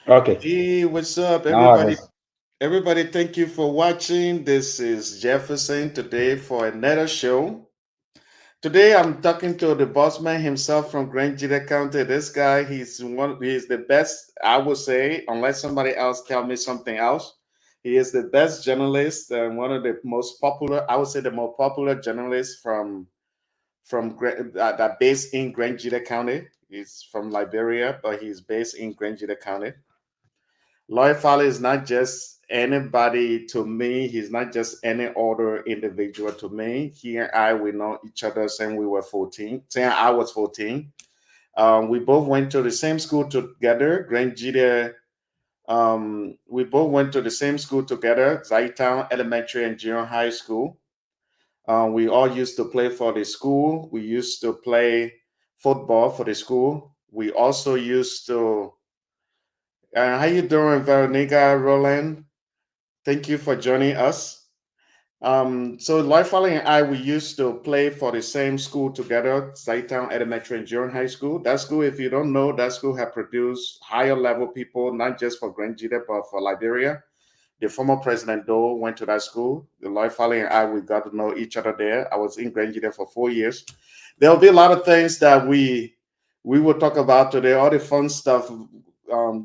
Okay. Hey, what's up, Now I everybody? just Everybody, thank you for watching. This is Jefferson today for another show. Today, I'm talking to the boss man himself from Grand Gedeh County. This guy, he's the best, I would say, unless somebody else tell me something else. He is the best journalist and one of the most popular, I would say, the most popular journalist that based in Grand Gedeh County. He's from Liberia, but he's based in Grand Gedeh County. Lloyd Fowler is not just anybody to me. He's not just any other individual to me. He and I, we know each other since we were 14, since I was 14. We both went to the same school together, Grand Gedeh. We both went to the same school together, Zaytown Elementary and Junior High School. We all used to play for the school. We used to play football for the school. We also used to. How you doing, Veronica Roland? Thank you for joining us. So Lloyd Foley and I, we used to play for the same school together, Zaytown Elementary and Junior High School. That school, if you don't know, that school had produced higher level people, not just for Grand Gedeh, but for Liberia. The former President Doe went to that school. The Lloyd Foley and I, we got to know each other there. I was in Grand Gedeh for 4 years. There'll be a lot of things that we will talk about today, all the fun stuff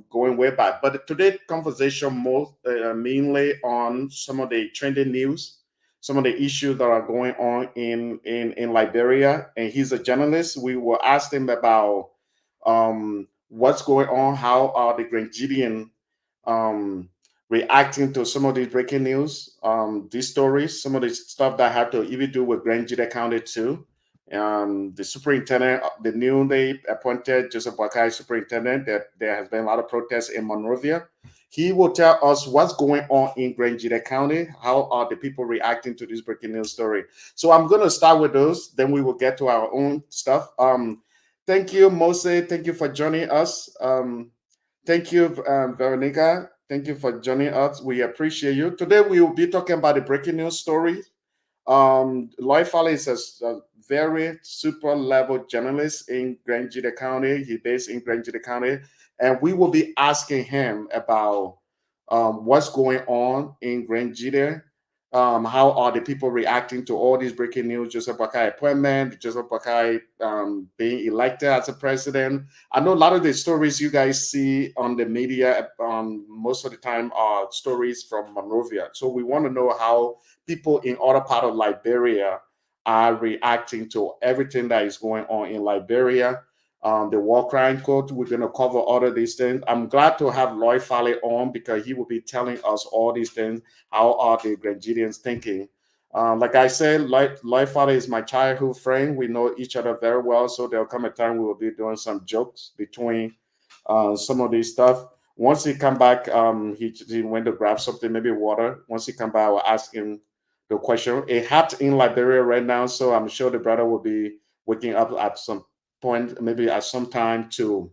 going way back. But today's conversation most mainly on some of the trending news, some of the issues that are going on in Liberia. And he's a journalist. We will ask him about what's going on, how are the Grenadian um, reacting to some of these breaking news, these stories, some of the stuff that have to even do with Grand Gedeh County too. The superintendent, the newly appointed Joseph Wakai superintendent, that there has been a lot of protests in Monrovia. He will tell us what's going on in Grand Gedeh County. How are the people reacting to this breaking news story? So I'm going to start with those. Then we will get to our own stuff. Thank you, Mose. Thank you for joining us. Thank you, Veronica. Thank you for joining us. We appreciate you. Today we will be talking about the breaking news story. Lloyd Fowler is a very super level journalist in Grand Gedeh County. He based in Grand Gedeh County, and we will be asking him about what's going on in Grand Gedeh. How are the people reacting to all these breaking news? Joseph Bakai appointment, Joseph Bakai being elected as a president. I know a lot of the stories you guys see on the media most of the time are stories from Monrovia. So we want to know how people in other part of Liberia are reacting to everything that is going on in Liberia. The war crime code, we're going to cover all of these things. I'm glad to have Lloyd Fowler on because he will be telling us all these things. How are the Grenadians thinking? Like I said, Lloyd Fowler is my childhood friend. We know each other very well, so there'll come a time we will be doing some jokes between some of these stuff. Once he come back, he went to grab something, maybe water. Once he come back, I will ask him the question. It hot in Liberia right now, so I'm sure the brother will be waking up at some point, maybe at some time to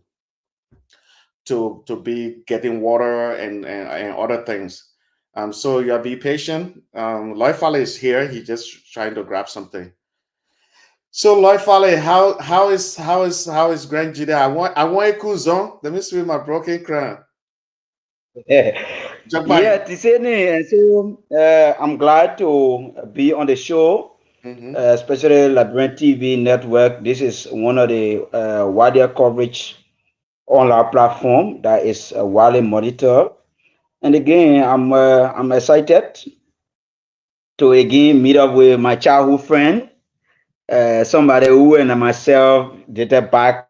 be getting water and other things. So you be patient. Lloyd Fowler is here. He just trying to grab something. So Lloyd Fowler, how is Grand Gedeh? I want a cousin. Let me see my broken crown. yeah, Jagban. Tisane, and so I'm glad to be on the show, Mm-hmm. especially Labyrinth TV network. This is one of the wider coverage on our platform that is widely monitored. And again, I'm excited to again meet up with my childhood friend, somebody who and myself dated back,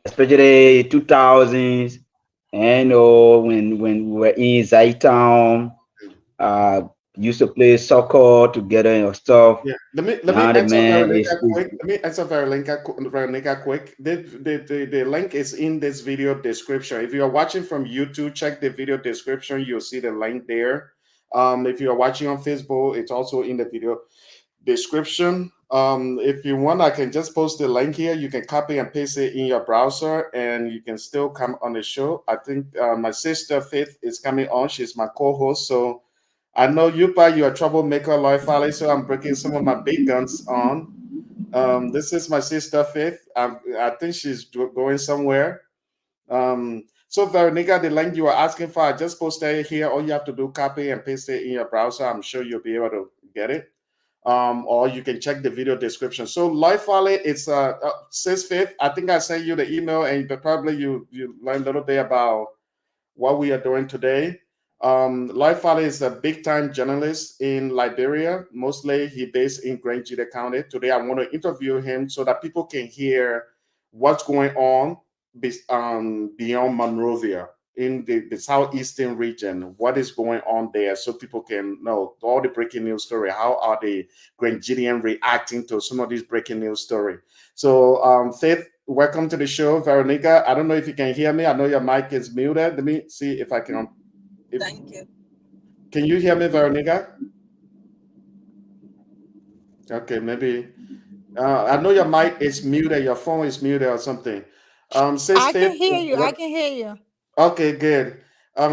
especially 2000s, and when we were in Zaytown, uh, used to play soccer together and stuff. Yeah. Let me Now the answer man Veronica is quick. Let me answer Veronica quick. The link is in this video description. If you are watching from YouTube, check the video description. You'll see the link there. If you are watching on Facebook, it's also in the video description. If you want, I can just post the link here. You can copy and paste it in your browser, and you can still come on the show. I think my sister Faith is coming on. She's my co-host, so I know you're a troublemaker, Lloyd Fowler, so I'm breaking some of my big guns on. This is my sister Faith. I think she's going somewhere. So Veronica, the link you were asking for, I just posted it here. All you have to do, copy and paste it in your browser. I'm sure you'll be able to get it. Or you can check the video description. So Life Valley, it's says fifth. I think I sent you the email, and probably you learned a little bit about what we are doing today. Life Valley is a big time journalist in Liberia. Mostly he based in Grand Gedeh County. Today I want to interview him so that people can hear what's going on beyond Monrovia in the southeastern region. What is going on there so people can know all the breaking news story. How are the Grand Gedehians reacting to some of these breaking news story? So Faith, welcome to the show, Veronica. I don't know if you can hear me. I know your mic is muted. Let me see if I can. Thank you. Can you hear me, Veronica? Okay, maybe. I know your mic is muted. Your phone is muted or something. Says I Faith. can hear you. I can hear you. Okay, good.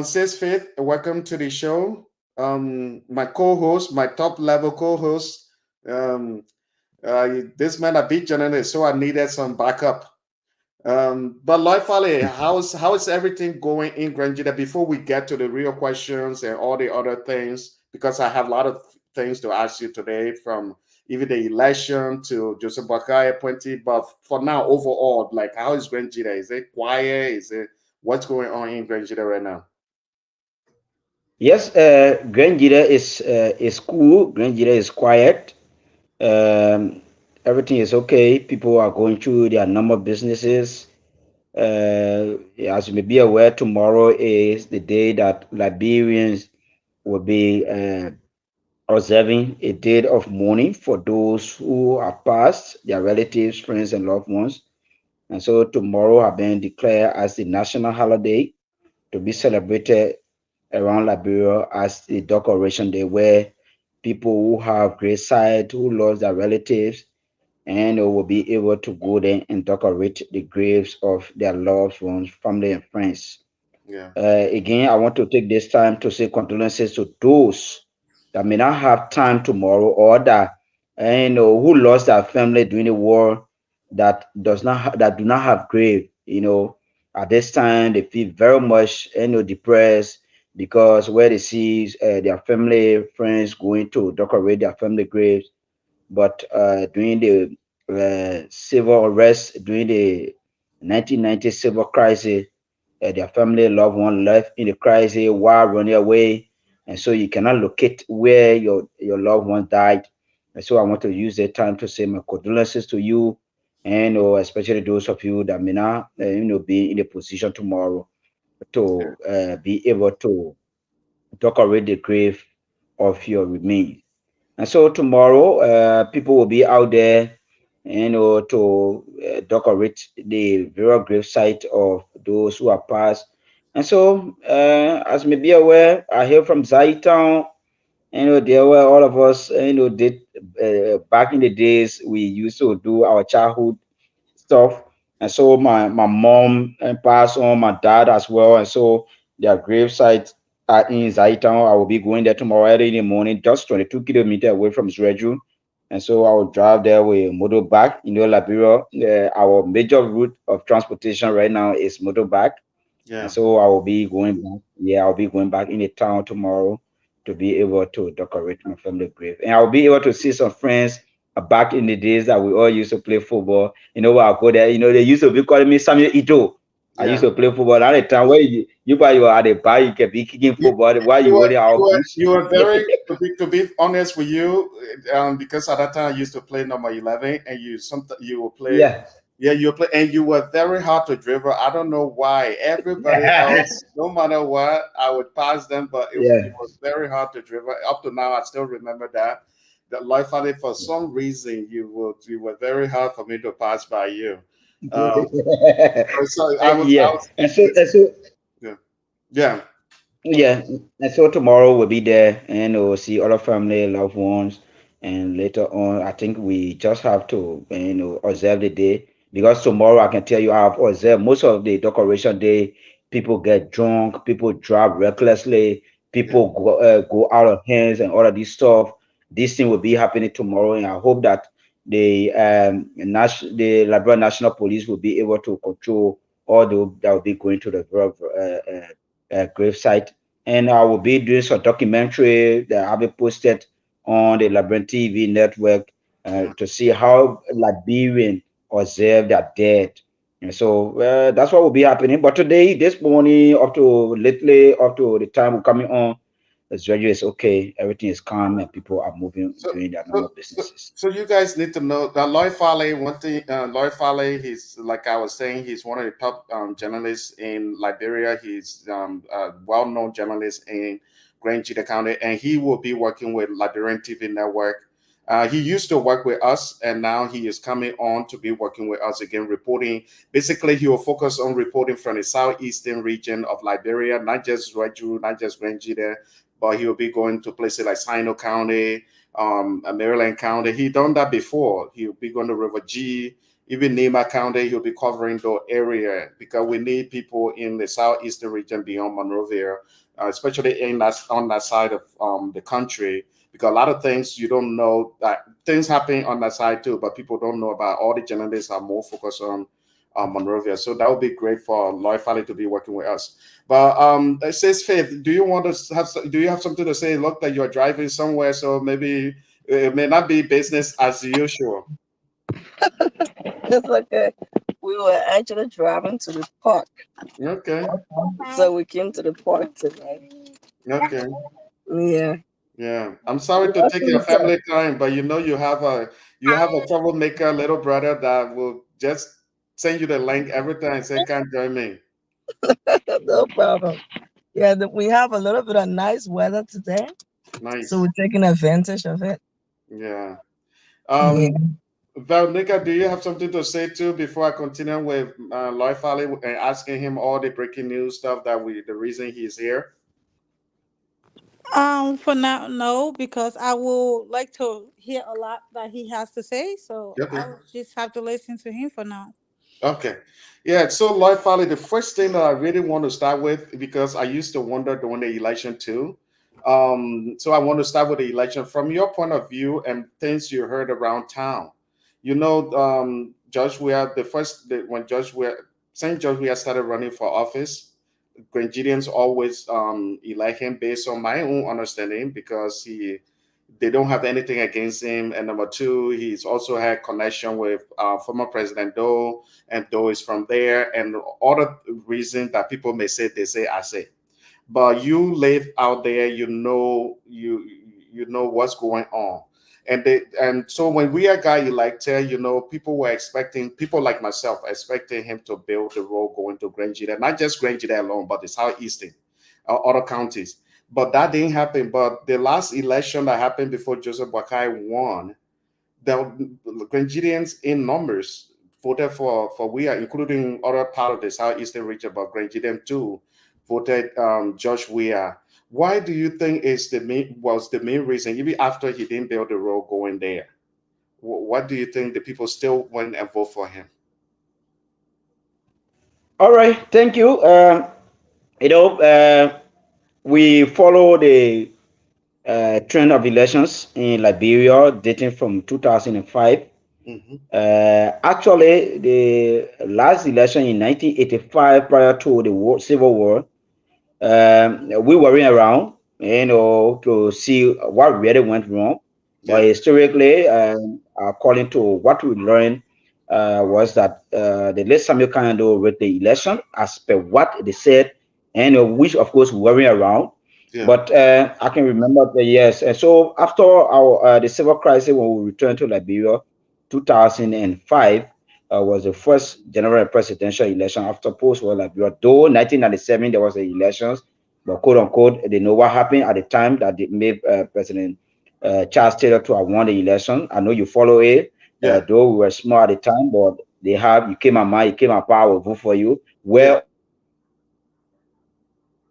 Says Faith, welcome to the show. My co-host, my top level co-host. Um, this man a big journalist, so I needed some backup. But Life Valley, how is everything going in Grand Gedeh before we get to the real questions and all the other things? Because I have a lot of things to ask you today, from even the election to Joseph Boakai appointee. But for now, overall, like, how is Grand Gedeh? Is it quiet? Is it what's going on in Grand Gedeh right now? Yes, Grand Gedeh is cool. Grand Gedeh is quiet. Um, Everything is okay. People are going through their normal businesses. As you may be aware, tomorrow is the day that Liberians will be observing a day of mourning for those who have passed, their relatives, friends, and loved ones. And so tomorrow have been declared as the national holiday to be celebrated around Liberia as the decoration day, where people who have graveside, who lost their relatives, and will be able to go there and decorate the graves of their loved ones, family, and friends. Yeah, Again, I want to take this time to say condolences to those that may not have time tomorrow, or that who lost their family during the war, that that do not have grave. At this time they feel very much depressed, because where they see their family friends going to decorate their family graves, but during the civil unrest, during the 1990 civil crisis, their family loved one left in the crisis while running away, and so you cannot locate where your loved one died. And so I want to use the time to say my condolences to you, and especially those of you that may not be in a position tomorrow yeah, to be able to decorate the grave of your remains. And so tomorrow, people will be out there, to decorate the burial grave site of those who have passed. And so, as may be aware, I hear from Zaitown. There were all of us, did back in the days we used to do our childhood stuff. And so my mom passed on, my dad as well. And so their grave sites are in Zaitown. I will be going there tomorrow early in the morning, just 22 kilometers away from ZWEDRU. And so I will drive there with motorbike. Liberia, our major route of transportation right now is motorbike. And yeah. so I will be going back. Yeah, I'll be going back in the town tomorrow to be able to decorate my family grave. And I'll be able to see some friends back in the days that we all used to play football. I'll go there. They used to be calling me Samuel Ito. I used Yeah. to play football at the time where you while you were at the bar, you can be kicking You, football while you you were holding you our were boots. you were very to be honest with you, because at that time I used to play number 11, and you will play. Yeah. Yeah, you play, and you were very hard to dribble. I don't know why. Everybody else, no matter what, I would pass them, but you Yeah. were very hard to dribble. Up to now, I still remember that. That Life Valley, for some reason, you were very hard for me to pass by you. Um, so I Yeah. was, And so yeah, yeah, yeah, and so tomorrow we'll be there, and we'll see other family, loved ones, and later on, I think we just have to, observe the day, because tomorrow I can tell you I've observed most of the decoration day. People get drunk, people drive recklessly, yeah, people go out of hands, and all of this stuff. This thing will be happening tomorrow, and I hope that the Liberal National Police will be able to control all that will be going to the grave site. And I will be doing some documentary that I'll be posted on the Liberian TV network to see how Liberian observe their dead. And so that's what will be happening. But today, this morning, up to lately, up to the time we're coming on, the ZWEDRU is okay. Everything is calm and people are moving, doing their normal businesses. So you guys need to know that Lloyd Farley, one thing, Lloyd Farley, he's like I was saying, he's one of the top journalists in Liberia. He's a well-known journalist in Grand Gedeh County, and he will be working with Liberian TV Network. He used to work with us, and now he is coming on to be working with us again, reporting. Basically, he will focus on reporting from the southeastern region of Liberia, not just ZWEDRU, not just Grand Gedeh, but he will be going to places like Sino County, Maryland County. He done that before. He'll be going to River G, even Nema County. He'll be covering the area because we need people in the southeastern region beyond Monrovia, especially on that side of the country. Because a lot of things you don't know, that things happen on that side too, but people don't know about. All the journalists are more focused on Monrovia. So that would be great for Lloyd Farley to be working with us. But it says, Faith, do you have something to say? Look like you're driving somewhere, so maybe it may not be business as usual. It's okay. We were actually driving to the park. Okay. So we came to the park today. Okay. Yeah. Yeah. I'm sorry to take your family time, but you have a troublemaker little brother that will just send you the link every time and say, "Can't join me." No problem. Yeah, we have a little bit of nice weather today. Nice. So we're taking advantage of it. Yeah. Yeah. Veronica, do you have something to say too before I continue with Lloyd Farley and asking him all the breaking news stuff the reason he's here? For now, no, because I will like to hear a lot that he has to say. So Okay. I'll just have to listen to him for now. Okay. Yeah, so Lloyd Farley, the first thing that I really want to start with, because I used to wonder during the election too. So I want to start with the election from your point of view and things you heard around town. Judge Weah, when St. Judge Weah started running for office, Grenadians always elect him based on my own understanding because they don't have anything against him. And number two, he's also had connection with former President Doe, and Doe is from there. And other reasons that people may say, they say, I say. But you live out there, you know what's going on. And so when we got elected, people were expecting, people like myself, expecting him to build the road going to Grand Gedeh, not just Grand Gedeh alone, but the southeastern, other counties. But that didn't happen. But the last election that happened before Joseph Boakai won, the Grenadians in numbers voted for Weah, including other part of the southeastern region, but Grenadian too voted Josh Weah. Why do you think was the main reason, even after he didn't build the road going there? What do you think the people still went and vote for him? All right, thank you. We follow the trend of elections in Liberia dating from 2005. Mm-hmm. Actually, the last election in 1985, prior to the Civil War, we were around, to see what really went wrong. Yeah. But historically, according to what we learned, was that the late Samuel Kanyando with the election as per what they said, and which of course we were around. Yeah. But I can remember yes. And so after the civil crisis, when we returned to Liberia, 2005 was the first general presidential election after post-war Liberia. Though 1997 there was the elections, but quote unquote they know what happened at the time that they made President Charles Taylor to have won the election. I know you follow it. Yeah. Though we were small at the time, but you came on mind, you came on power, will vote for you. Where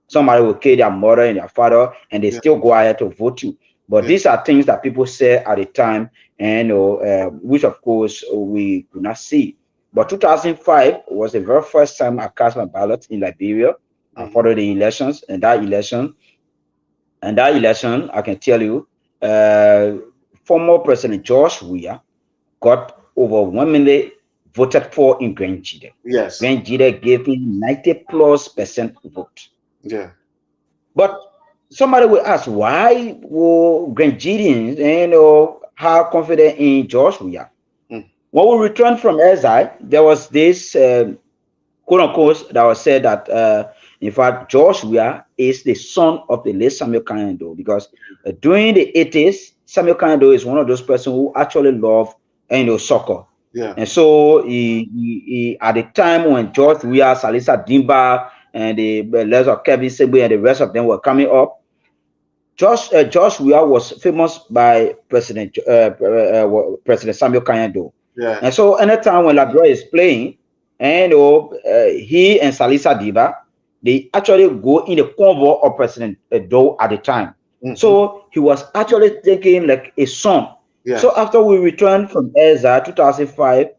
somebody will kill their mother and their father, and they still go ahead to vote you. But these are things that people say at the time, and which of course we do not see. But 2005 was the very first time I cast my ballot in Liberia. I followed the elections, and that election, I can tell you, former President George Weah got over $1 million voted for in Grand Gedeh. Yes. Grand Gedeh gave him 90+% vote. Yeah. But somebody will ask, why will Grand Gedeans, have confidence in George Weah? When we returned from exile, there was this quote unquote that was said that in fact George Weah is the son of the late Samuel Kanyando, because during the 80s, Samuel Kanyando is one of those persons who actually love soccer. Yeah. And so he at the time when George Weah, Salisa Dimba, and the rest of Kevin Sebe and the rest of them were coming up, George Weah was famous by President Samuel Kanyando. Yeah. And so anytime when LIBERIA is playing, and he and Salisa Diba, they actually go in the convoy of President Doe at the time. So he was actually thinking like a son. Yeah. So after we returned from EZA 2005,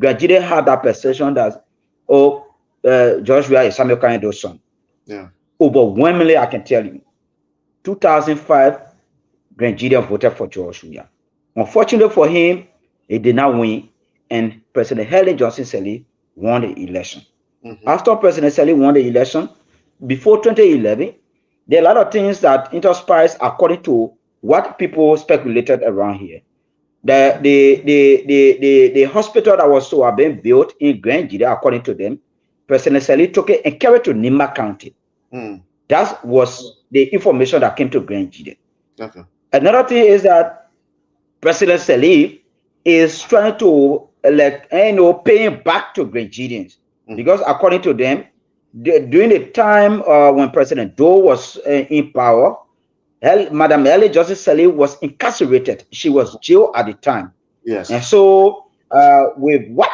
Grand Gedeh had that perception that, George Weah is Samuel Kanyando's son. Yeah. Overwhelmingly, I can tell you, 2005, Grand Gedeh voted for George Weah. Unfortunately for him, he did not win, and President Helen Johnson Sirleaf won the election. After President Sirleaf won the election, before 2011, there are a lot of things that transpired according to what people speculated around here. The hospital that was being built in Grand Gedeh, according to them, President Sirleaf took it and carried to Nima County. That was the information that came to Grand Gedeh. Okay. Another thing is that President Sirleaf is trying to paying back to Grand Gedeans, because according to them, during the time when President Doe was in power, Madam Ellie Joseph Sirleaf was incarcerated. She was jailed at the time. Yes. And so with what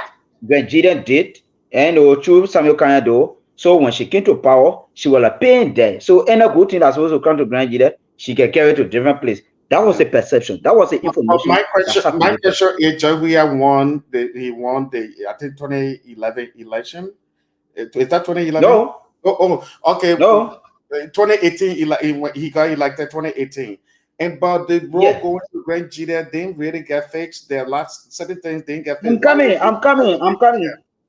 Grand Gedeh did, and through Samuel Kanyando, so when she came to power, she was paying there. So any good thing that's supposed to come to Grand Gedeh, she can carry to a different place. That was the perception. That was the information. My question is, George Weah won the I think 2011 election. Is that 2011? No. Okay. No. 2018, he got elected 2018. But the road going to Grand Gedeh didn't really get fixed. There are certain things didn't get fixed. I'm coming.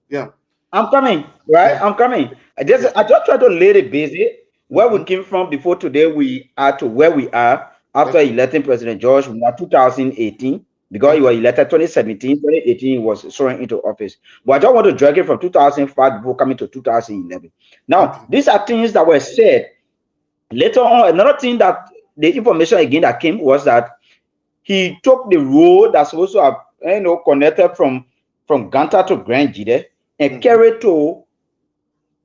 Yeah. I'm coming, right? Yeah. I'm coming. I just try to lay the basic where we came from before today. We are to where we are after electing President George Weah 2018, because he was elected 2017, 2018 he was sworn into office. But I don't want to drag it from 2005 before coming to 2011. Now, these are things that were said later on. Another thing that the information again that came was that he took the road that's supposed to have connected from Ganta to Grand Gedeh and carried to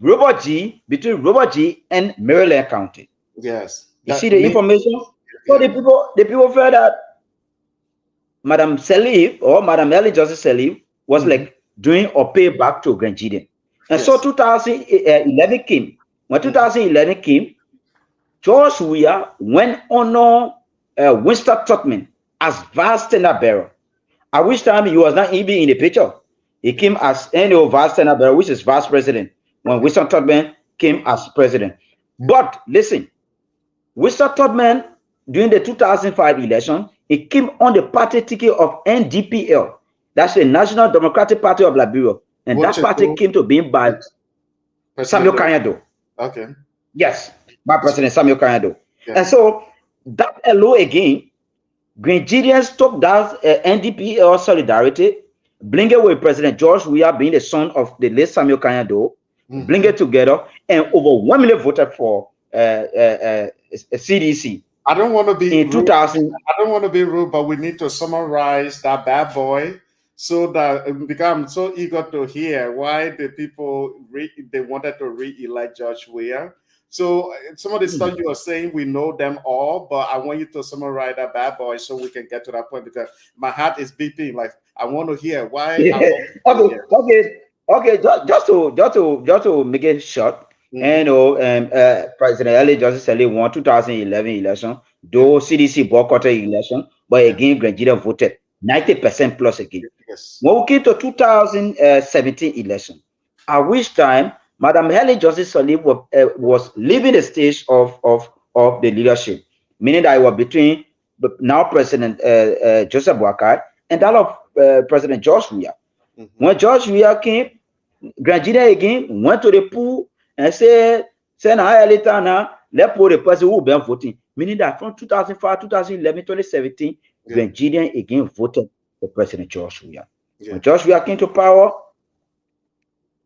Robert G, between Robert G and Maryland County. Yes. You see the information? So the people felt that Madam Sirleaf or Madam Ellie Joseph Sirleaf was like doing or pay back to Grand Gedeh. And so 2011 came. When 2011 came, George Weah went on Winston Tubman as vice standard bearer. At which time he was not even in the picture. He came as vice standard bearer, which is vice president, when Winston Tubman came as president. But listen, Winston Tubman, during the 2005 election, he came on the party ticket of NDPL. That's the National Democratic Party of Liberia. And that party came to being by Samuel Kanyando. Okay. Yes, by President Samuel Kanyando. And so that alone again, Grand Gedeans took that NDPL solidarity, bring it with President George Weah being the son of the late Samuel Kanyando, bring it together, and overwhelmingly voted for CDC. I don't want to be in 2000. I don't want to be rude, but we need to summarize that bad boy, so that because I'm so eager to hear why the people they wanted to re-elect George Weah. So some of the stuff you are saying, we know them all, but I want you to summarize that bad boy so we can get to that point, because my heart is beating. Like, I want to hear why. Okay. Just to make it short. President Ellie Joseph Sirleaf won 2011 election, though CDC boycotted election, but again Grand Gedeh voted 90% plus again. Yes. When we came to 2017 election, at which time Madam Ellie Joseph Sirleaf was leaving the stage of the leadership, meaning that it was between now President Joseph Boakai and that of President George Weah. When George Weah came, Grand Gedeh again went to the pool and said, send a later now, let's put the person who been voting. Meaning that from 2005, 2011, 2017, Grand Gedeh again voted for President George Weah. When George Weah came to power,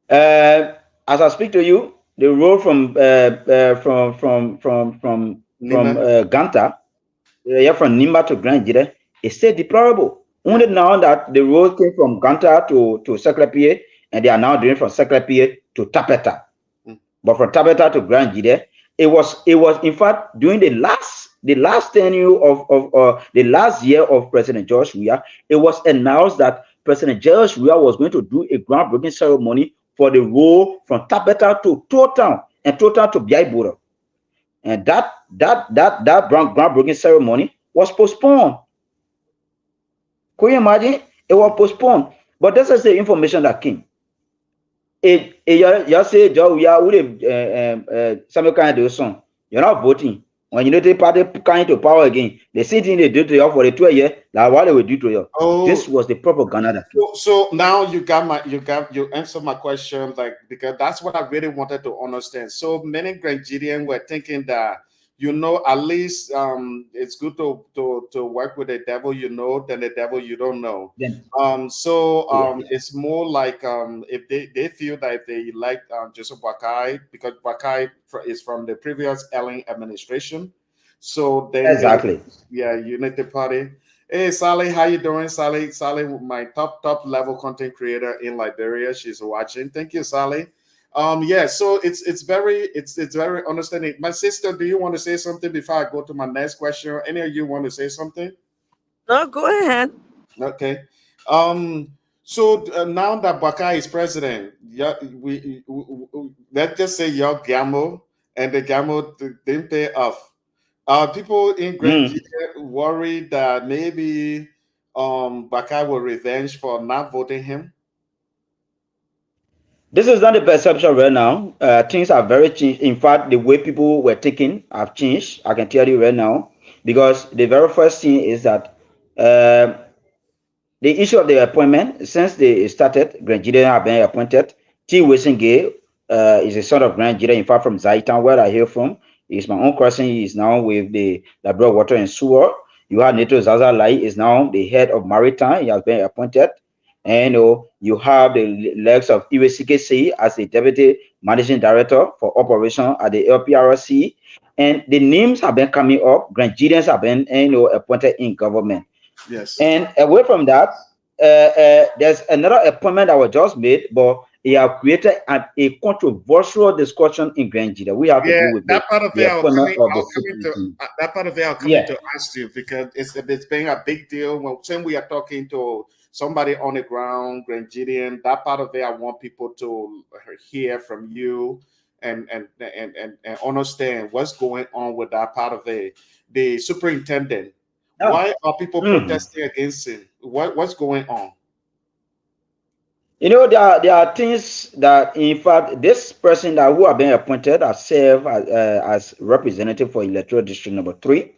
as I speak to you, the road from Ganta, from Nimba to Grand Gedeh, is still deplorable. Only now that the road came from Ganta to Secretariat, and they are now doing from Secretariat to Tapeta. But from Tapeta to Grand Gedeh, it was in fact during the last tenure of the last year of President George Weah, it was announced that President George Weah was going to do a groundbreaking ceremony for the road from Tapeta to Town and Town to Biaibura. And that groundbreaking ceremony was postponed. Could you imagine? It was postponed. But this is the information that came. You say, Joe, we are some kind of son. You're not voting. When Unity Party coming to power again, the same thing they do to you for the 2 years, that's what they will do to you. Oh, this was the propaganda that came. So now you answered my question, like, because that's what I really wanted to understand. So many Grand Gedehians were thinking that, at least it's good to work with the devil than the devil you don't know. It's more like if they feel that if they elect Joseph Boakai, because Boakai is from the previous Ellen administration, so then exactly, Unity Party. Hey Sally, how you doing? Sally, my top level content creator in Liberia. She's watching. Thank you, Sally. So it's very understanding. My sister, do you want to say something before I go to my next question? Any of you want to say something? No, go ahead. Okay. So now that Boakai is president, we let's just say your gamble and the gamble didn't pay off. People in Grand Gedeh worry that maybe Boakai will revenge for not voting him. This is not the perception right now. Things are very changed. In fact, the way people were thinking have changed. I can tell you right now, because the very first thing is that the issue of the appointment, since they started, Grand Gedeh have been appointed. T. Wesingay is a son of Grand Gedeh, in fact, from Zaitan, where I hail from. He's my own cousin. He is now with the Liberia Water and Sewer. You have Neto Zazalai is now the head of Maritime. He has been appointed. And you have the legs of Iwesikesi as the deputy managing director for operation at the LPRC. And the names have been coming up. Grand Gedehians have been appointed in government. Yes. And away from that, there's another appointment that was just made, but it has created a controversial discussion in Grand Gedeh. We have to do with that part of it. That part of it, I'll come to ask you, because it's been a big deal. When we are talking to somebody on the ground, Grand Gedehian, that part of it, I want people to hear from you and understand what's going on with that part of it. The superintendent. Why are people protesting against him? What's going on? There are things that, in fact, this person who have been appointed has served as representative for electoral district number 3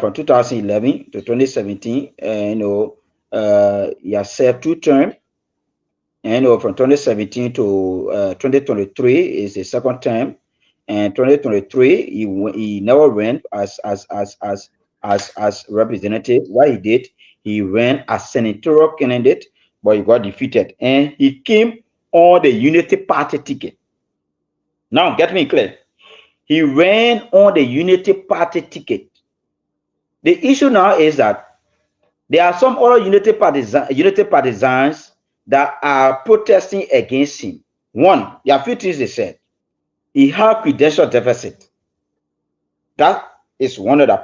from 2011 to 2017. He has served 2 terms. From 2017 to 2023 is the second term. And 2023 he never ran as representative. What he did, he ran as senatorial candidate, but he got defeated, and he came on the Unity Party ticket. Now, get me clear. He ran on the Unity Party ticket. The issue now is that there are some other Unity partisans that are protesting against him. One, there are a few things they said. He had credential deficit. That is one of the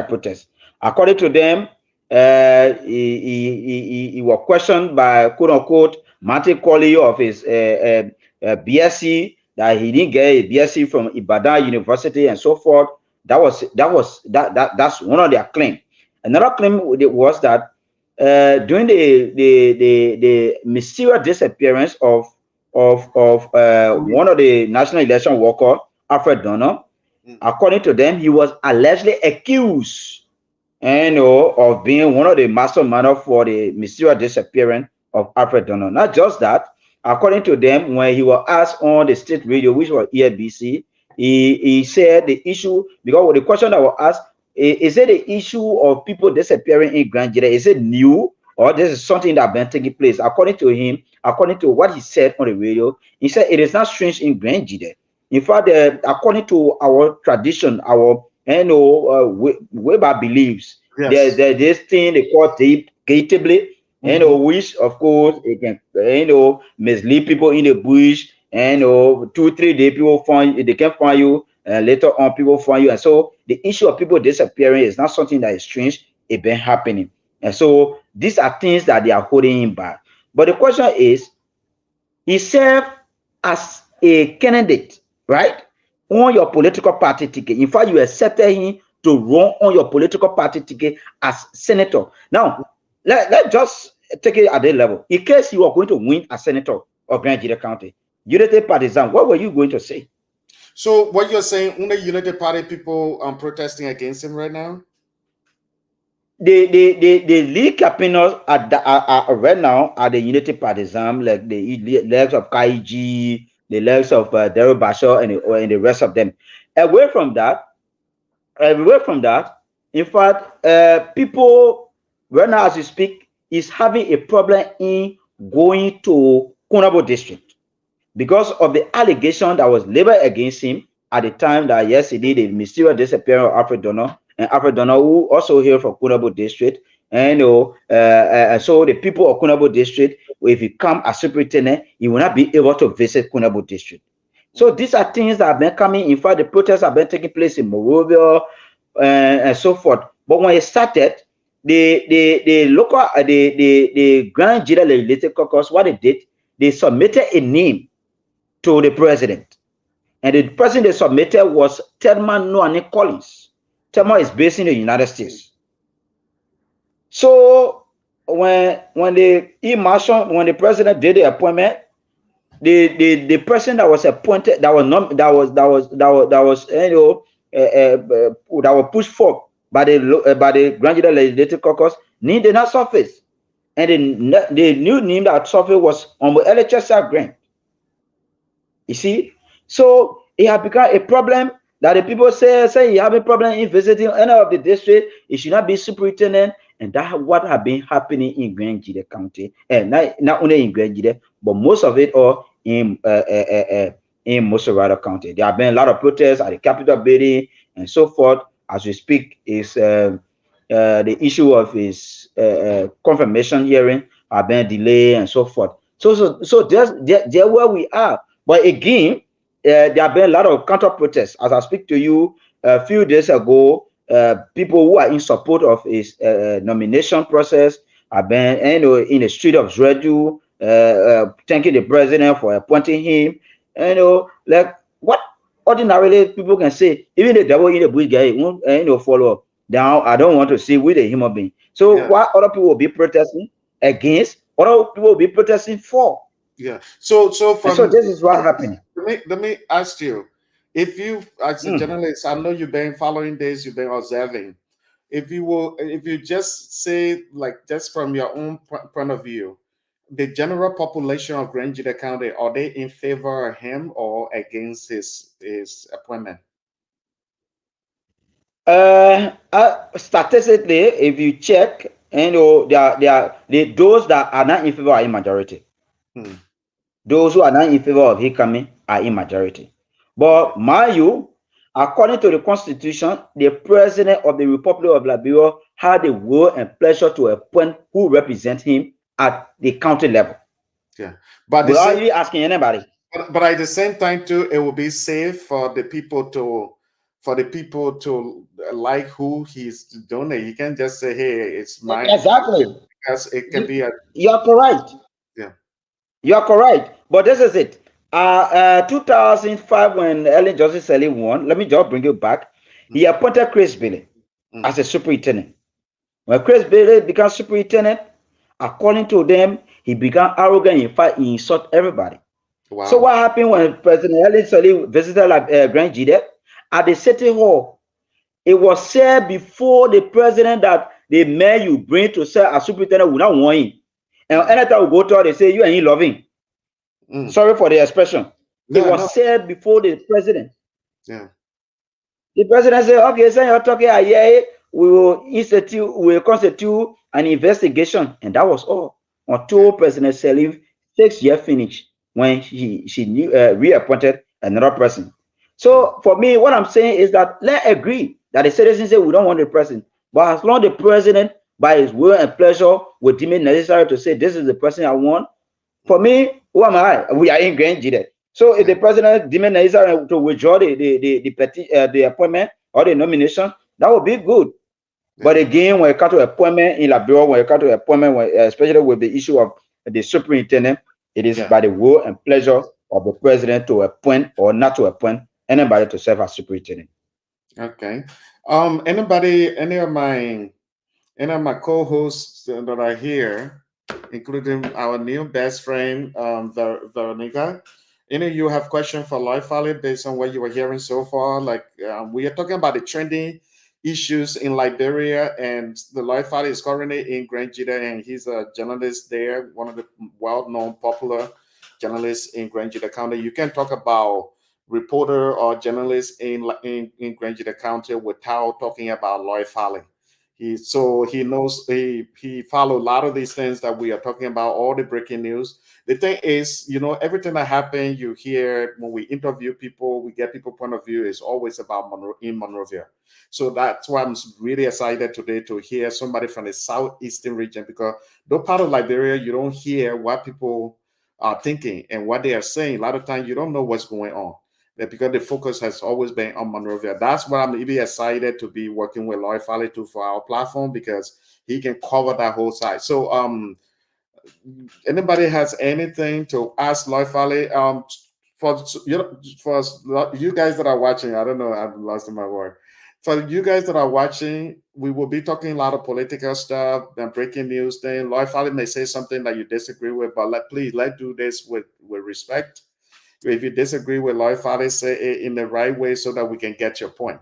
protests. According to them, he was questioned by quote unquote Martin Colley of his BSc, that he didn't get a BSc from Ibadan University and so forth. That's one of their claims. Another claim was that during the mysterious disappearance of one of the national election workers, Alfred Donner, according to them, he was allegedly accused of being one of the mastermind for the mysterious disappearance of Alfred Donald. Not just that, according to them, when he was asked on the state radio, which was EFBC, he said the issue, because the question that was asked, is it the issue of people disappearing in Grand Gedeh? Is it new, or this is something that been taking place? According to him, according to what he said on the radio, he said it is not strange in Grand Gedeh. In fact, according to our tradition, our Weber believes, there's this thing they call gateably, which of course it can mislead people in the bush, and 2-3 days people find they can find you, later on people find you, and so the issue of people disappearing is not something that is strange. It been happening, and so these are things that they are holding him back. But the question is, he served as a candidate, right, on your political party ticket. In fact, you accepted him to run on your political party ticket as senator. Now, let's just take it at that level. In case you are going to win as senator of Grand Gedeh County, United Partisan, what were you going to say? So what you're saying, only United Party people protesting against him right now? The lead campaigners right now are the United Partisan, like the legs of KIG, the legs of Daryl Bashir, and the rest of them. Away from that, in fact, people right now as we speak is having a problem in going to Kunabo district because of the allegation that was leveled against him at the time that yesterday the mysterious disappearance of Alfred Donald, and Alfred Donald, who also hail from Kunabo district. And so the people of Kunabo district, if you come as superintendent, you will not be able to visit Kunabo district. So these are things that have been coming. In fact, the protests have been taking place in Morovia and so forth. But when it started, the local the Grand Gedeh Legislative Caucus, what they did, they submitted a name to the president, and the person they submitted was Thelma Noani Collins. Thelma is based in the United States. So when the president did the appointment, the person that was appointed, that was pushed forth by the Grand Gedeh Legislative Caucus, name did not surface, and the new name that surfaced was on the LHSR grant. You see, so it has become a problem that the people say you have a problem in visiting any of the district. It should not be superintendent, and that's what has been happening in Grand Gedeh County, and not only in Grand Gedeh, but most of it all in Mosorado County. There have been a lot of protests at the Capitol building and so forth. As we speak, is the issue of his confirmation hearing have been delayed and so forth. So there where we are. But again, there have been a lot of counter protests. As I speak to you, a few days ago, people who are in support of his nomination process have been in the street of ZWEDRU, thanking the president for appointing him. Like what ordinarily people can say, even the devil in the bush guy won't follow up. Now I don't want to see with a human being. So what other people will be protesting against, other people will be protesting for. Yeah. So this is what happened. Let me ask you, if you, as a journalist, I know you've been following this, you've been observing. If you just say, like, just from your own point of view, the general population of Grand Gedeh County, are they in favor of him or against his appointment? Statistically, if you check, those that are not in favor are in majority. Those who are not in favor of him coming are in majority. But mind you, according to the Constitution, the president of the Republic of Liberia had the will and pleasure to appoint who represent him at the county level. Yeah, but without you asking anybody. But at the same time, too, it will be safe for the people to like who he's doing it. You can't just say, "Hey, it's mine." Exactly, because it can be. You're correct. Yeah, you're correct. But this is it. 2005, when Ellen Johnson Sirleaf won, let me just bring you back. He appointed Chris Bailey as a superintendent. When Chris Bailey became superintendent, according to them, he became arrogant. In fact, he insulted everybody. Wow. So what happened when President Ellen Sirleaf visited Grand Gedeh at the City Hall? It was said before the president that the man you bring to serve as superintendent will not want him. And anytime we go to her, they say, you ain't loving. Sorry for the expression. It was said before the president. Yeah. The president said, okay, so you're talking, yeah, we will constitute an investigation. And that was all. Until President Salif 6 years finished when she reappointed another person. So for me, what I'm saying is that let's agree that the citizens say we don't want the president. But as long as the president, by his will and pleasure, will deem it necessary to say this is the person I want, for me, who am I? We are in Grand Gedeh. So if the president deemed necessary to withdraw the appointment or the nomination, that would be good. But again, when it comes to appointment in Liberia, when it comes to appointment, especially with the issue of the superintendent, it is by the will and pleasure of the president to appoint or not to appoint anybody to serve as superintendent. Okay. Anybody, any of my co-hosts that are here, including our new best friend, Veronica, any of you have questions for Lloyd Foley based on what you were hearing so far? Like we are talking about the trending issues in Liberia, and the Lloyd Foley is currently in Grand Gedeh, and he's a journalist there, one of the well-known, popular journalists in Grand Gedeh County. You can talk about reporter or journalist in Grand Gedeh County without talking about Lloyd Foley. He knows he follow a lot of these things that we are talking about, all the breaking news. The thing is, everything that happens, you hear when we interview people, we get people point of view is always about Monrovia. So that's why I'm really excited today to hear somebody from the southeastern region, because though part of Liberia, you don't hear what people are thinking and what they are saying. A lot of times you don't know what's going on, because the focus has always been on Monrovia. That's why I'm really excited to be working with Lloyd Foley too for our platform, because he can cover that whole side. So anybody has anything to ask Lloyd Foley? For you guys that are watching, I don't know, I've lost my word. For you guys that are watching, we will be talking a lot of political stuff and breaking news thing. Lloyd Foley may say something that you disagree with, but let's do this with respect. If you disagree with Lloyd Foley, say it in the right way so that we can get your point.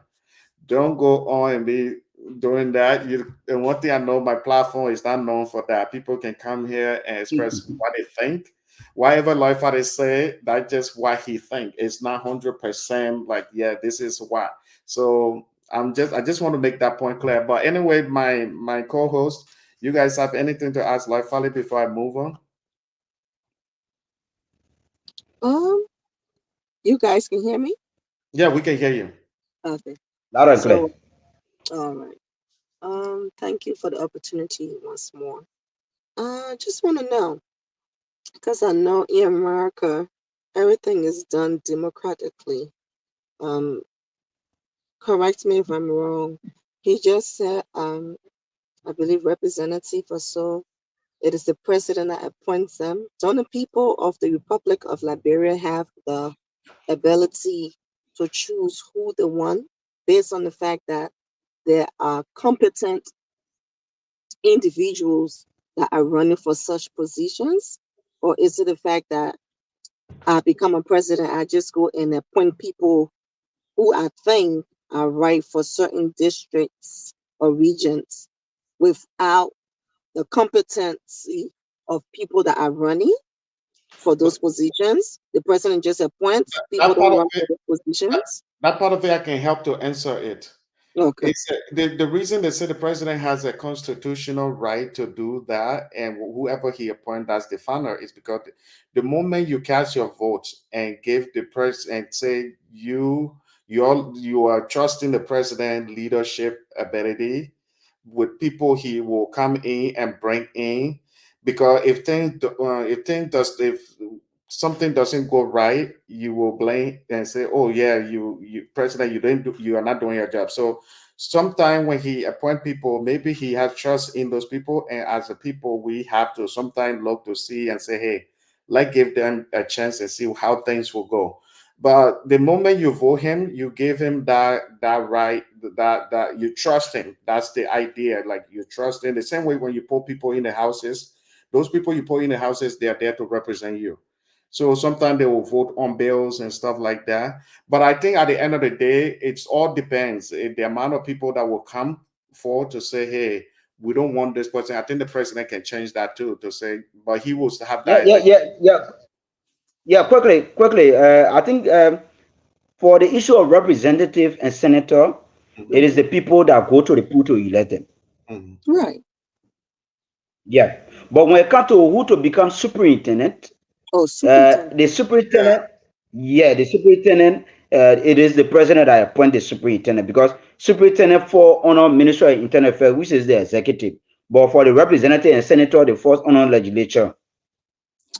Don't go on and be doing that. And one thing I know, my platform is not known for that. People can come here and express what they think. Whatever Lloyd Foley say, that's just what he think. It's not 100% like, yeah, this is what. So I just want to make that point clear. But anyway, my co-host, you guys have anything to ask Lloyd Foley before I move on? You guys can hear me? Yeah, we can hear you. Okay. Loud and clear. All right. Thank you for the opportunity once more. I just want to know, because I know in America everything is done democratically. Correct me if I'm wrong. He just said, I believe representative or so. It is the president that appoints them. Don't the people of the Republic of Liberia have the ability to choose who they want based on the fact that there are competent individuals that are running for such positions? Or is it the fact that I become a president, I just go and appoint people who I think are right for certain districts or regions without the competency of people that are running for those positions? The president just appoints people to run for those positions? That part of it, I can help to answer it. Okay. It's the reason they say the president has a constitutional right to do that, and whoever he appoints as the founder, is because the moment you cast your vote and give the president and say you are trusting the president leadership ability with people he will come in and bring in, because if something doesn't go right, you will blame and say, oh yeah, you president, you are not doing your job. So sometimes when he appoint people, maybe he has trust in those people, and as a people we have to sometimes look to see and say, hey, let's give them a chance and see how things will go. But the moment you vote him, you give him that right, that you trust him. That's the idea. Like, you trust him the same way when you put people in the houses. Those people you put in the houses, they are there to represent you. So sometimes they will vote on bills and stuff like that. But I think at the end of the day, it all depends. The amount of people that will come forward to say, hey, we don't want this person. I think the president can change that too to say, but he will have Yeah, that. yeah, yeah, yeah, yeah. Quickly. I think for the issue of representative and senator, it is the people that go to the pool to elect them. Right. Yeah, but when it comes to who to become superintendent, Oh, superintendent. the superintendent, yeah, the superintendent, it is the president that appoint the superintendent, because superintendent fall under Ministry of Internal Affairs, which is the executive. But for the representative and senator, they fall under legislature.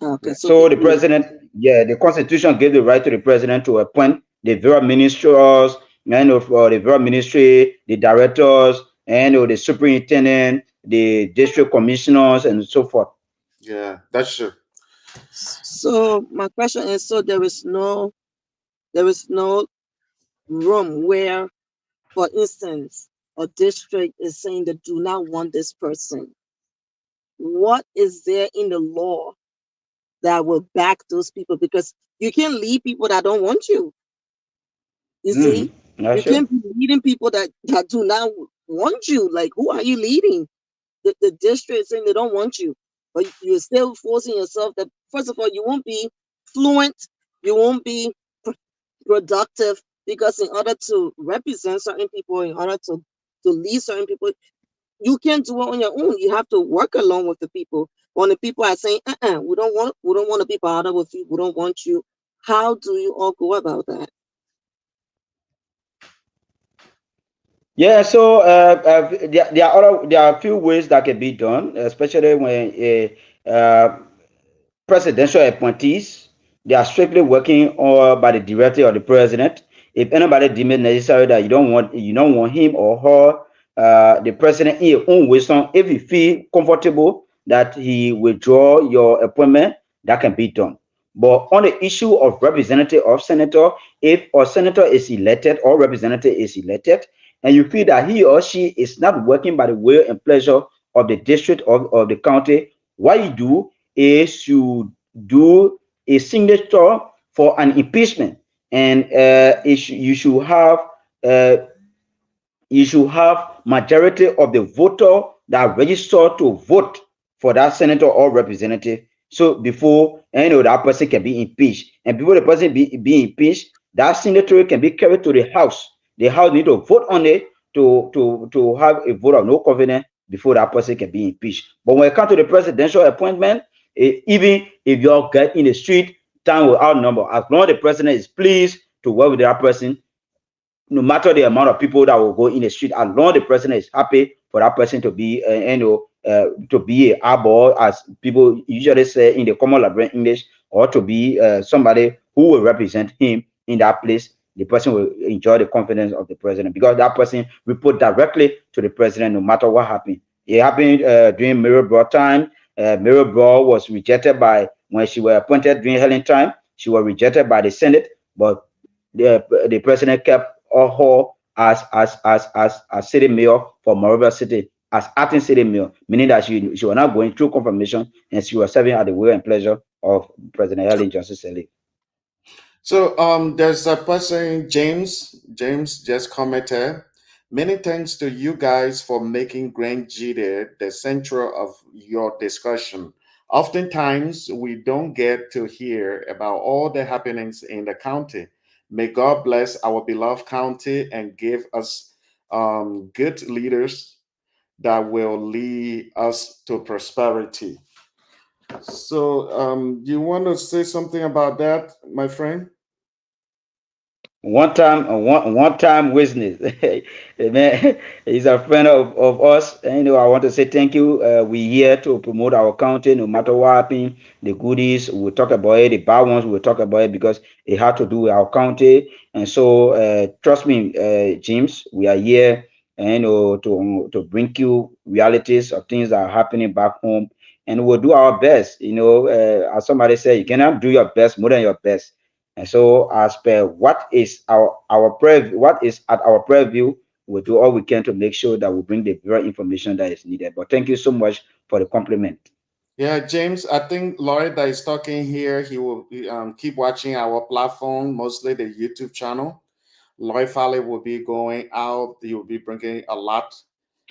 Okay, So the president, yeah, the constitution gives the right to the president to appoint the various ministers, for the various ministry, the directors, and the superintendent, the district commissioners, and so forth. Yeah, that's true. So my question is, so there is no room where, for instance, a district is saying they do not want this person. What is there in the law that will back those people? Because you can't lead people that don't want you. You see, Yeah, you sure. can't be leading people that do not want you. Like, who are you leading? The district saying they don't want you, but you're still forcing yourself. That first of all, you won't be fluent, you won't be productive, because in order to represent certain people, in order to lead certain people, you can't do it on your own. You have to work along with the people. When the people are saying, we don't want to be bothered with you, we don't want you. How do you all go about that? Yeah, so there are a few ways that can be done, especially when presidential appointees, they are strictly working by the directive of the president. If anybody deems it necessary that you don't want him or her, the president in your own wisdom, if you feel comfortable that he withdraw your appointment, that can be done. But on the issue of representative or senator, if a senator is elected or representative is elected, and you feel that he or she is not working by the will and pleasure of the district of the county, what you do is you do a signature for an impeachment, and uh, you should have majority of the voter that registered to vote for that senator or representative. So before that person can be impeached, and before the person be impeached, that senator can be carried to the house. The house need to vote on it to have a vote of no confidence before that person can be impeached. But when it comes to the presidential appointment, even if you get in the street, time will outnumber. As long as the president is pleased to work with that person, no matter the amount of people that will go in the street, as long as the president is happy for that person to be, to be a arbor, as people usually say in the common Liberian English, or to be somebody who will represent him in that place, the person will enjoy the confidence of the president, because that person report directly to the president no matter what happened. It happened during Mary Broad time. Mary Broad was rejected when she was appointed during Helen time. She was rejected by the Senate, but the president kept her as city mayor for Monrovia City, as acting city mayor, meaning that she was not going through confirmation, and she was serving at the will and pleasure of President Helen Johnson Sirleaf. So there's a person, James just commented. Many thanks to you guys for making Grand Gedeh the center of your discussion. Oftentimes, we don't get to hear about all the happenings in the county. May God bless our beloved county and give us good leaders that will lead us to prosperity. So, you want to say something about that, my friend? One time witness. Man, he's a friend of us. And, I want to say thank you. We're here to promote our county, no matter what happens. The goodies, we'll talk about it. The bad ones, we'll talk about it, because it had to do with our county. And so, trust me, James, we are here, and to bring you realities of things that are happening back home. And we'll do our best. As somebody said, you cannot do your best more than your best. And so, as per what is what is at our preview, we'll do all we can to make sure that we bring the very information that is needed. But thank you so much for the compliment. Yeah, James, I think Lloyd that is talking here, he will keep watching our platform, mostly the YouTube channel. Lloyd Fale will be going out. He will be bringing a lot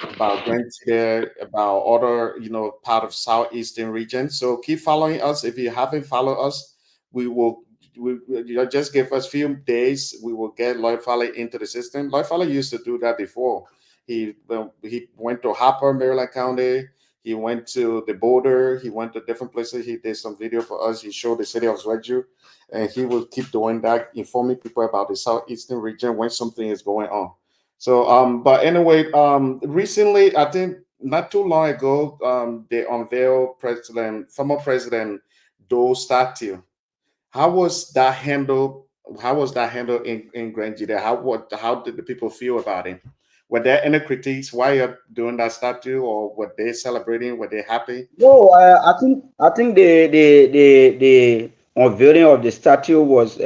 about Grand Gedeh, about other, part of southeastern region. So keep following us. If you haven't followed us, we will. Just give us few days. We will get Lloyd Fowler into the system. Lloyd Fowler used to do that before. He went to Harper, Maryland County. He went to the border. He went to different places. He did some video for us. He showed the city of ZWEDRU, and he will keep doing that, informing people about the southeastern region when something is going on. So, but anyway, recently, I think not too long ago, they unveiled former President Doe statue. How was that handled? How was that handled in Grand Gedeh? How did the people feel about it? Were there any critiques while you're doing that statue, or were they celebrating? Were they happy? No, I think the unveiling of the statue was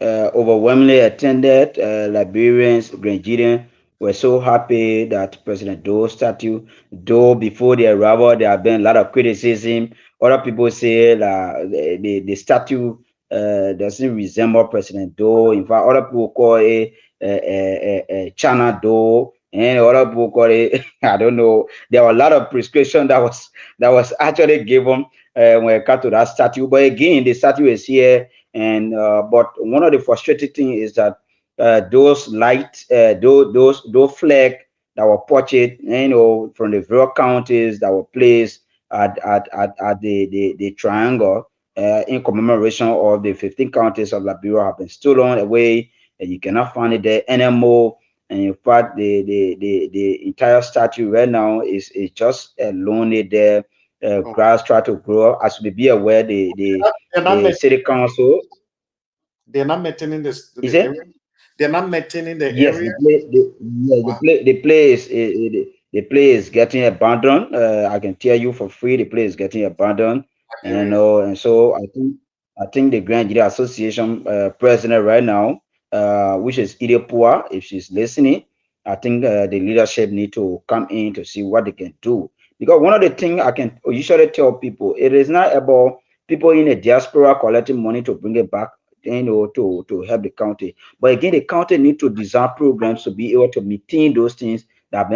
overwhelmingly attended. Liberians, Grand Gedeh were so happy that President Doe's statue. Though before the arrival, there have been a lot of criticism. Other people say that the statue doesn't resemble President Doe. In fact, other people call it China Doe, and other people call it I don't know. There were a lot of prescription that was actually given when it comes to that statue. But again, the statue is here, and but one of the frustrating things is that those light, those flag that were purchased, from the various counties that were placed at the triangle in commemoration of the 15 counties of Liberia have been stolen away, and you cannot find it there anymore. And in fact, the entire statue right now is just lonely there. Oh, Grass try to grow. As we be aware, the they're not the ma- city council they're not maintaining this is the it? area. They're not maintaining the Yes, area. the play, yeah, Wow, the play is getting abandoned. I can tell you for free, the play is getting abandoned, and Liberia. so I think the Grand Gedeh Association president right now, which is Idepua, if she's listening, I think the leadership need to come in to see what they can do. Because one of the things I can usually tell people, it is not about people in the diaspora collecting money to bring it back, to help the county. But again, the county need to design programs to be able to maintain those things that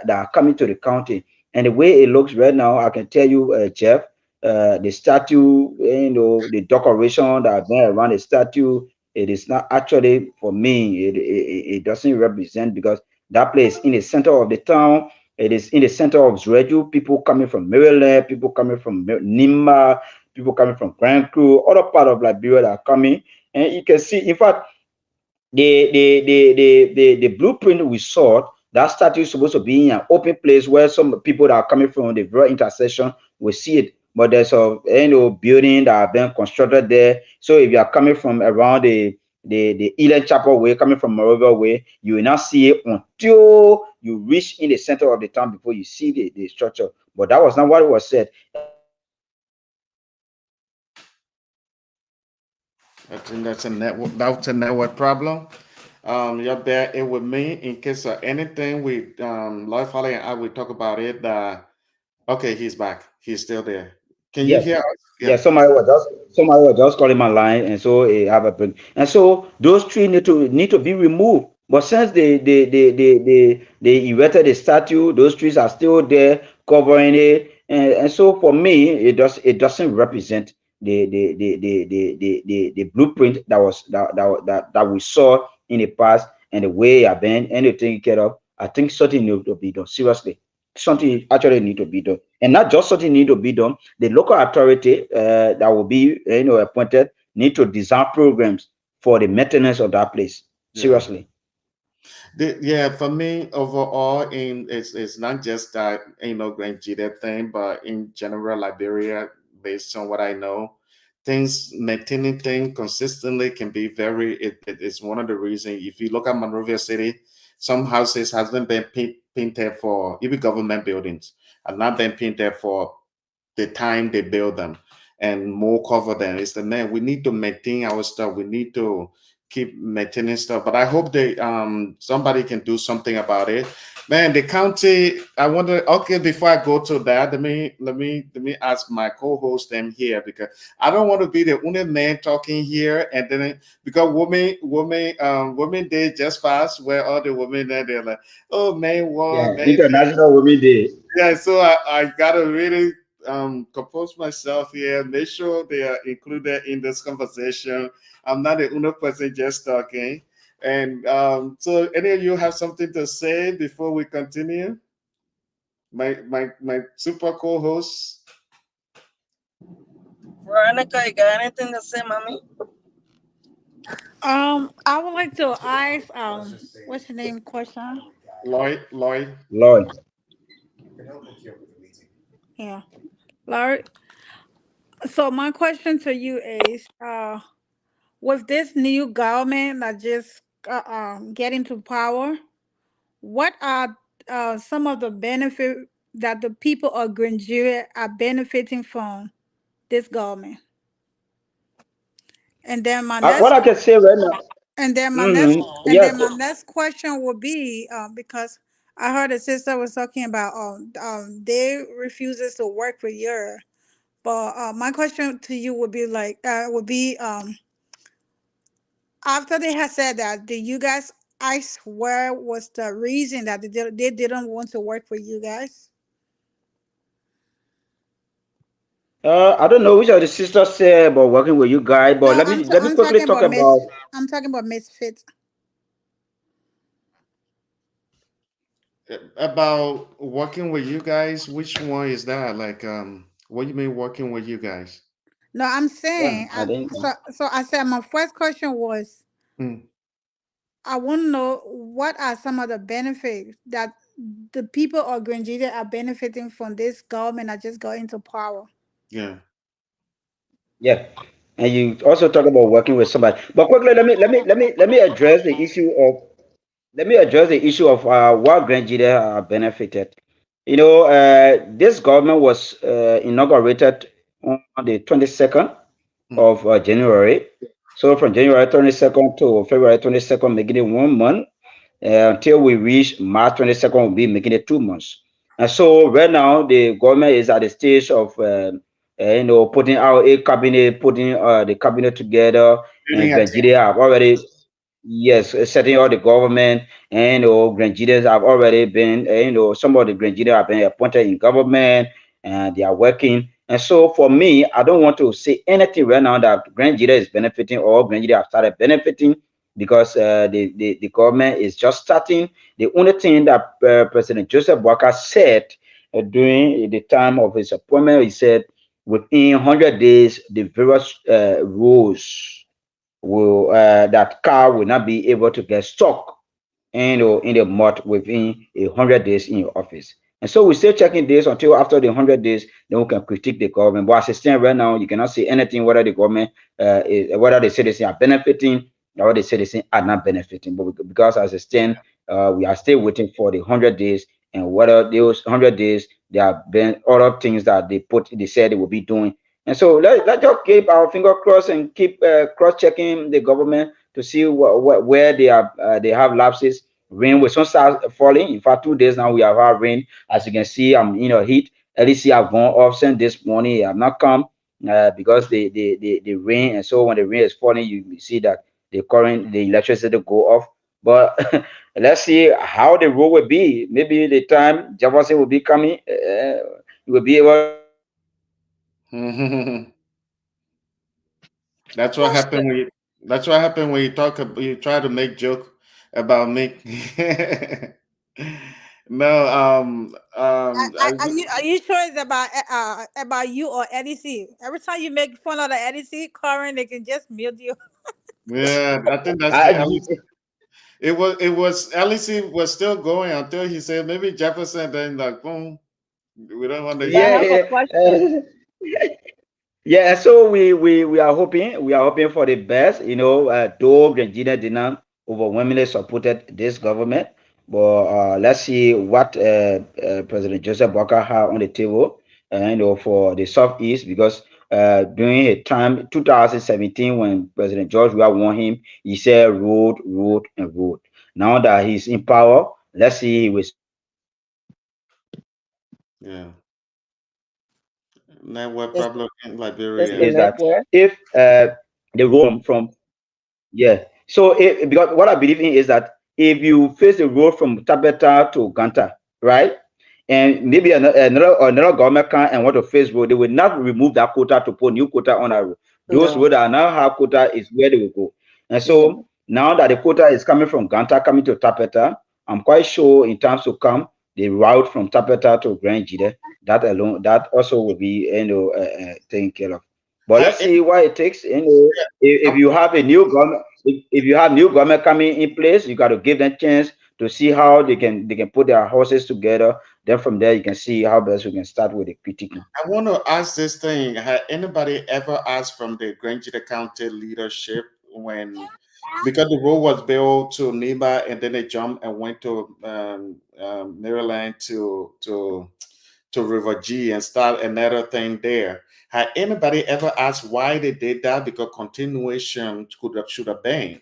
are coming to the county. And the way it looks right now, I can tell you, Jeff, the statue, the decoration that are there around the statue, it is not actually for me. It doesn't represent, because that place in the center of the town. It is in the center of ZWEDRU. People coming from Maryland, people coming from Nima, people coming from Grand Crew, other part of Liberia that are coming, and you can see, in fact, the blueprint we saw, that statue is supposed to be in an open place where some people that are coming from the very intersection will see it. But there's a building that have been constructed there. So if you are coming from around the Eden Chapel way, coming from Morovia way, you will not see it until you reach in the center of the town before you see the structure. But that was not what was said. I think that's a network problem. You bear it with me in case of anything. We Lloyd Foley and I we talk about it. Okay, he's back. He's still there. Can you Yes. hear us? Yeah, Yeah. somebody was just calling my line, and so have a break. And so those trees need to be removed. But since they erected the statue, those trees are still there covering it. And so for me, it doesn't represent the blueprint that we saw in the past, and the way I've been and to take care of. I think something needs to be done. Seriously. Something actually need to be done. And not just something need to be done, the local authority that will be appointed need to design programs for the maintenance of that place. Yeah. Seriously. Yeah, for me overall, it's not just that Grand Gedeh thing, but in general Liberia, based on what I know, things maintaining things consistently can be it is one of the reasons. If you look at Monrovia City, some houses hasn't been painted for, even government buildings have not been painted for the time they build them, and more cover them. It's the man. We need to maintain our stuff. We need to keep maintaining stuff. But I hope they somebody can do something about it. Man, the county. I wonder. Okay, before I go to that, let me ask my co-host them here, because I don't want to be the only man talking here, and then because women day just passed, where all the women there, they're like, oh man, Yeah, war, man. International Women Day. Yeah, so I gotta really compose myself here, make sure they are included in this conversation. I'm not the only person just talking. And so any of you have something to say before we continue? My super co-host. Veronica, you got anything to say, mommy? I would like to ask, what's her name? Question. Lloyd. Lord. Yeah, Larry. So my question to you is, with this new government that just get into power, what are some of the benefit that the people of Nigeria are benefiting from this government? And then my What next I can say right now. and then my next Mm-hmm. and Yes. then my next question will be, because I heard a sister was talking about they refuses to work for year. But my question to you would be like would be after they had said that, did you guys ask where was the reason that they didn't want to work for you guys? I don't know which of the sisters say about working with you guys, but No, let me I'm quickly talking talk about about. Misfit. About working with you guys. Which one is that? Like what you mean working with you guys? No, I'm Yeah, saying I think. so I said my first question was Hmm. I want to know what are some of the benefits that the people of Grenada are benefiting from this government that just got into power. Yeah. Yeah, and you also talk about working with somebody. But quickly, let me address the issue of what Grand Gedeh benefited. This government was inaugurated on the 22nd Hmm. of January. So from January 22nd to February 22nd, making it 1 month, until we reach March 22nd, we'll be making it 2 months. And so right now, the government is at the stage of putting out a cabinet, putting the cabinet together, and Building a team. Nigeria have already, yes, setting all the government, and Nigerians have already been, some of the Nigerians have been appointed in government, and they are working. And so for me, I don't want to say anything right now that Nigeria is benefiting or Nigeria have started benefiting, because the government is just starting. The only thing that President Joseph Boakai said during the time of his appointment, he said within 100 days, the various rules will that car will not be able to get stuck in the month within 100 days in your office. And so we're still checking this until after the 100 days, then we can critique the government. But as it stands right now, you cannot say anything whether the government, whether the citizens are benefiting or the citizens are not benefiting. But because as it stands, we are still waiting for the 100 days, and whether those 100 days there have been other things that they said they will be doing. And so let's just keep our finger crossed and keep cross checking the government to see where they have lapses. Rain will soon start falling. In fact, 2 days now we have had rain. As you can see, I'm in a heat. LEC have gone off since this morning. It have not come because the rain. And so when the rain is falling, you see that the electricity go off. But let's see how the road will be. Maybe the time Jefferson will be coming, you will be able to see the That's what That's happened when you. That's what happened when you talk. You try to make joke about me. No. Are you sure it's about you or EDC? Every time you make fun of the EDC current, they can just mute you. Yeah, I think that's the uh, LEC. It was LEC was still going until he said maybe Jefferson. Then like boom, we don't want to but I hear. yeah, have a question. yeah. So we are hoping for the best. Though Virginia did not overwhelmingly supported this government, but let's see what President Joseph Boakai had on the table, for the Southeast, because during a time 2017 when President George Weah won him, he said road, road, and road. Now that he's in power, let's see he will Yeah. Network It's, problem in it's the Liberia. Is that network. if the road from yeah, so because what I believe in is that if you face the road from Tabeta to Ganta, right, and maybe another government can and want to face road, they will not remove that quota to put new quota on that road. Those No. roads that now have quota is where they will go. And Yeah. so now that the quota is coming from Ganta coming to Tapeta, I'm quite sure in times to come the route from Tapeta to Grand Gedeh, that alone that also will be taken care of. But Ha- let's see what it takes. If um, you have a new government, if you have new government coming in place, you got to give them chance to see how they can put their horses together. Then from there, you can see how best we can start with the critiquing. I want to ask this thing. Had anybody ever asked from the Grand Gedeh County leadership when, because the road was built to Nima and then they jumped and went to Maryland to River G and start another thing there. Had anybody ever asked why they did that? Because continuation should have been.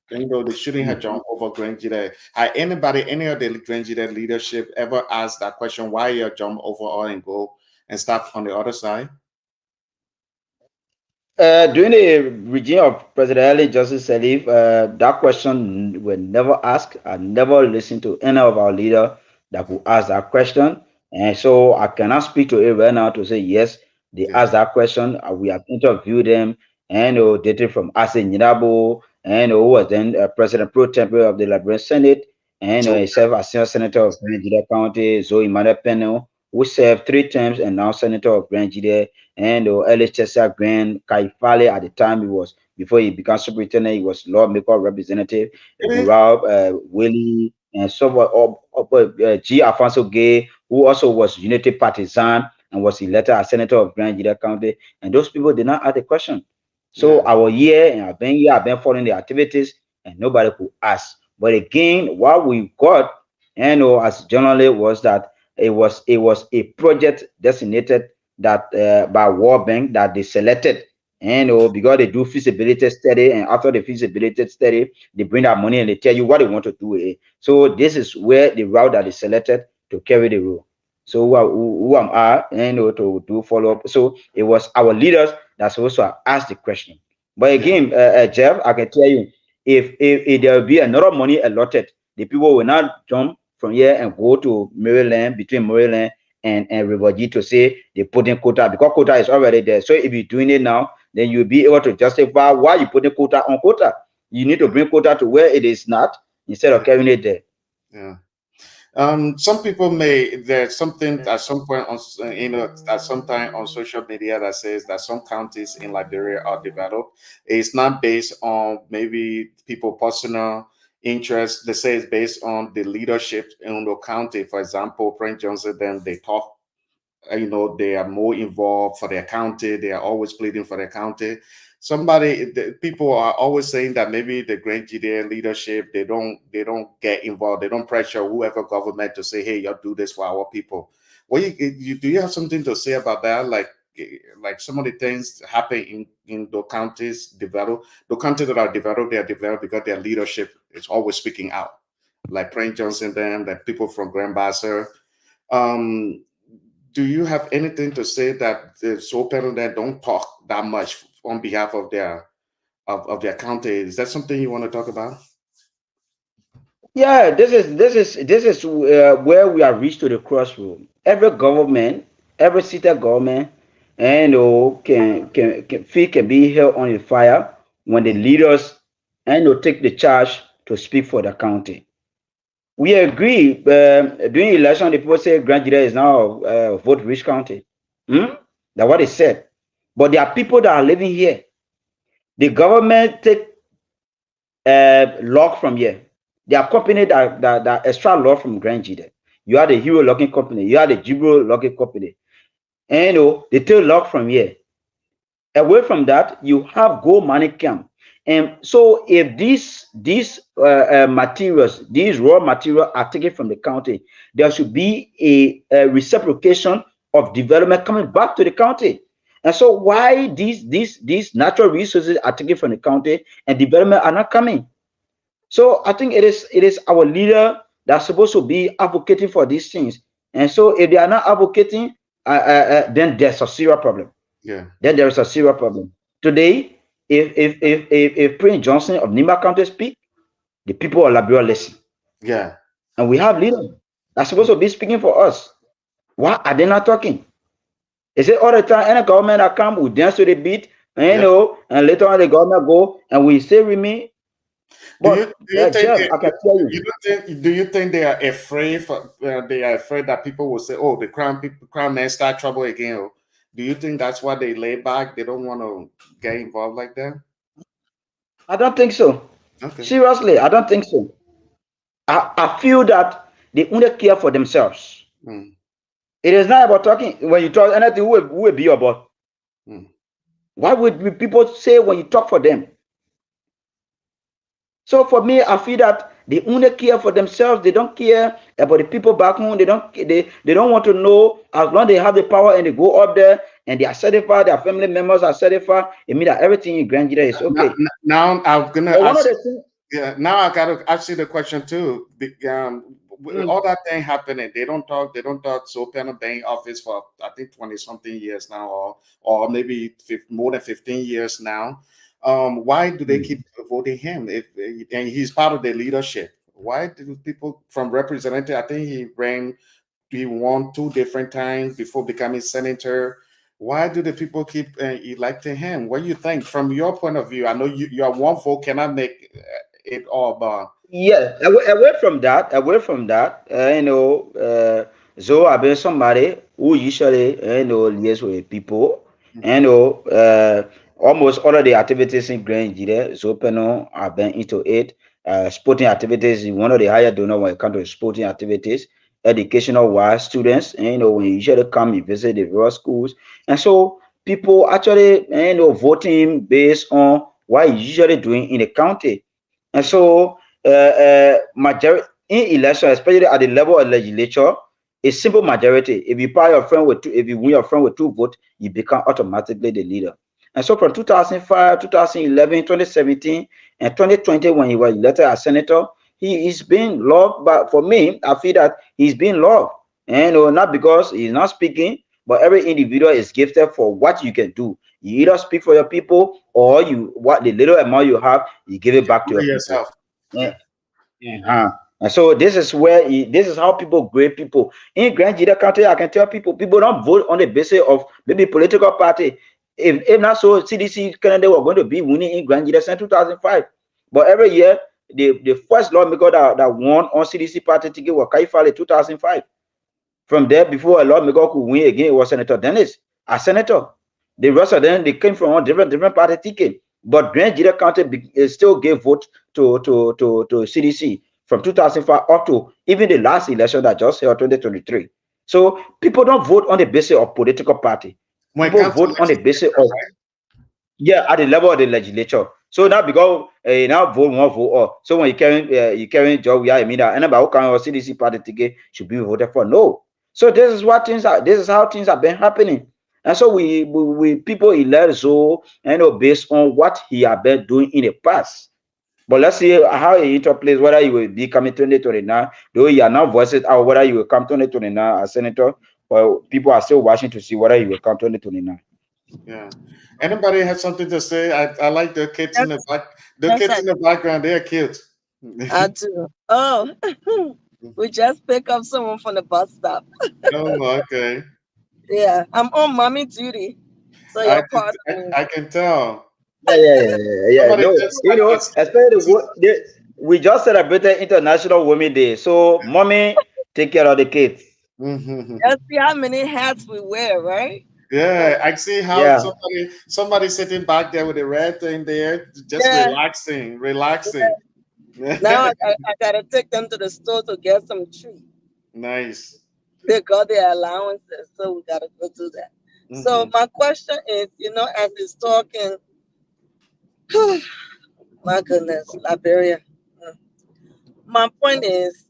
They shouldn't have jumped over Grand Gedeh. Had anybody, any of the Grand Gedeh leadership ever asked that question, why you jump over all and go and start on the other side? During the regime of President Ali Justice Salif, that question were never asked. I never listened to any of our leaders that could ask that question. And so I cannot speak to it right now to say, yes, they Yeah. asked that question. We have interviewed them and dated from Ase Nyinabo and who was then President Pro Tempore of the Liberian Senate and So he served as Senior Senator of Grand Gedeh County, Zoe Emmanuel Peno, who served 3 terms and now Senator of Grand Gedeh and LHSR Grand Kaifale at the time he was before he became superintendent, he was lawmaker representative, really? Burrell, Willie, and so G. Alfonso Gay, who also was Unity partisan and was elected as senator of Grand Gedeh County. And those people did not ask a question. So Yeah. our year and I've been following the activities and nobody could ask. But again, what we got, as generally was that it was a project designated that by World Bank that they selected. And because they do feasibility study, and after the feasibility study, they bring that money and they tell you what they want to do with it. So this is where the route that is selected to carry the road. So who am I, to do follow up? So it was our leaders that supposed to ask the question. But Yeah. again, Jeff, I can tell you, if there will be another money allotted, the people will not jump from here and go to Maryland, between Maryland and River G to say they put in quota because quota is already there. So if you're doing it now, then you'll be able to justify why you put in quota on quota. You need to bring quota to where it is not instead of carrying it there. Yeah. Some people may, there's something at some point on at some time on social media that says that some counties in Liberia are developed. It's not based on maybe people personal interest. They say it's based on the leadership in the county. For example, Prince Johnson, then they talk, they are more involved for their county. They are always pleading for their county. People are always saying that maybe the Grand Gedeh leadership, they don't get involved. They don't pressure whoever government to say, hey, y'all do this for our people. Well, do you have something to say about that? Like some of the things happen in the counties the counties that are developed, they are developed because their leadership is always speaking out. Like Prince Johnson, them, the people from Grand Bassett. Um, do you have anything to say that the soul panel that don't talk that much on behalf of their county? Is that something you want to talk about? Yeah, this is where we are reached to the crossroad. Every government, every seated government, feet can be held on a fire when the leaders take the charge to speak for the county. We agree. During election, the people say Grand Gedeh is now a vote-rich county. That's what they said. But there are people that are living here. The government take log from here. There are companies that extract log from Grand Gedeh. You have the Hero Logging Company. You have the Jibro Logging Company. And they take log from here. Away from that, you have gold mining camp. And so if these materials, these raw materials are taken from the county, there should be a reciprocation of development coming back to the county. And so why these natural resources are taken from the county and development are not coming? So I think it is our leader that's supposed to be advocating for these things And so if they are not advocating, then there's a serious problem. Yeah. Then there is a serious problem. Today, if Prince Johnson of Nimba County speak, the people of Liberia listen. Yeah. And we have leaders that's supposed to be speaking for us. Why are they not talking? Is it all the time any government that come, we dance to the beat, and Yeah. and later on the government go and we say remain. But Do you think Jeff, I can tell you. do you think they are afraid they are afraid that people will say, oh, the crime man start trouble again? Or do you think that's why they lay back? They don't want to get involved like that? I don't think so. Okay. Seriously, I don't think so. I feel that they only care for themselves. Mm. It is not about talking. When you talk anything, who will be about? Mm. What would people say when you talk for them? So for me, I feel that they only care for themselves. They don't care about the people back home. They don't want to know. As long as they have the power and they go up there and they are certified, their family members are certified, it means that everything in Grand Gedeh is okay. Now I'm gonna But one ask. of the things, Yeah. Now I gotta ask you the question too. With all that thing happening, they don't talk. They don't talk. So Penal Bank office for I think 20 something years now, or maybe more than 15 years now. Why do they keep voting him? If and he's part of the leadership, why do people from representative? I think he won 2 different times before becoming senator. Why do the people keep electing him? What do you think from your point of view? I know your one vote cannot make it all, but yeah, away from that, so I've been somebody who usually, liaise with people, you know, almost all of the activities in Grand Gedeh, so I've been into it. Sporting activities is one of the higher donor when it comes to sporting activities, educational wise students, and, when you usually come, you visit the various schools, and so people actually, voting based on what you're usually doing in the county. And so, majority in election, especially at the level of legislature, a simple majority. If you buy your friend with if you win your friend with 2 votes, you become automatically the leader. And so, from 2005, 2011, 2017, and 2020, when he was elected as senator, he is being loved. But for me, I feel that he's being loved, and not because he's not speaking, but every individual is gifted for what you can do. You either speak for your people, or you what the little amount you have, you give it back to your people. yourself. Yeah. Uh-huh. And so this is this is how people grade people in Grand Gedeh County. I can tell people don't vote on the basis of maybe political party. If not so, CDC Canada were going to be winning in Grand Gedeh since 2005. But every year, the first lawmaker that won on CDC party ticket was Kaifale 2005. From there, before a lawmaker could win again, it was Senator Dennis, a senator. The rest of them, they came from a different party ticket. But Grand Gedeh County still gave vote to CDC from 2005 up to even the last election that just held 2023. So people don't vote on the basis of political party. When it People comes to vote on the basis legislature, of, yeah, at the level of the legislature. So now because now vote one vote all. So when you carrying job, yeah, I mean that anybody who can CDC party ticket should be voted for. No. So this is what things are. This is how things have been happening. And so we people elect so based on what he have been doing in the past. But let's see how it interplays, whether you will be coming 2029, though you are now voicing out whether you will come 2029 as senator, or people are still watching to see whether you will come 2029. Yeah. Anybody has something to say? I like the kids in the Yes, back. The yes, kids in the background, they're cute. I do. Oh, we just pick up someone from the bus stop. Oh, okay. Yeah, I'm on mommy duty, so I, you're part of me. I can tell. Yeah. Somebody No, just like this. especially we just celebrated International Women Day. So, mommy, take care of the kids. Let's see how many hats we wear, right? Yeah, I see how Yeah. somebody sitting back there with a red thing there, just Yeah. relaxing. Now I gotta take them to the store to get some treat. Nice. They got their allowances, so we gotta go do that. So my question is, as he's talking, my goodness, Liberia. My point is,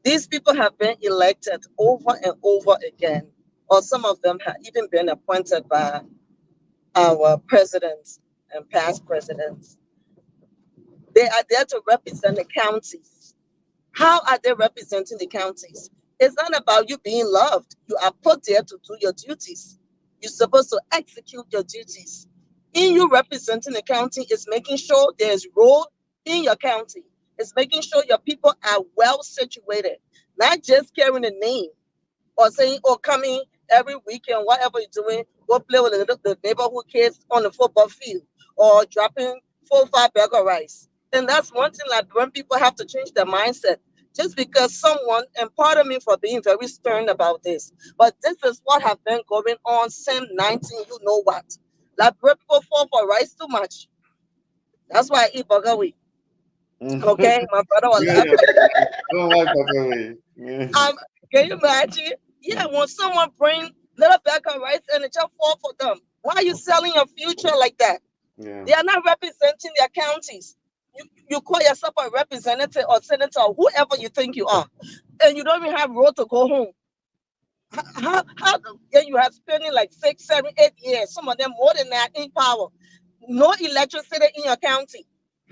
these people have been elected over and over again, or some of them have even been appointed by our presidents and past presidents. They are there to represent the counties. How are they representing the counties? It's not about you being loved. You are put there to do your duties. You're supposed to execute your duties. In you representing the county is making sure there's road in your county. It's making sure your people are well situated, not just carrying a name or saying, oh, coming every weekend, whatever you're doing, go play with the neighborhood kids on the football field or dropping 4 or 5 bag of rice. And that's one thing like when people have to change their mindset. Just because someone, and pardon me for being very stern about this, but this is what have been going on since 19, you know what? Like people fall for rice too much. That's why I eat burger week. Okay, my brother was Yeah, laughing. I don't like that way. Can you imagine? Yeah, when someone bring little bag of rice and it just fall for them. Why are you selling your future like that? Yeah. They are not representing their counties. You call yourself a representative or senator or whoever you think you are, and you don't even have road to go home. Yeah, you have spending like 6, 7, 8 years, some of them more than that in power. No electricity in your county.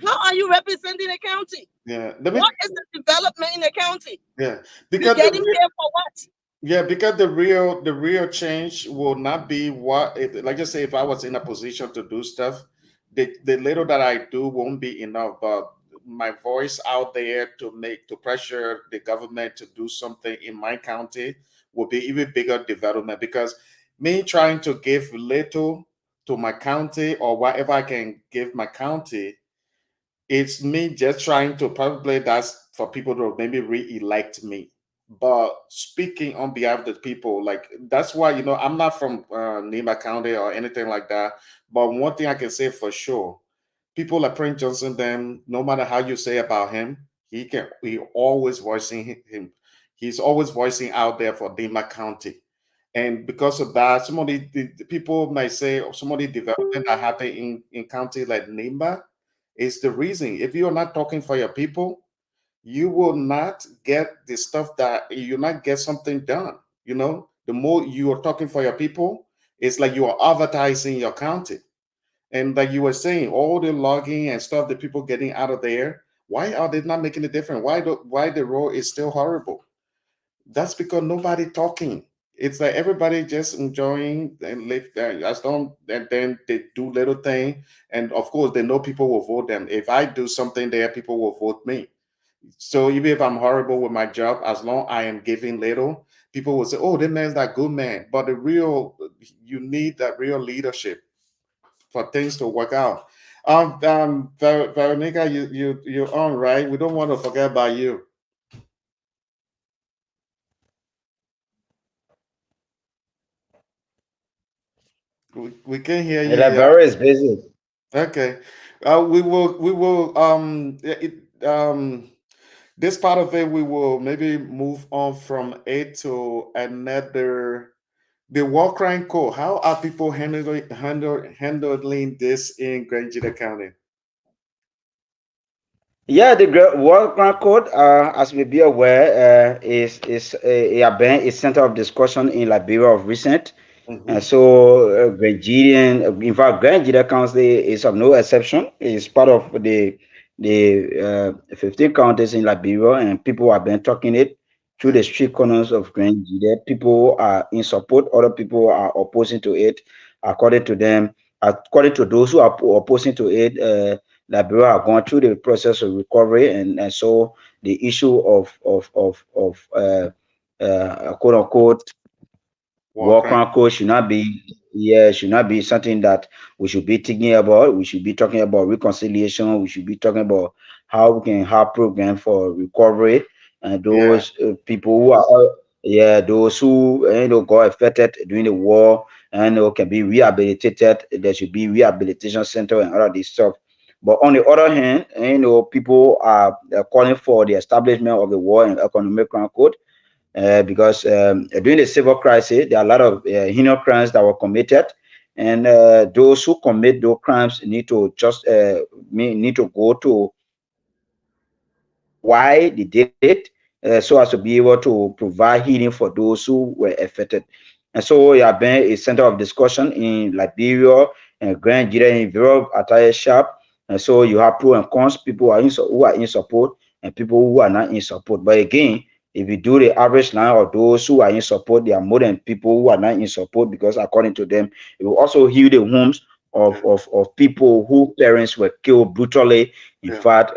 How are you representing the county? Yeah. What is the development in the county? Yeah. You're Because getting paid for what? yeah, because the real change will not be what like just say if I was in a position to do stuff, the little that I do won't be enough. But my voice out there to pressure the government to do something in my county will be even bigger development because me trying to give little to my county or whatever I can give my county, it's me just trying to probably that's for people to maybe re-elect me. But speaking on behalf of the people, like that's why I'm not from Nima County or anything like that. But one thing I can say for sure, people like Prince Johnson, them no matter how you say about him, he always voicing him. He's always voicing out there for Nima County. And because of that, some of the people might say some of the development that happened in county like Nimba is the reason. If you are not talking for your people, you will not get the stuff that you not get something done. The more you are talking for your people, it's like you are advertising your county. And like you were saying, all the logging and stuff that people getting out of there, why are they not making a difference? Why the road is still horrible? That's because nobody talking. It's like everybody just enjoying and live there. As long and then they do little thing, and of course they know people will vote them. If I do something there, people will vote me. So even if I'm horrible with my job, as long I am giving little, people will say, "Oh, that man's that good man." But you need that real leadership for things to work out. Veronica, you're on, right? We don't want to forget about you. We can hear The you. Yeah. library is busy. Okay. We will this part of it we will maybe move on from it to another. The war crime code. How are people handling this in Grand Gedeh County? Yeah, the World Grand Code, as we be aware, is a center of discussion in Liberia of recent. And Mm-hmm. so, Grand Gedeh, in fact, Grand Gedeh Council is of no exception. It's part of the 15 counties in Liberia, and people have been talking it through the street corners of Grand Gedeh. People are in support, other people are opposing to it. According to those who are opposing to it, Liberia are going through the process of recovery, and so the issue of quote unquote War war crime. crime code should not be something that we should be thinking about. We should be talking about reconciliation. We should be talking about how we can have program for recovery and Yeah. those people who are those who got affected during the war and can be rehabilitated. There should be rehabilitation center and all of this stuff. But on the other hand, people are calling for the establishment of the war and economic crime code because during the civil crisis, there are a lot of heinous crimes that were committed, and those who commit those crimes need to just need to go to why they did it, so as to be able to provide healing for those who were affected. And so it has been a center of discussion in Liberia and Grand Gedeh in various attire shop. And so you have pro and cons, people who are in support and people who are not in support. But again, If you do the average line of those who are in support, there are more than people who are not in support, because according to them, it will also heal the homes of people who parents were killed brutally. In fact,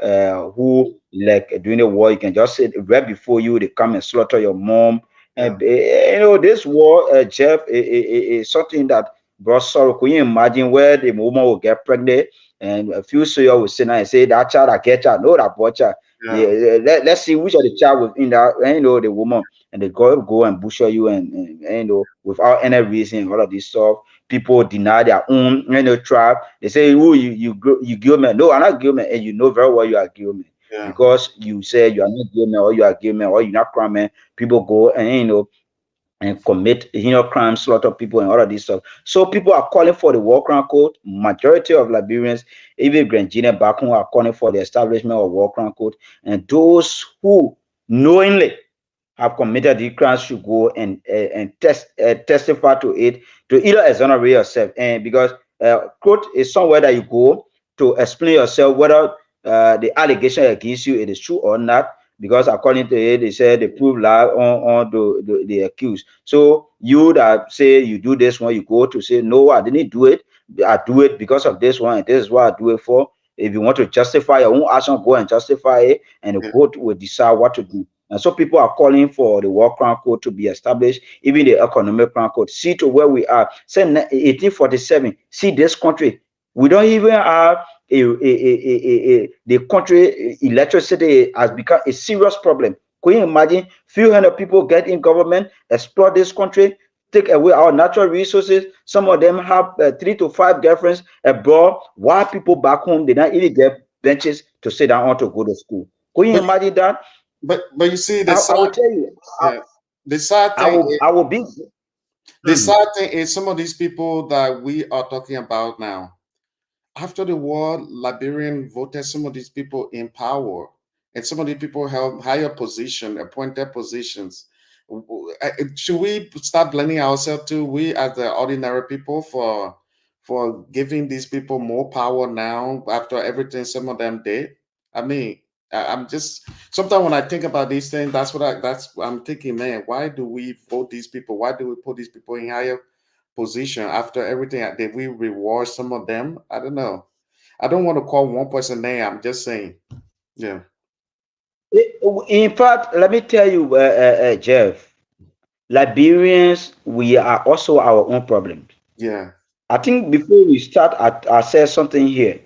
who, like during the war, you can just say right before you, they come and slaughter your mom. And this war, Jeff, is something that brought sorrow. Can you imagine where the woman will get pregnant and a few soldiers will sit down and say, that child, I get child, no, that boy child. Let's see which of the child within that, the woman, and they go and butcher you, and without any reason, all of this stuff. People deny their own, tribe. They say, "Oh, you Gilman." No, I'm not Gilman, and you know very well you are Gilman, because you say you are not Gilman, or you are Gilman, or you're not crime. People go and commit crimes, slaughter people, and all of this stuff. So people are calling for the war crime code. Majority of Liberians, even Grand Gedeh back home, are calling for the establishment of war crime code. And those who knowingly have committed the crimes should go and testify to it, to either exonerate yourself, and because court is somewhere that you go to explain yourself whether the allegation against you it is true or not, because according to it, they said they prove lie on the accused. So you that say you do this one, you go to say, no, I didn't do it. I do it because of this one, and this is what I do it for. If you want to justify your own action, go and justify it, and the court will decide what to do. And so people are calling for the war crime code to be established, even the economic crime code. See to where we are. Since 1847, see this country. We don't even have the country electricity has become a serious problem. Can you imagine? Few hundred people get in government, exploit this country, take away our natural resources. Some of them have 3 to 5 girlfriends abroad. While people back home, they don't even get benches to sit down on to go to school. Can you imagine that? But you see, I will tell you. The sad thing I will be. The sad thing is some of these people that we are talking about now, after the war, Liberian voted some of these people in power, and some of these people held higher position, appointed positions. Should we start blaming ourselves too, we as the ordinary people, for giving these people more power now after everything some of them did? I mean, I'm just sometimes when I think about these things, that's I'm thinking, man, why do we vote these people? Why do we put these people in higher position after everything? Did we reward some of them? I don't know. I don't want to call one person name. I'm just saying, yeah. In fact, let me tell you, Jeff, Liberians, we are also our own problems. Yeah. I think before we start, I said something here.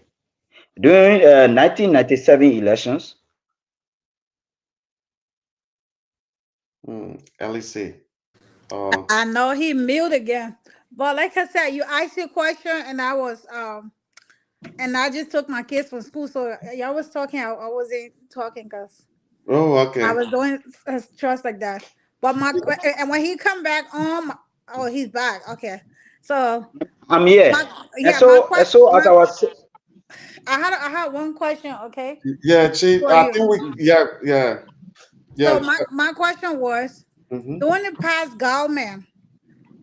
During 1997 elections, LEC. I know he mute again, but like I said, you asked your question, and I just took my kids from school, so y'all was talking. I wasn't talking because Okay. I was doing trust like that. But and when he come back on, oh, he's back. Okay, so I'm here. My and so as I was I had one question. Okay. Yeah, Chief. For I you. think we. Yeah. So my question was, Mm-hmm. during the past government,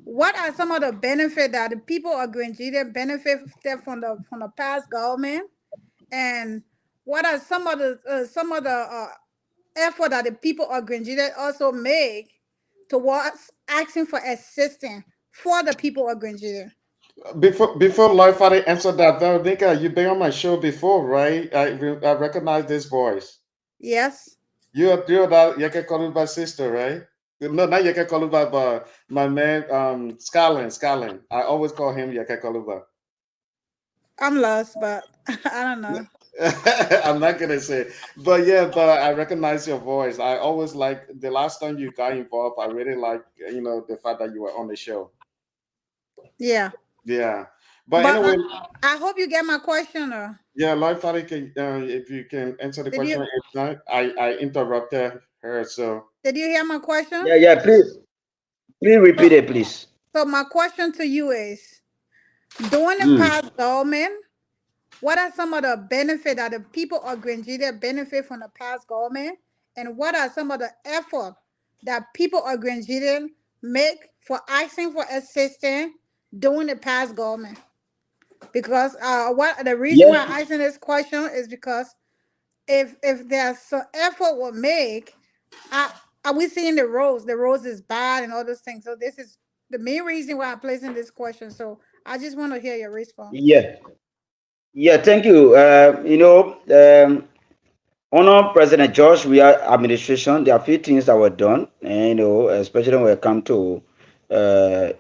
what are some of the benefits that the people of Grand Gedeh benefit from the past government, and what are some of the effort that the people of Grand Gedeh also make towards asking for assistance for the people of Grand Gedeh? Before Lloyd Father answered that, Veronica, you've been on my show before, right? I recognize this voice. Yes. You're that Yeke Koluba sister, right? No, not Yeke Koluba, but my man, Skyland. I always call him Yeke Koluba. I'm lost, but I don't know. I'm not gonna say, but yeah, but I recognize your voice. I always like the last time you got involved. I really like the fact that you were on the show. Yeah. Yeah, but But anyway, I hope you get my question. Or yeah, Lloyd Fatty, if you can answer the did question. you If not, I interrupted her. So hear my question? yeah, please repeat So, it, please. so my question to you is, during the Mm. past government, what are some of the benefits that the people of Grand Gedeh benefit from the past government? And what are some of the effort that people of Grand Gedeh make for asking for assistance during the past government? Because what the reason why Yes, I'm asking this question is because if there's some effort will make, are we seeing the roads? The roads is bad and all those things. So this is the main reason why I'm placing this question. So I just want to hear your response. Yeah, yeah. Thank you. Honor President George Weah administration, there are a few things that were done, and especially when it comes to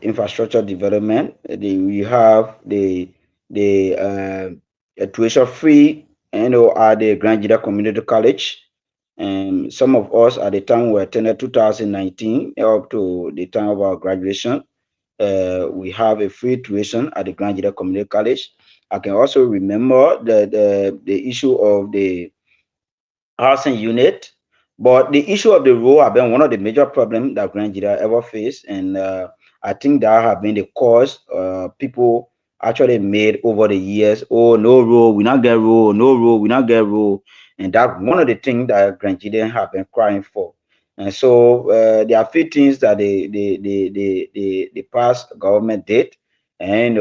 infrastructure development. We have the tuition free, at the Grand Gedeh Community College. And some of us at the time we attended 2019 up to the time of our graduation, we have a free tuition at the Grand Gedeh Community College. I can also remember the issue of the housing unit. But the issue of the road have been one of the major problems that Grand Gedeh ever faced, and I think that have been the cause people actually made over the years. Oh, no road, we not get road. No road, we not get road, and that one of the things that Grand Gedeh have been crying for. And so there are few things that the past government did, and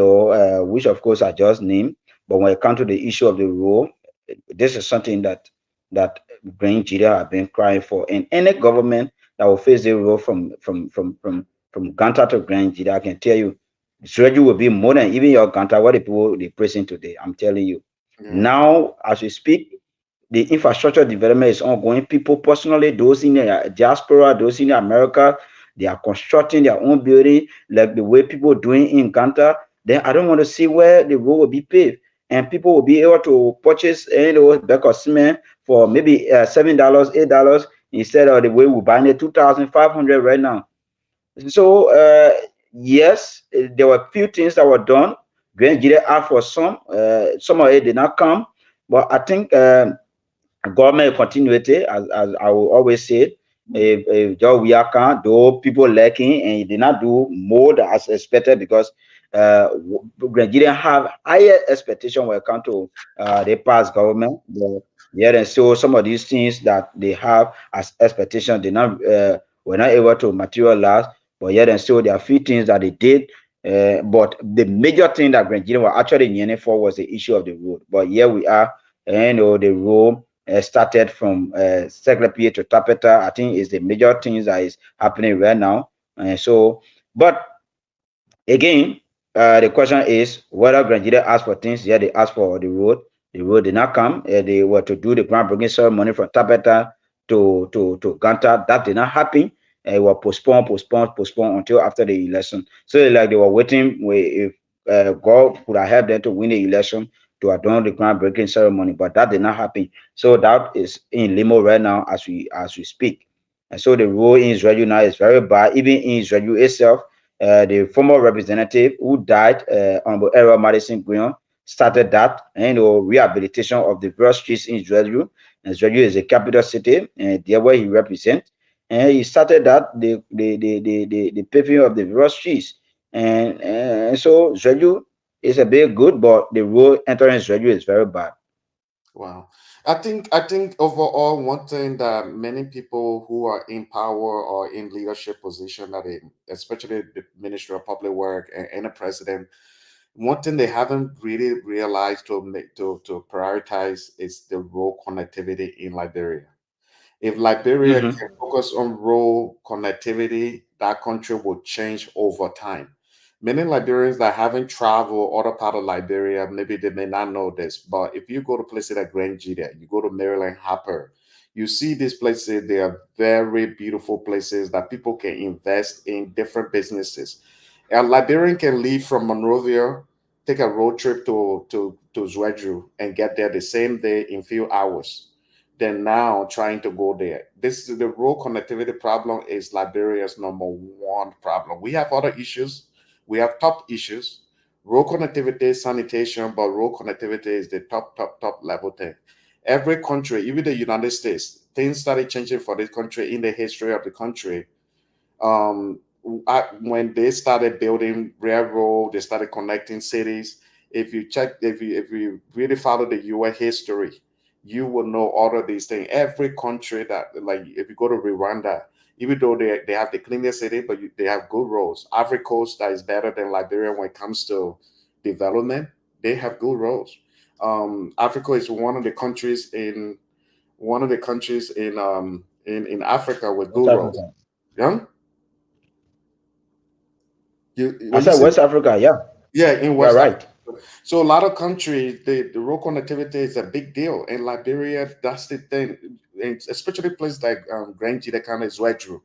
which of course I just named. But when it comes to the issue of the road, this is something that Grand Gedeh have been crying for. And any government that will face the role from Ganta to Grand Gedeh, I can tell you, ZWEDRU will be more than even your Ganta, what the people they pressing today. I'm telling you. Yeah. Now, as we speak, the infrastructure development is ongoing. People personally, those in the diaspora, those in America, they are constructing their own building, like the way people doing in Ganta. Then I don't want to see where the road will be paved, and people will be able to purchase bag of cement for maybe $7, $8 instead of the way we're buying it 2,500 right now. So yes, there were a few things that were done. Grand Gedeh asked for some of it did not come, but I think. Government continuity, as I will always say, if Joe Wiaka, though people lacking and he did not do more as expected because Nigerians have higher expectation when it comes to the past government. Yeah, and so some of these things that they have as expectation, they not were not able to materialize. But yet and still there are few things that they did. But the major thing that Nigerians were actually yearning for was the issue of the road. But here we are, and the road started from Secretary to Tapeta. I think is the major things that is happening right now. And so, but again, the question is whether Grand Gedeh asked for things. Yeah, they asked for the road. The road did not come. They were to do the groundbreaking ceremony from Tapeta to Ganta. That did not happen. It was postponed until after the election. So like they were waiting. If God could have helped them to win the election to have done the groundbreaking ceremony, but that did not happen. So that is in limbo right now as we speak. And so the road in Israel now is very bad. Even in Israel itself, the former representative who died, Honorable Errol Madison Guion, started that rehabilitation of the various streets in ZWEDRU. And ZWEDRU is a capital city, and there where he represents. And he started that the paving of the various streets. And so ZWEDRU is a bit good, but the road entering ZWEDRU is very bad. Wow. I think overall one thing that many people who are in power or in leadership position that especially the Ministry of Public Work and the president, one thing they haven't really realized to prioritize is the road connectivity in Liberia. If Liberia Mm-hmm. can focus on road connectivity, that country will change over time. Many Liberians that haven't traveled other part of Liberia, maybe they may not know this, but if you go to places like Grand Gedeh, you go to Maryland Harper, you see these places, they are very beautiful places that people can invest in different businesses. A Liberian can leave from Monrovia, take a road trip to ZWEDRU and get there the same day in few hours than now trying to go there. This is the road connectivity problem is Liberia's number one problem. We have other issues. We have top issues. Road connectivity, sanitation, but road connectivity is the top level thing. Every country, even the United States, things started changing for this country in the history of the country um, when they started building railroad, they started connecting cities. If you really follow the U.S. history, you will know all of these things. Every country that, like, if you go to Rwanda, even though they have the cleanest city, but they have good roads. Ivory Coast that is better than Liberia when it comes to development. They have good roads. Africa is one of the countries in in Africa with West guru. Africa. Yeah. I When you said say West Africa. Yeah, yeah, in you're West Africa. right. So a lot of countries, the road connectivity is a big deal. In Liberia, that's the thing. And especially places like Grand Gedeh County, ZWEDRU.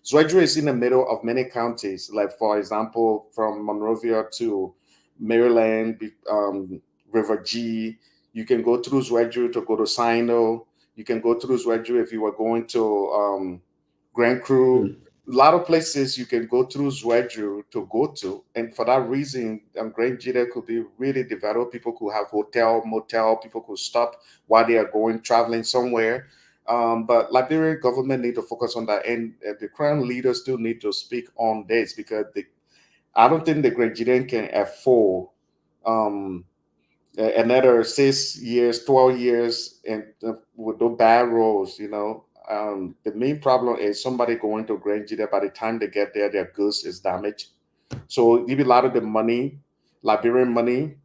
ZWEDRU is in the middle of many counties. Like for example, from Monrovia to Maryland, River G. You can go through ZWEDRU to go to Sino. You can go through ZWEDRU if you were going to Grand Cru. Mm. A lot of places you can go through ZWEDRU to go to, and for that reason, Grand Gedeh could be really developed. People could have hotel, motel. People could stop while they are going traveling somewhere. But Liberian government need to focus on that, and the current leaders still need to speak on this because I don't think the Grand Gedeh can afford um, another 6 years, 12 years, and with those bad roads, the main problem is somebody going to Grand Gedeh. By the time they get there, their goods is damaged. So even a lot of the money, Liberian money,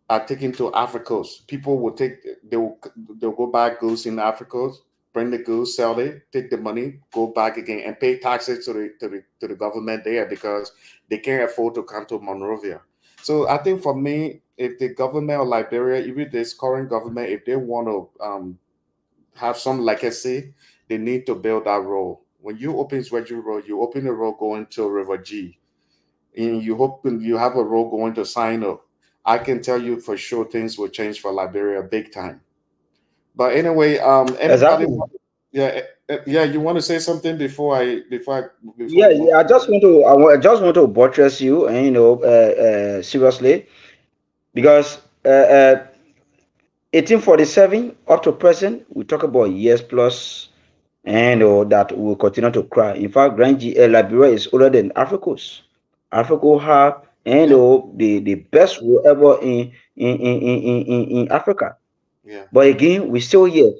are taken to Africa's. People will they'll go buy goods in Africa, bring the goods, sell it, take the money, go back again, and pay taxes to the government there because they can't afford to come to Monrovia. So I think for me, if the government of Liberia, even this current government, if they want to have some legacy, they need to build that road. When you open Zwedru Road, you open a road going to River G, and you hope you have a road going to Sino. I can tell you for sure things will change for Liberia big time. But anyway, anybody? Exactly. Yeah, yeah. You want to say something before Yeah, we move? yeah. I just want to buttress you, and seriously, because 1847 up to present, we talk about years plus, and that will continue to cry. In fact, Liberia is older than Africa's. Africa have Yeah, the best war ever in Africa. yeah, But again, we still here.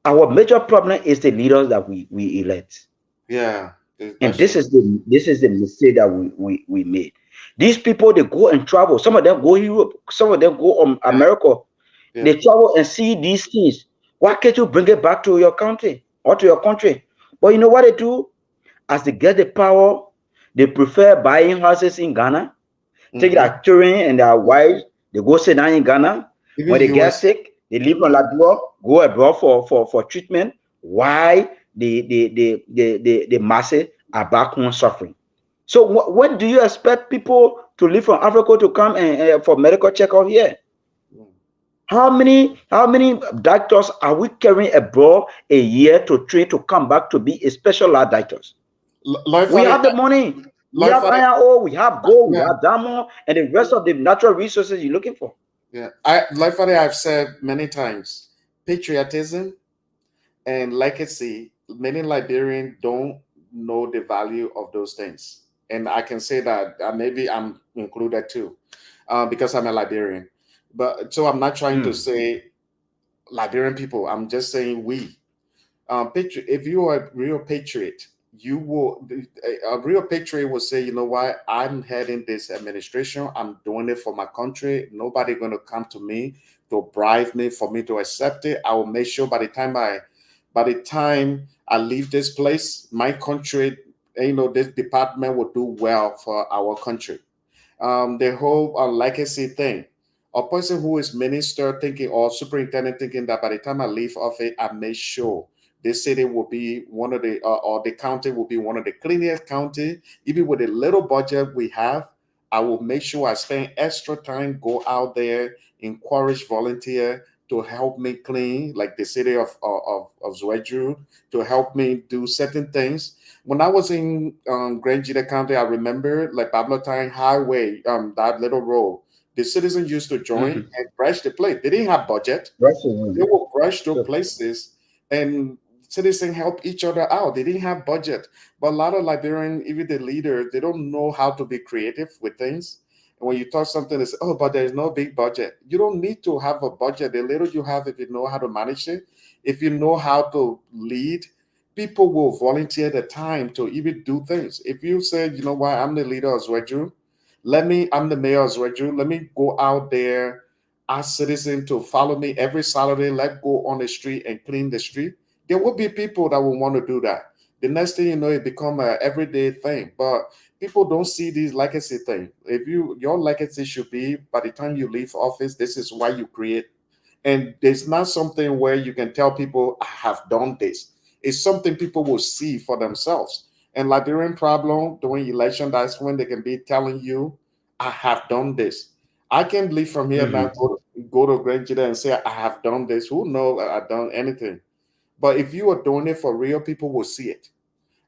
Our major problem is the leaders that we elect. yeah. And That's true. this is the mistake that we made. These people they go and travel. Some of them go Europe, some of them go Yeah, America. yeah, They travel and see these things. Why can't you bring it back to your country or to your country? But you know what they do? As they get the power, they prefer buying houses in Ghana, take hmm. their children and their wives, they go sit down in Ghana. Even When they get US. sick, they leave on abroad, go abroad for treatment. Why the masses are back home suffering? So what do you expect people to leave from Africa to come and for medical checkup here? Mm. How many doctors are we carrying abroad a year to train to come back to be a specialized doctors? Life We have the money. We have iron ore, we have gold, we yeah, have diamond, and the rest of the natural resources you're looking for. yeah. I've said many times, patriotism and legacy, many Liberians don't know the value of those things. And I can say that maybe I'm included too, because I'm a Liberian. But so I'm not trying to Mm. say Liberian people, I'm just saying we. If you are a real patriot, you will, a real patriot will say, you know what, I'm heading this administration, I'm doing it for my country. Nobody going to come to me to bribe me for me to accept it. I will make sure by the time I leave this place, my country, this department will do well for our country. The whole legacy thing. A person who is minister thinking or superintendent thinking that by the time I leave office, I make sure this city will be one of the or the county will be one of the cleanest county. Even with the little budget we have, I will make sure I spend extra time, go out there, encourage volunteer to help me clean, like the city of Zwedru, to help me do certain things. When I was in Grand Gedeh County, I remember like Bablatine Highway, that little road. The citizens used to join Mhm. and brush the place. They didn't have budget. They Russian. will brush those Sure. places, and citizens help each other out. They didn't have budget, but a lot of Liberian, even the leaders, they don't know how to be creative with things. And when you talk something, they say, "Oh, but there's no big budget." You don't need to have a budget. The little you have, if you know how to manage it, if you know how to lead, people will volunteer the time to even do things. If you said, "You know what, I'm the leader of Zwedru, I'm the mayor of Zwedru, let me go out there, ask citizens to follow me every Saturday, let go on the street and clean the street." There will be people that will want to do that. The next thing you know, it become an everyday thing. But people don't see these legacy thing. If your legacy should be, by the time you leave office, this is why you create. And there's not something where you can tell people, I have done this. It's something people will see for themselves. And Liberian problem during election, that's when they can be telling you, I have done this. I can leave from here now, go to Grand Gedeh and say, I have done this. Who knows I've done anything? But if you are doing it for real, people will see it.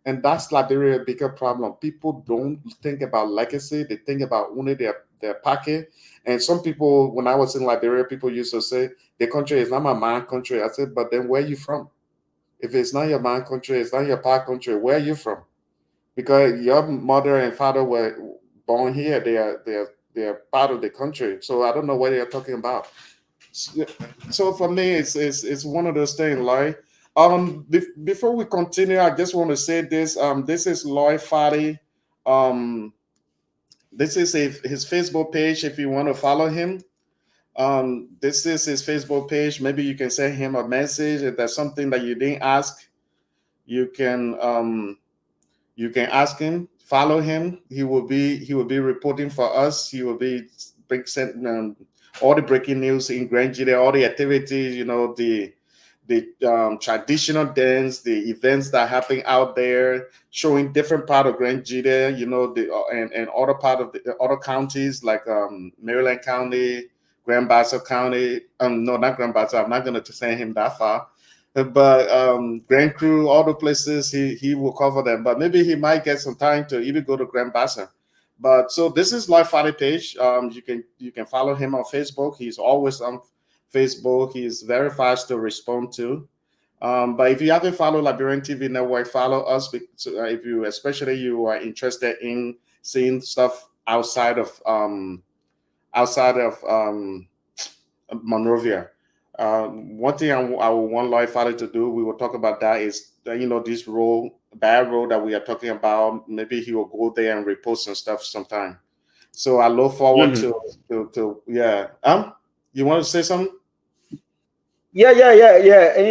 And that's Liberia's bigger problem. People don't think about legacy. They think about only their pocket. And some people, when I was in Liberia, people used to say, the country is not my man country. I said, but then where are you from? If it's not your man country, it's not your pa country, where are you from? Because your mother and father were born here. They are part of the country. So I don't know what you're talking about. So for me, it's one of those things, like before we continue, I just want to say this. This is Lloyd Fadi. This is his Facebook page. If you want to follow him, this is his Facebook page. Maybe you can send him a message. If there's something that you didn't ask, you can ask him. Follow him. He will be reporting for us. He will be sending all the breaking news in Grand Gedeh, all the activities, the traditional dance, the events that happen out there, showing different part of Grand Gedeh, and other part of the other counties like Maryland County, Grand Bassa County. No, not Grand Bassa. I'm not going to send him that far. But Grand Crew, all the places, he will cover them. But maybe he might get some time to even go to Grand Bassa. But so this is Lloyd Fadi page. You can follow him on Facebook. He's always on Facebook. He's very fast to respond to. But if you haven't followed Liberian TV Network, follow us. If you, especially you are interested in seeing stuff outside of Monrovia. One thing I would want Lloyd Fadi to do, we will talk about that, is this bad road that we are talking about. Maybe he will go there and repost some stuff sometime. So I look forward to yeah. You want to say something? Yeah. And,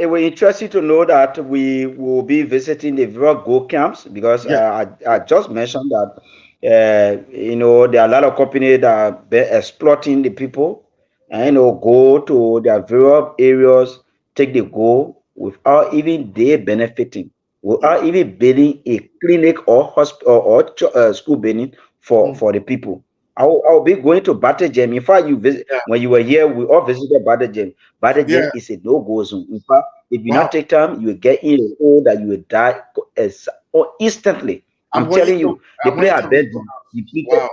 it will interest you to know that we will be visiting the various Go camps, because I just mentioned that there are a lot of companies that are exploiting the people, and go to their various areas, take the go without even they benefiting, without even building a clinic or hospital or school building for the people. I'll be going to Batagem. In fact, you visit when you were here, we all visited Batagem. Batagem is a no-go zone. In fact, if you not take time, you will get in a hole that you will die instantly. I'm telling you, the player are best depleted. Wow.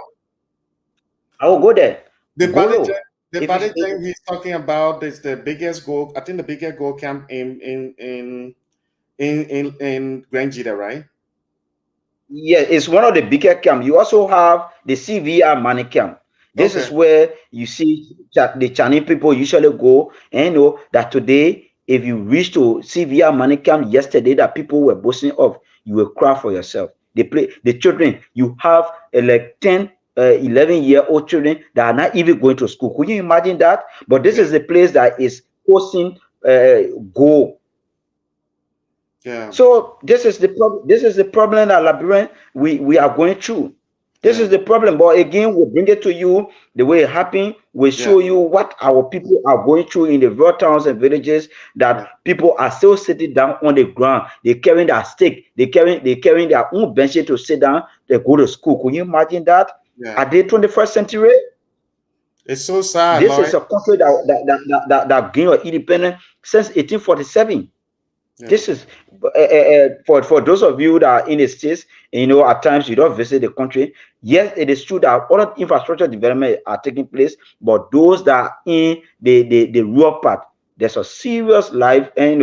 I will go there. The Batagem he's talking about is the biggest goal. I think the biggest goal camp in Grand Gedeh, right? Yeah, it's one of the bigger camp. You also have the CVR money camp. This is where you see the Chinese people usually go, and that today, if you reach to CVR money camp yesterday, that people were boasting of, you will cry for yourself. They play the children. You have like 10, 11-year-old children that are not even going to school. Could you imagine that? But this is the place that is hosting go. Yeah. So this is the problem. This is the problem that Liberian we are going through. This is the problem. But again, we'll bring it to you the way it happened. We'll show you what our people are going through in the rural towns and villages. That people are still sitting down on the ground. They're carrying their stick. They carrying their own benches to sit down. They go to school. Can you imagine that? Are they 21st century? It's so sad. This is a country that gained independence since 1847. This is for those of you that are in the States, at times you don't visit the country. Yes, it is true that other infrastructure development are taking place, but those that are in the rural part, there's a serious life and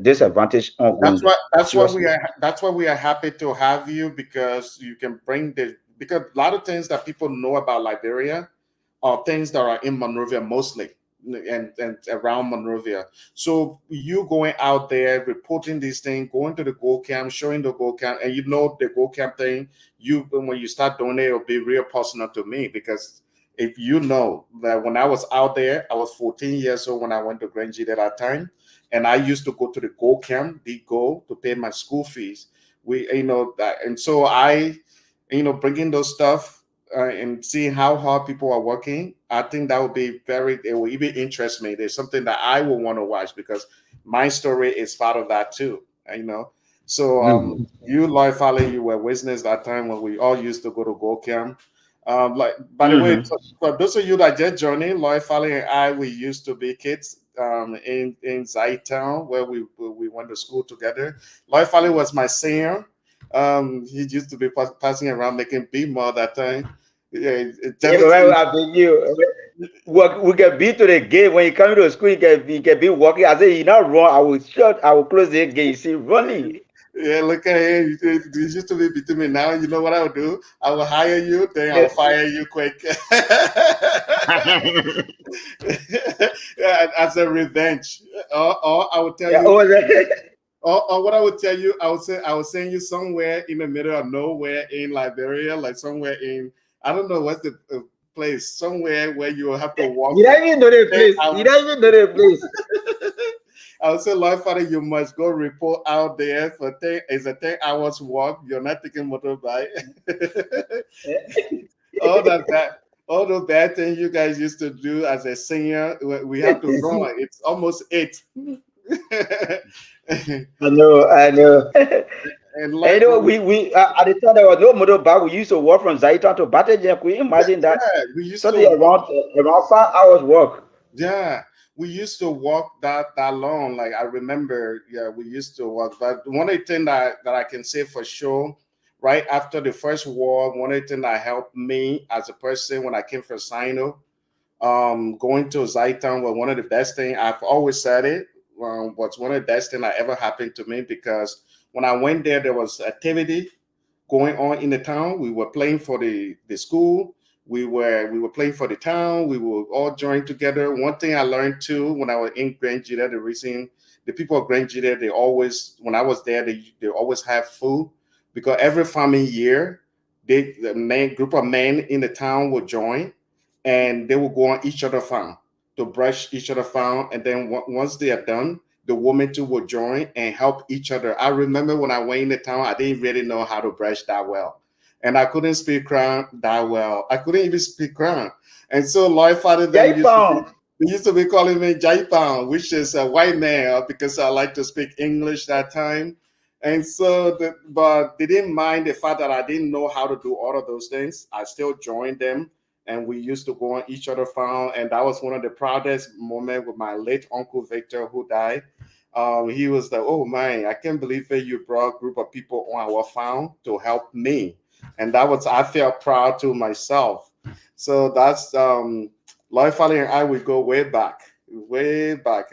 disadvantage ongoing. That's why we are happy to have you, because you can bring because a lot of things that people know about Liberia are things that are in Monrovia mostly. And around Monrovia. So you going out there, reporting these things, going to the Go Camp, showing the Go Camp, and the Go Camp thing, when you start doing it, it'll be real personal to me, because if you know that when I was out there, I was 14 years old when I went to Grand Gedeh that time, and I used to go to the Go camp, the Go, to pay my school fees. And so I, bringing those stuff and seeing how hard people are working, I think that would be it will even interest me. There's something that I will want to watch because my story is part of that too, So you, Lloyd Fowler, you were witness that time when we all used to go to Go camp. By the way, for those of you that just joining, Lloyd Fowler and I, we used to be kids in Zaytown where we went to school together. Lloyd Fowler was my senior. He used to be passing around making beat all that time. Yeah, we can be to the gate when you come to school. You can be walking. I say, you not run. I will close the gate. You see, running. Yeah, look at him. You used to be between me. Now you know what I will do. I will hire you, then I'll fire you quick. As a revenge. Or I will tell you. Or what I would tell you, I would send you somewhere in the middle of nowhere in Liberia, like somewhere in, I don't know what's the place, somewhere where you will have to walk. You don't even know the place. You don't even know the place. I would say, Lord Father, you must go report out there for it's a 10 hours walk. You're not taking motorbike. All those bad things you guys used to do as a senior, we have to run. It's almost 8. I know. And I know we at the time there was no motorbike. We used to walk from Zaytown to Battery. Can you imagine that? Yeah, we used to around 5 hours walk. Yeah, we used to walk that long. Like I remember, we used to walk. But one of the things that I can say for sure, right after the first war, one of the things that helped me as a person when I came from Sino, going to Zaytown was one of the best things. I've always said it. Was one of the best things that ever happened to me because when I went there was activity going on in the town. We were playing for the school. We were playing for the town. We were all joined together. One thing I learned too when I was in Grand Gedeh, the people of Grand Gedeh, they always, when I was there, they always have food because every farming year, the main group of men in the town would join and they will go on each other's farm to brush each other's farm. And then once they are done, the women too will join and help each other. I remember when I went in the town, I didn't really know how to brush that well. And I couldn't speak Crown that well. I couldn't even speak Crown. And so Lloyd Father then used to be calling me Jaipang, which is a white man because I like to speak English that time. And so, but they didn't mind the fact that I didn't know how to do all of those things. I still joined them. And we used to go on each other's farm. And that was one of the proudest moments with my late Uncle Victor, who died. He was like, oh, man, I can't believe that you brought a group of people on our farm to help me. And I felt proud to myself. So that's, Lloyd Fowler and I would go way back. But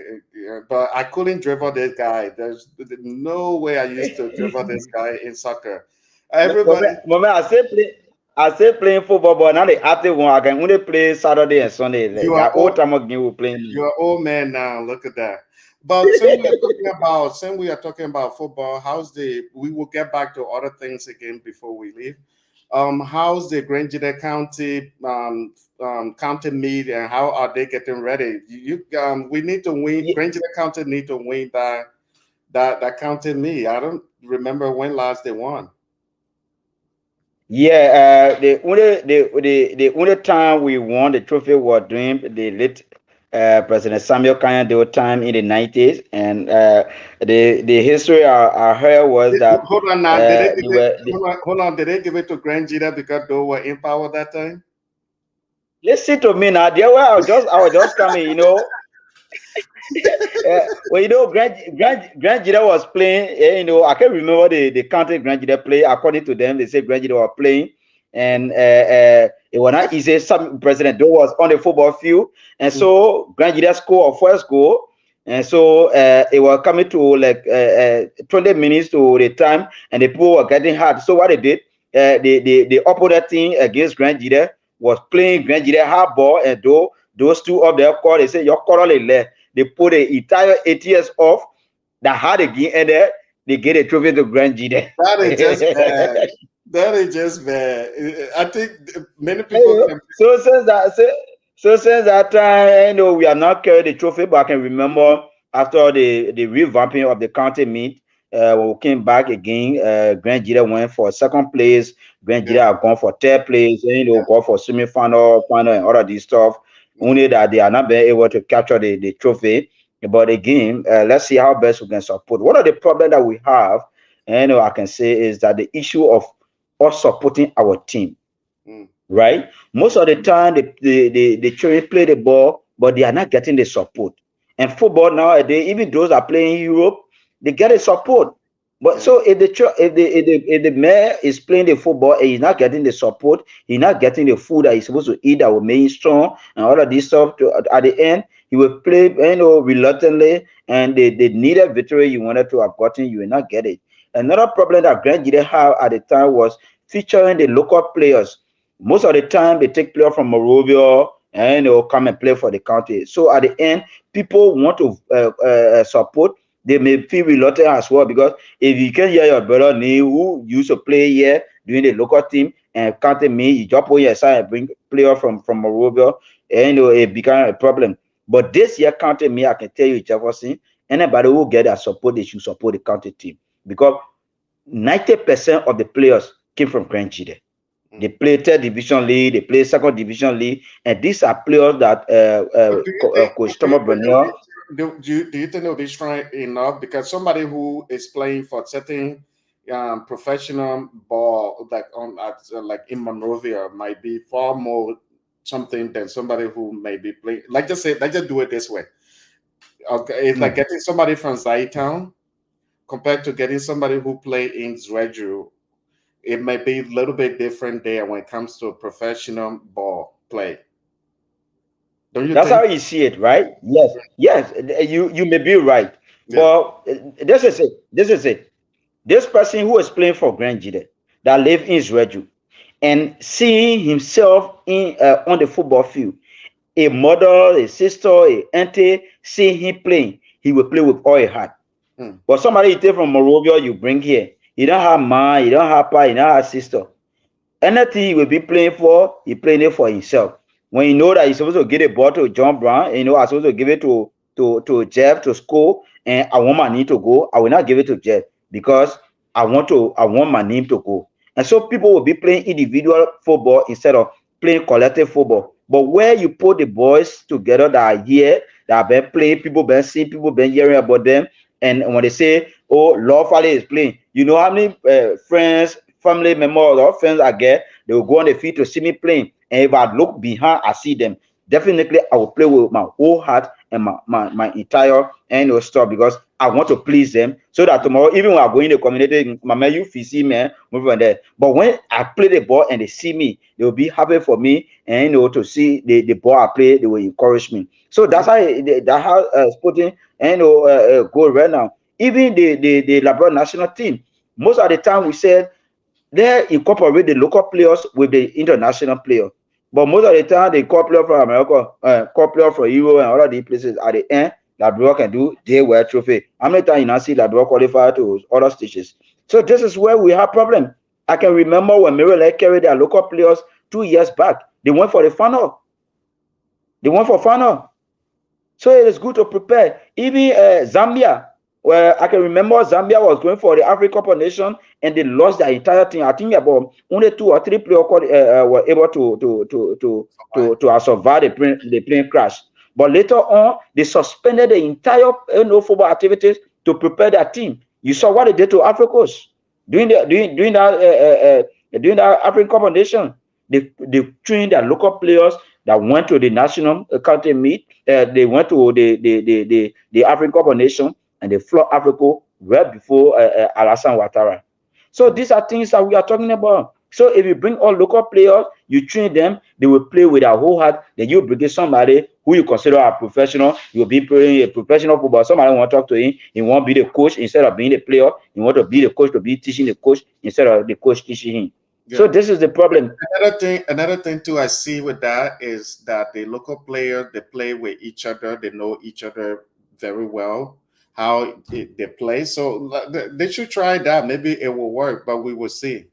I couldn't dribble this guy. There's no way I used to dribble this guy in soccer. Everybody. I say playing football, but now the active one I can only play Saturday and Sunday. You are old time again. We're playing. You're an old man now. Look at that. But since we are talking about football, we will get back to other things again before we leave. How's the Grand Gedeh County county meet and how are they getting ready? We need to win. Grand Gedeh County need to win that county meet. I don't remember when last they won. Yeah, the only time we won the trophy was during the late President Samuel Kanyado time in the 90s, and the history I heard was that. Hold on now, hold on. Did they give it to Grand Gedeh because they were in power that time? Listen to me now. There were I was just coming, you know. Well, you know, Grand Gedeh was playing. You know, I can't remember the country Grand Gedeh play. According to them, they say Grand Gedeh were playing, and it was not easy. Some President Doe was on the football field, and so Grand Gedeh scored a first goal, and so it was coming to like 20 minutes to the time, and the people were getting hard. So what they did, the opponent team against Grand Gedeh was playing Grand Gedeh hard ball, and those two up there called. They say your color left. They put the entire 8 years off the hard again, and they get a trophy to Grand Gedeh. That is just bad. That is just bad. I think many people can. So since that time, we are not carrying the trophy, but I can remember after the revamping of the county meet, when we came back again, Grand Gedeh went for second place. Grand Gedeh have gone for third place, and go for semi-final, final, and all of this stuff. Only that they are not being able to capture the trophy. But again, let's see how best we can support. One of the problems that we have, and I can say, is that the issue of us supporting our team. Right? Most of the time, the children play the ball, but they are not getting the support. And football nowadays, even those that play in Europe, they get the support. But so if the man is playing the football and he's not getting the support, he's not getting the food that he's supposed to eat that will make him strong and all of this stuff. At the end, he will play, reluctantly, and the needed victory you wanted to have gotten, you will not get it. Another problem that Grand Gedeh had at the time was featuring the local players. Most of the time, they take players from Morovia and they'll come and play for the county. So at the end, people want to support. They may feel reluctant as well, because if you can hear your brother name who used to play here during the local team and county me, you just put your side and bring player from Morovia, and it become a problem. But this year county me, I can tell you, Jefferson, anybody who get that support, they should support the county team, because 90% of the players came from Grand Gedeh. They play third division league, they play second division league, and these are players that Coach Thomas Bernard. Do you think they'll be strong enough? Because somebody who is playing for certain professional ball, like like in Monrovia, might be far more something than somebody who may be playing. Let's just do it this way. Okay, it's like getting somebody from Zaytown compared to getting somebody who play in ZWEDRU. It may be a little bit different there when it comes to professional ball play. Don't you That's think? how you see it, right? Yes. You may be right, Yeah. but this is it. This person who is playing for Grand Gedeh that live in ZWEDRU and seeing himself in on the football field, a mother, a sister, a auntie, seeing him playing, he will play with all his heart. But somebody you take from Morovia, you bring here, he don't have man, he don't have pa, he don't have sister. Anything he will be playing for, he playing it for himself. When you know that he's supposed to give a ball to John Brown, and I'm supposed to give it to Jeff to school, and I want my name to go, I will not give it to Jeff, because I want my name to go. And so people will be playing individual football instead of playing collective football. But where you put the boys together that are here, that have been playing, people been seeing, people been hearing about them, and when they say, "Oh, Lawfully is playing," you know how many friends, family members, or friends I get, they will go on the field to see me playing. And if I look behind, I see them. Definitely, I will play with my whole heart and my entire stuff, because I want to please them, so that tomorrow, even when I go in the community, my man, you see me, move on there. But when I play the ball and they see me, they will be happy for me, and to see the ball I play, they will encourage me. So that's how Sporting go right now. Even the LIBERIA national team, most of the time we said they incorporate the local players with the international player. But most of the time, they call players from America, call players from Europe and all of these places. At the end, LIBERIA can do their world trophy. How many times you now see LIBERIA qualify to other stages? So this is where we have problem. I can remember when Maryland carried their local players 2 years back. They went for the final. They went for final. So it is good to prepare. Even Zambia, where I can remember Zambia was going for the African Cup of Nations and they lost their entire team. I think about only 2 or 3 players were able to survive the plane crash. But later on, they suspended the entire football activities to prepare their team. You saw what they did to Africa during that African Cup of Nations. They trained their local players that went to the national country meet. They went to the African Cup of Nations and they flew Africa right before Alassane Ouattara. So these are things that we are talking about. So if you bring all local players, you train them, they will play with their whole heart. Then you bring somebody who you consider a professional. You'll be playing a professional football. Somebody want to talk to him. He won't be the coach instead of being the player. He want to be the coach, to be teaching the coach instead of the coach teaching him. Yeah. So this is the problem. Another thing too I see with that is that the local players, they play with each other. They know each other very well, how they play. So they should try that. Maybe it will work, but we will see.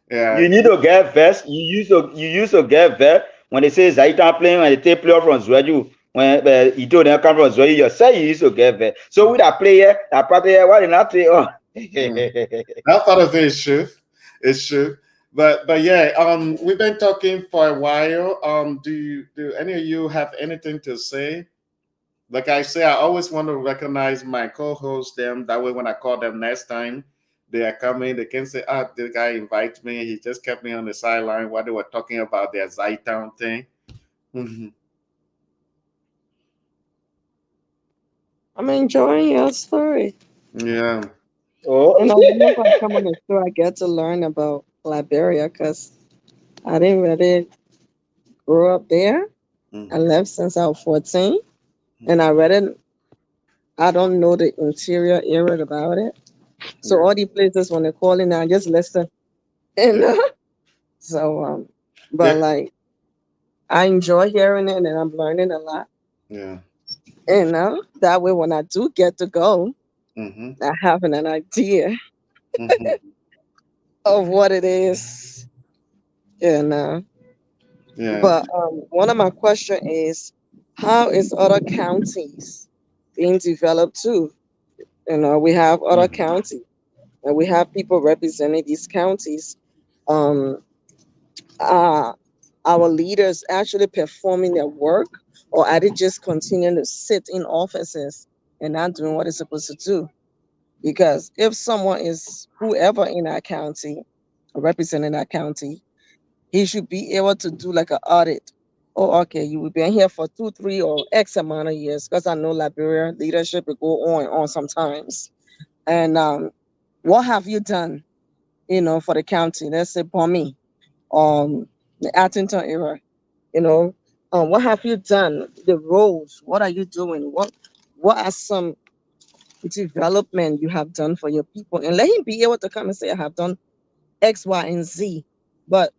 Yeah. You need to get vest. You used to get vest when they say Zaitan playing when they take player from ZWEDRU. When you told them come from ZWEDRU, you say you used to get vest. So with that player, that player, why did not say oh? That part of it is true. It's true. But yeah, we've been talking for a while. Do any of you have anything to say? Like I say, I always want to recognize my co-hosts them. That way when I call them next time, they are coming, they can say, ah, the guy invited me, he just kept me on the sideline while they were talking about their Zytown thing. I'm enjoying your story. Yeah. Oh, And whenever I come on the show, I get to learn about Liberia because I didn't really grow up there. I left since I was 14. And I don't know the interior area about it. So all the places when they call in, I just listen. And so, but Yeah. like, I enjoy hearing it and I'm learning a lot. Yeah. And that way, when I do get to go, Mm-hmm. I have an idea Mm-hmm. of what it is. And Yeah. but one of my question is, how is other counties being developed too? We have other counties, and we have people representing these counties. Um, are our leaders actually performing their work, or are they just continuing to sit in offices and not doing what they're supposed to do? Because if someone is whoever in our county, representing that county, he should be able to do like an audit. Oh, okay, you will be here for 2, 3, or X amount of years. Because I know Liberia leadership will go on and on sometimes. And what have you done, for the county? Let's say for me, the Attington area, what have you done? The roads, what are you doing? What are some development you have done for your people? And let him be able to come and say, I have done X, Y, and Z. But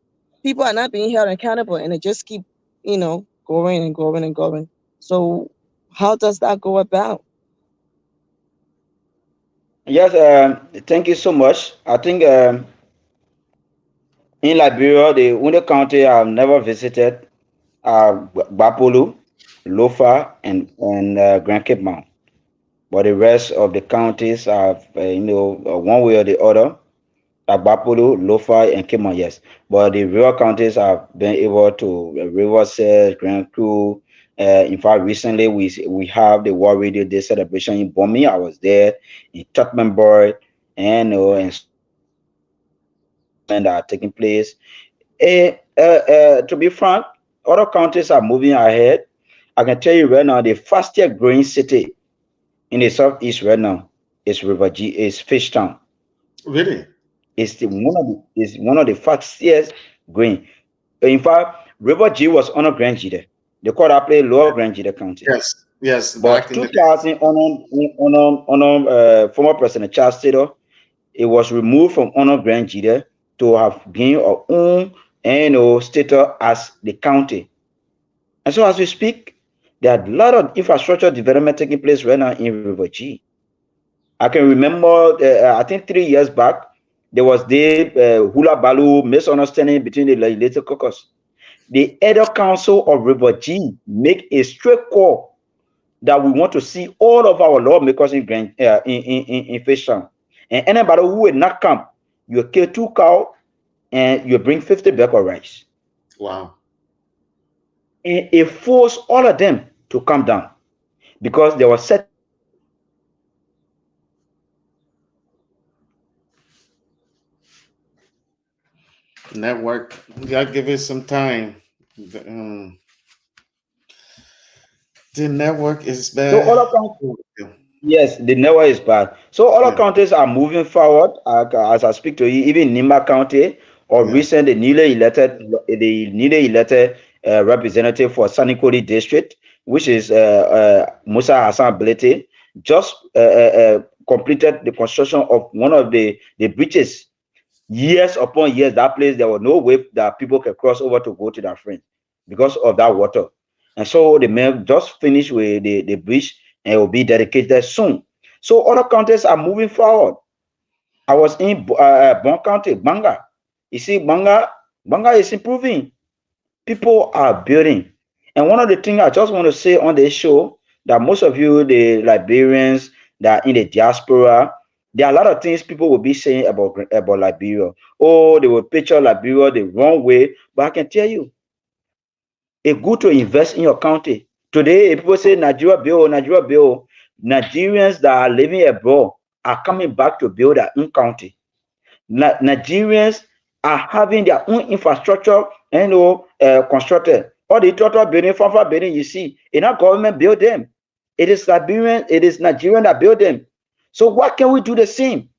people are not being held accountable and they just keep, going and going and going. So how does that go about? yes. Thank you so much. I think in Liberia, the only county I've never visited are Bapolu, Lofa, and Grand Cape. But the rest of the counties have, one way or the other, Agbapolo, Lofa, and Kemon, yes. But the rural counties have been able to, Riverside, Grand Crew. In fact, recently we have the War Radio Day celebration in Bomi. I was there in Tottenham, and so many development that are taking place. To be frank, other counties are moving ahead. I can tell you right now, the fastest growing city in the southeast right now is Fishtown. Really? Is one of the fastest growing. In fact, River G was under Grand Gedeh. They call that place Lower Grand Gedeh County. Yes. Yes. Back But in the day. 2000 former President Charles Taylor, it was removed from honor Grand Gedeh to have gained our own status as the county. And so as we speak, there are a lot of infrastructure development taking place right now in River G. I can remember, I think 3 years back, there was the hula balu misunderstanding between the legislative caucus. The Elder Council of River G make a straight call that we want to see all of our lawmakers in Fishtown. And anybody who will not come, you kill 2 cows and you bring 50 bags of rice. Wow. And it forced all of them to come down because there was certain Network. You gotta give it some time. The network is so bad. other countries. Yes, the network is bad. So other Yeah. counties are moving forward. As I speak to you, even Nimba County, or Yeah. recent the newly elected representative for Sanikoli District, which is Musa Hassan Blete, just completed the construction of one of the bridges. Years upon years, that place there was no way that people can cross over to go to their friend because of that water. And so the mayor just finished with the bridge and it will be dedicated soon. So other counties are moving forward. I was in Bon County, Banga. You see, Banga is improving. People are building. And one of the things I just want to say on this show that most of you, the Liberians that are in the diaspora, there are a lot of things people will be saying about Liberia. Oh, they will picture Liberia the wrong way. But I can tell you, it's good to invest in your country. Today, if people say Nigeria bill, Nigeria bill, Nigerians that are living abroad are coming back to build their own country. Nigerians are having their own infrastructure and constructed. All the total building, from building you see, it's not government build them. It is Nigerian that build them. So what can we do the same?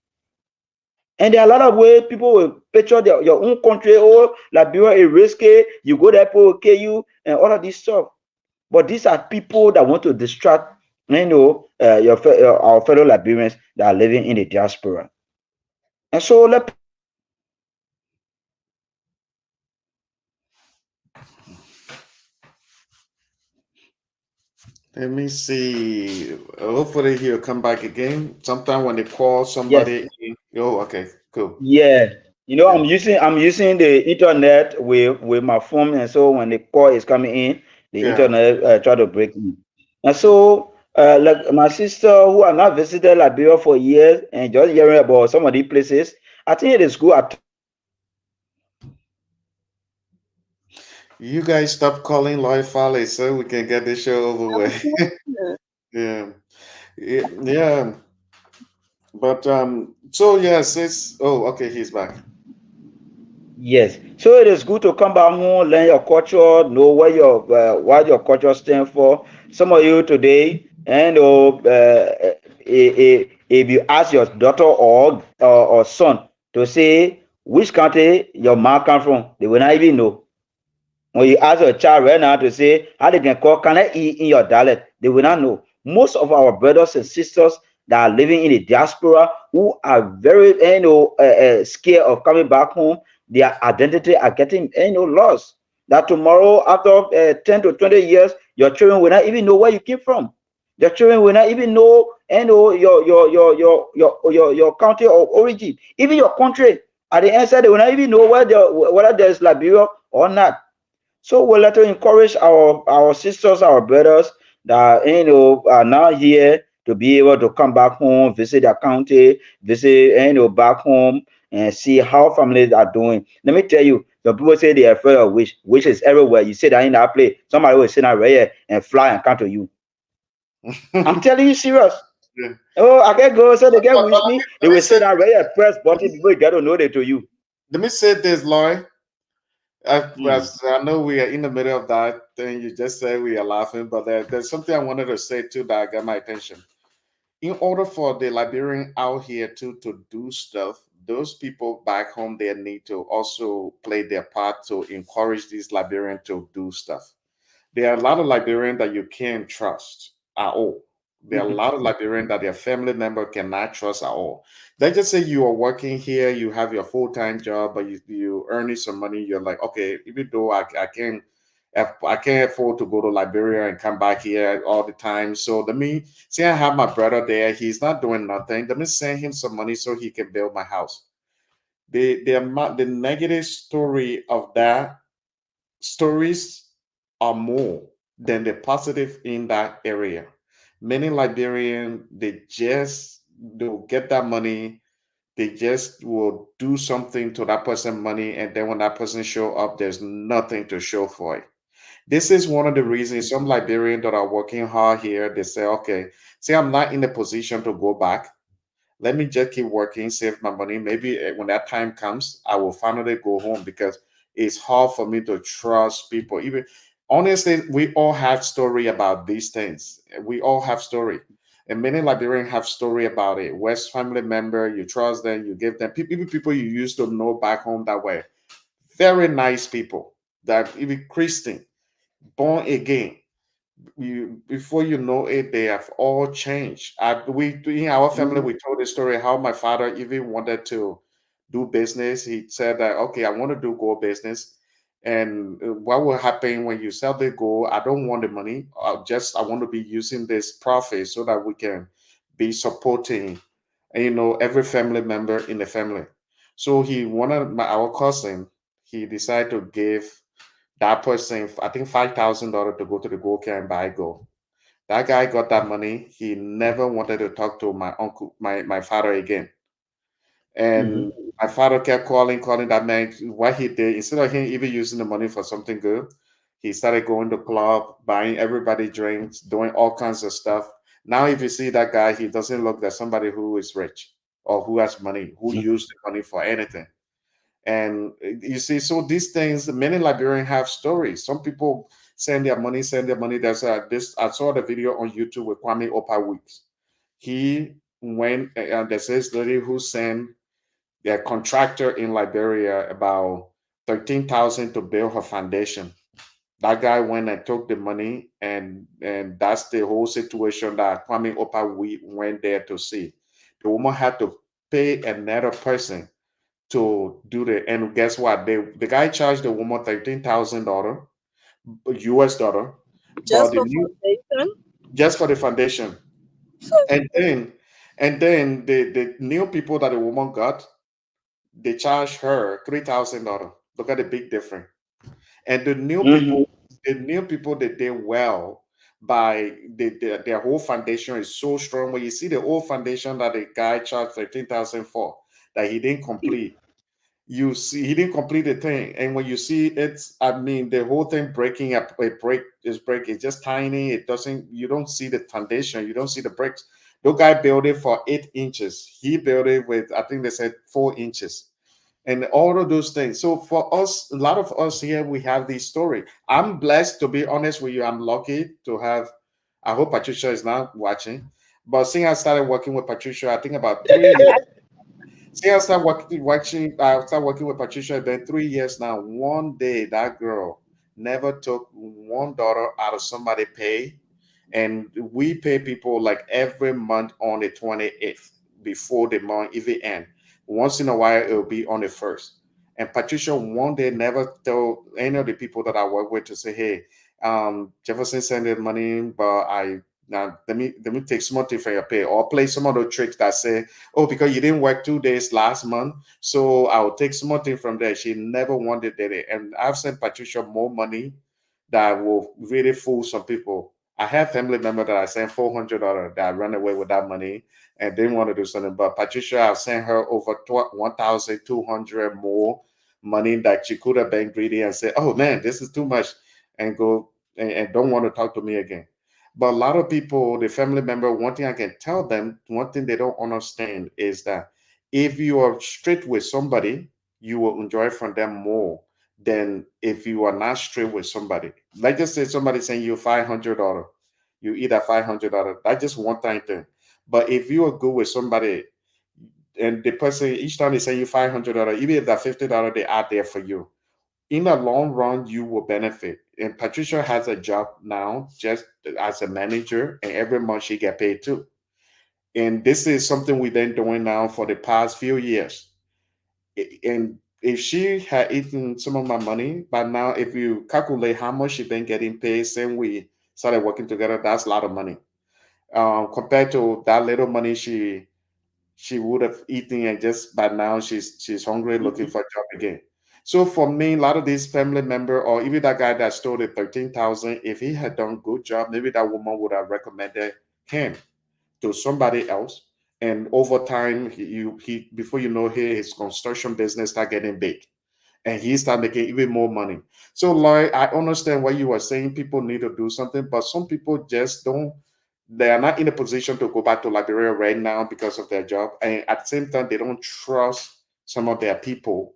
And there are a lot of ways people will picture your own country. Oh, Liberia is risky. You go there, people will kill you, and all of this stuff. But these are people that want to distract, our fellow Liberians that are living in the diaspora. And so let me see. Hopefully he'll come back again. Sometime when they call yes, somebody. Oh, okay, cool. yeah. Yeah. I'm using the internet with my phone, and so when the call is coming in, the Yeah. internet try to break in. And so, like my sister who have not visited Liberia for years and just hearing about some of these places, I think it is good. You guys stop calling Lloyd Foley so we can get this show over with. Yeah. Yeah. But so yes, it's okay, he's back. Yes, so it is good to come back home, learn your culture, know what your culture stands for. Some of you today, and if you ask your daughter or son to say which country your mom come from, they will not even know. When you ask your child right now to say how they can call, can I eat in your dialect, they will not know. Most of our brothers and sisters that are living in the diaspora who are very scared of coming back home, their identity are getting lost. That tomorrow, after 10 to 20 years, your children will not even know where you came from. Your children will not even know your country of origin, even your country. At the end, they will not even know whether there's Liberia or not. So we'll let to encourage our sisters, our brothers that are now here to be able to come back home, visit their country, visit back home and see how families are doing. Let me tell you, the people say they are afraid of which is everywhere. You sit down in that place, somebody will sit down right here and fly and come to you. I'm telling you serious. Yeah. Oh, I can go, so they get But wish me. They will sit down right here, press button, people get to know they to you. let me say this, Lloyd. Mm. I know we are in the middle of that thing. You just said we are laughing, but there's something I wanted to say too that got my attention. In order for the Liberian out here to do stuff, those people back home, they need to also play their part to encourage these Liberians to do stuff. There are a lot of Liberians that you can't trust at all. There are a lot of Liberians that their family member cannot trust at all. Let's just say you are working here, you have your full-time job, but you earning some money. You're like, okay, even though I can't afford to go to Liberia and come back here all the time. So let me say I have my brother there. He's not doing nothing. Let me send him some money so he can build my house. The negative story of that stories are more than the positive in that area. Many Liberians, they'll get that money, they just will do something to that person money, and then when that person show up, there's nothing to show for it. This is one of the reasons some Liberians that are working hard here, they say, okay, see, I'm not in a position to go back. Let me just keep working, save my money. Maybe when that time comes, I will finally go home because it's hard for me to trust people. Even honestly, we all have story about these things. We all have story. And many Liberians have story about it. West family member, you trust them, you give them people you used to know back home that way. Very nice people that even Christian, born again, you before you know it, they have all changed. We in our family, we told the story how my father even wanted to do business. He said that okay, I want to do gold business, and what will happen when you sell the gold? I don't want the money. I want to be using this profit so that we can be supporting, every family member in the family. So he wanted our cousin. He decided to give that person, I think $5,000 to go to the gold care and buy gold. That guy got that money. He never wanted to talk to my uncle, my father again. And my father kept calling that man. What he did, instead of him even using the money for something good, he started going to club, buying everybody drinks, doing all kinds of stuff. Now, if you see that guy, he doesn't look like somebody who is rich or who has money, who used the money for anything. And you see, so these things, many Liberians have stories. Some people send their money. There's this. I saw the video on YouTube with Kwame Opa Weeks. He went, and there's this lady who sent their contractor in Liberia about 13,000 to build her foundation. That guy went and took the money, and that's the whole situation that Kwame Opa we went there to see. The woman had to pay another person to do the, and guess what? The guy charged the woman $13,000 US dollar, but Just for foundation? just for the foundation. And then the new people that the woman got, they charged her $3,000. Look at the big difference. And the new people that did well by their whole foundation is so strong. When you see the old foundation that the guy charged 13,000 for, that he didn't complete, you see he didn't complete the thing. And when you see it's, I mean, the whole thing breaking up, it's just tiny. It doesn't, you don't see the foundation, you don't see the bricks. The guy built it for 8 inches. He built it with, I think they said 4 inches, and all of those things. So for us, a lot of us here, we have this story. I'm blessed, to be honest with you. I'm lucky to have, I hope Patricia is not watching, but since I started working with Patricia, I think about 3 years. See, I started working with Patricia, then 3 years now. One day, that girl never took $1 out of somebody pay. And we pay people like every month on the 28th before the month even end. Once in a while, it'll be on the first. And Patricia one day never told any of the people that I work with to say, hey, Jefferson sent the money, but I now let me take something from your pay, or play some other tricks that say, oh, because you didn't work 2 days last month, so I'll take something from there. She never wanted it. And I've sent Patricia more money that will really fool some people. I have family members that I sent $400 that ran away with that money and didn't want to do something. But Patricia, I've sent her over 1,200 more money that she could have been greedy and said, oh man, this is too much, and go and don't want to talk to me again. But a lot of people, the family member, one thing I can tell them, one thing they don't understand is that if you are straight with somebody, you will enjoy from them more than if you are not straight with somebody. Like just say somebody saying you $500, you eat at $500. That's just one time thing. But if you are good with somebody, and the person each time they say you $500, even if that $50 they are there for you, in the long run, you will benefit. And Patricia has a job now just as a manager, and every month she get paid too. And this is something we've been doing now for the past few years. And if she had eaten some of my money, but now if you calculate how much she been getting paid since we started working together, that's a lot of money. Compared to that little money she would have eaten, and just by now she's hungry looking for a job again. So for me, a lot of these family member, or even that guy that stole the 13,000, if he had done good job, maybe that woman would have recommended him to somebody else. And over time, he before you know, his construction business start getting big, and he start making even more money. So, Lloyd, I understand what you were saying. People need to do something, but some people just don't. They are not in a position to go back to Liberia right now because of their job, and at the same time, they don't trust some of their people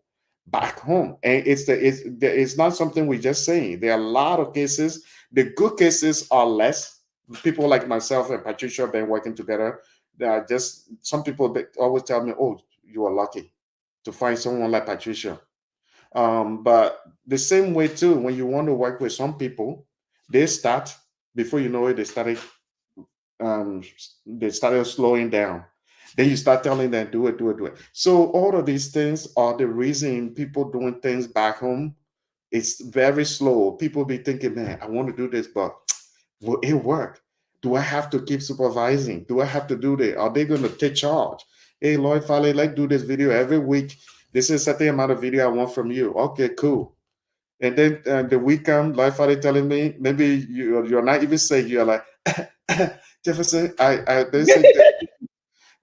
back home. And it's not something we just saying. There are a lot of cases. The good cases are less. People like myself and Patricia have been working together. There are just some people that always tell me, "Oh, you are lucky to find someone like Patricia." But the same way too, when you want to work with some people, they start before you know it, um, they started slowing down. Then you start telling them, do it, do it, do it. So all of these things are the reason people doing things back home. It's very slow. People be thinking, man, I want to do this, but will it work? Do I have to keep supervising? Do I have to do that? Are they going to take charge? Hey, Lloyd Fale, let's do this video every week. This is a certain amount of video I want from you. Okay, cool. And then the weekend, life are telling me maybe you're not even saying, you're like Jefferson. I they say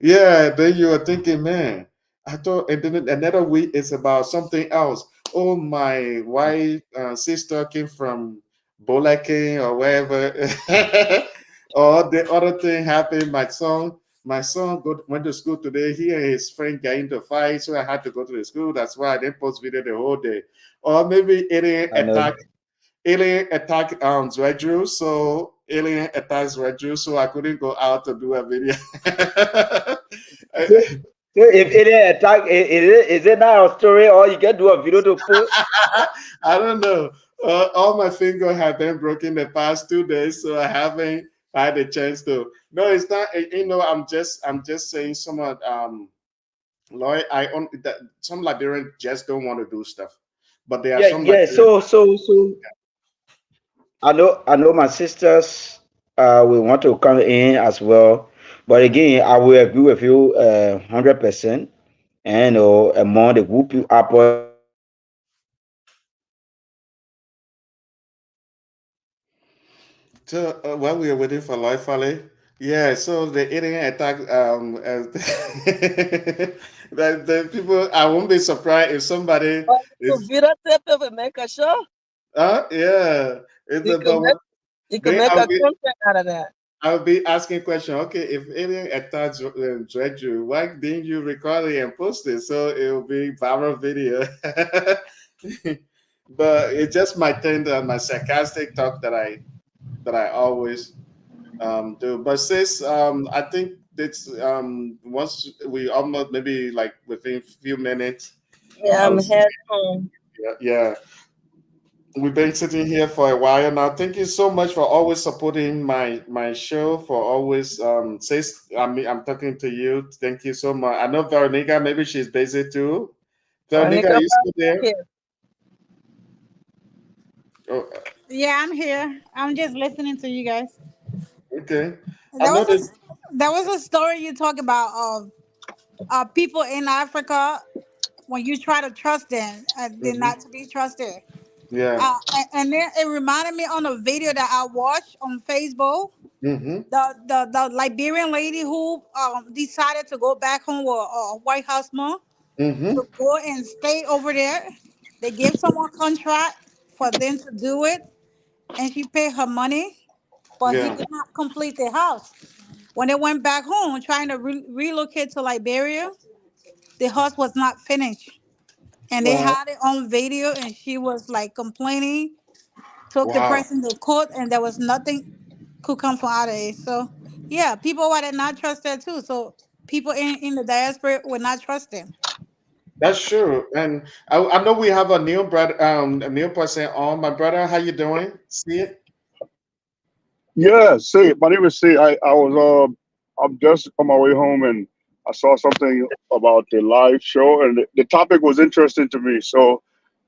yeah. Then you are thinking, man, I thought. And then another week is about something else. Oh, my wife sister came from Bolake or wherever, or the other thing happened. My son went to school today. He and his friend got into a fight, so I had to go to the school. That's why I didn't post video the whole day. Or maybe I know. alien attack ZWEDRU, so alien attacks ZWEDRU, so I couldn't go out to do a video. So, so if it is attack, is it not a story, or you can do a video to post? I don't know. All my fingers have been broken the past 2 days, so I haven't had a chance to. No, it's not. I'm just saying some of Lloyd. Some Liberians just don't want to do stuff, but there are Yeah, some yeah. Liberians. So I know my sisters will want to come in as well, but again, I will agree with you 100%. And among the group you operate, So while we are waiting for Life Valley, yeah. So the alien attack, the people. I won't be surprised if somebody But to is. video tip will make a show. Yeah. It's You can about make you can then make a content out of that. I'll be asking question. Okay, if alien attacks ZWEDRU, why didn't you record it and post it? So it will be viral video. But it's just my thing, my sarcastic talk that I always do. But sis, I think it's once we almost maybe like within a few minutes, Yeah, I I'm was head home. yeah. We've been sitting here for a while now. Thank you so much for always supporting my show. For always sis, I'm talking to you. Thank you so much. I know Veronica, maybe she's busy too. Veronica, Veronica are you still there? here. Oh, Yeah, I'm here. I'm just listening to you guys. okay. I There know was that. a story you talk about of people in Africa when you try to trust them, they're Mhm. not to be trusted. Yeah. And then it reminded me on a video that I watched on Facebook. Mm-hmm. The Liberian lady who decided to go back home with a white husband Mm-hmm. to go and stay over there. They gave someone contract for them to do it, and she paid her money, but he Yeah. did not complete the house. When they went back home, trying to relocate to Liberia, the house was not finished, and they Wow. had it on video, and she was like complaining, took the Wow. person to court, and there was nothing could come from out of it. So, yeah, people were not trusted too. So, people in the diaspora were not trusted. That's true. And I know we have a new brother, a new person on. My brother, how you doing? See it? Yeah, see, my name is C. I'm just on my way home and I saw something about the live show and the topic was interesting to me, so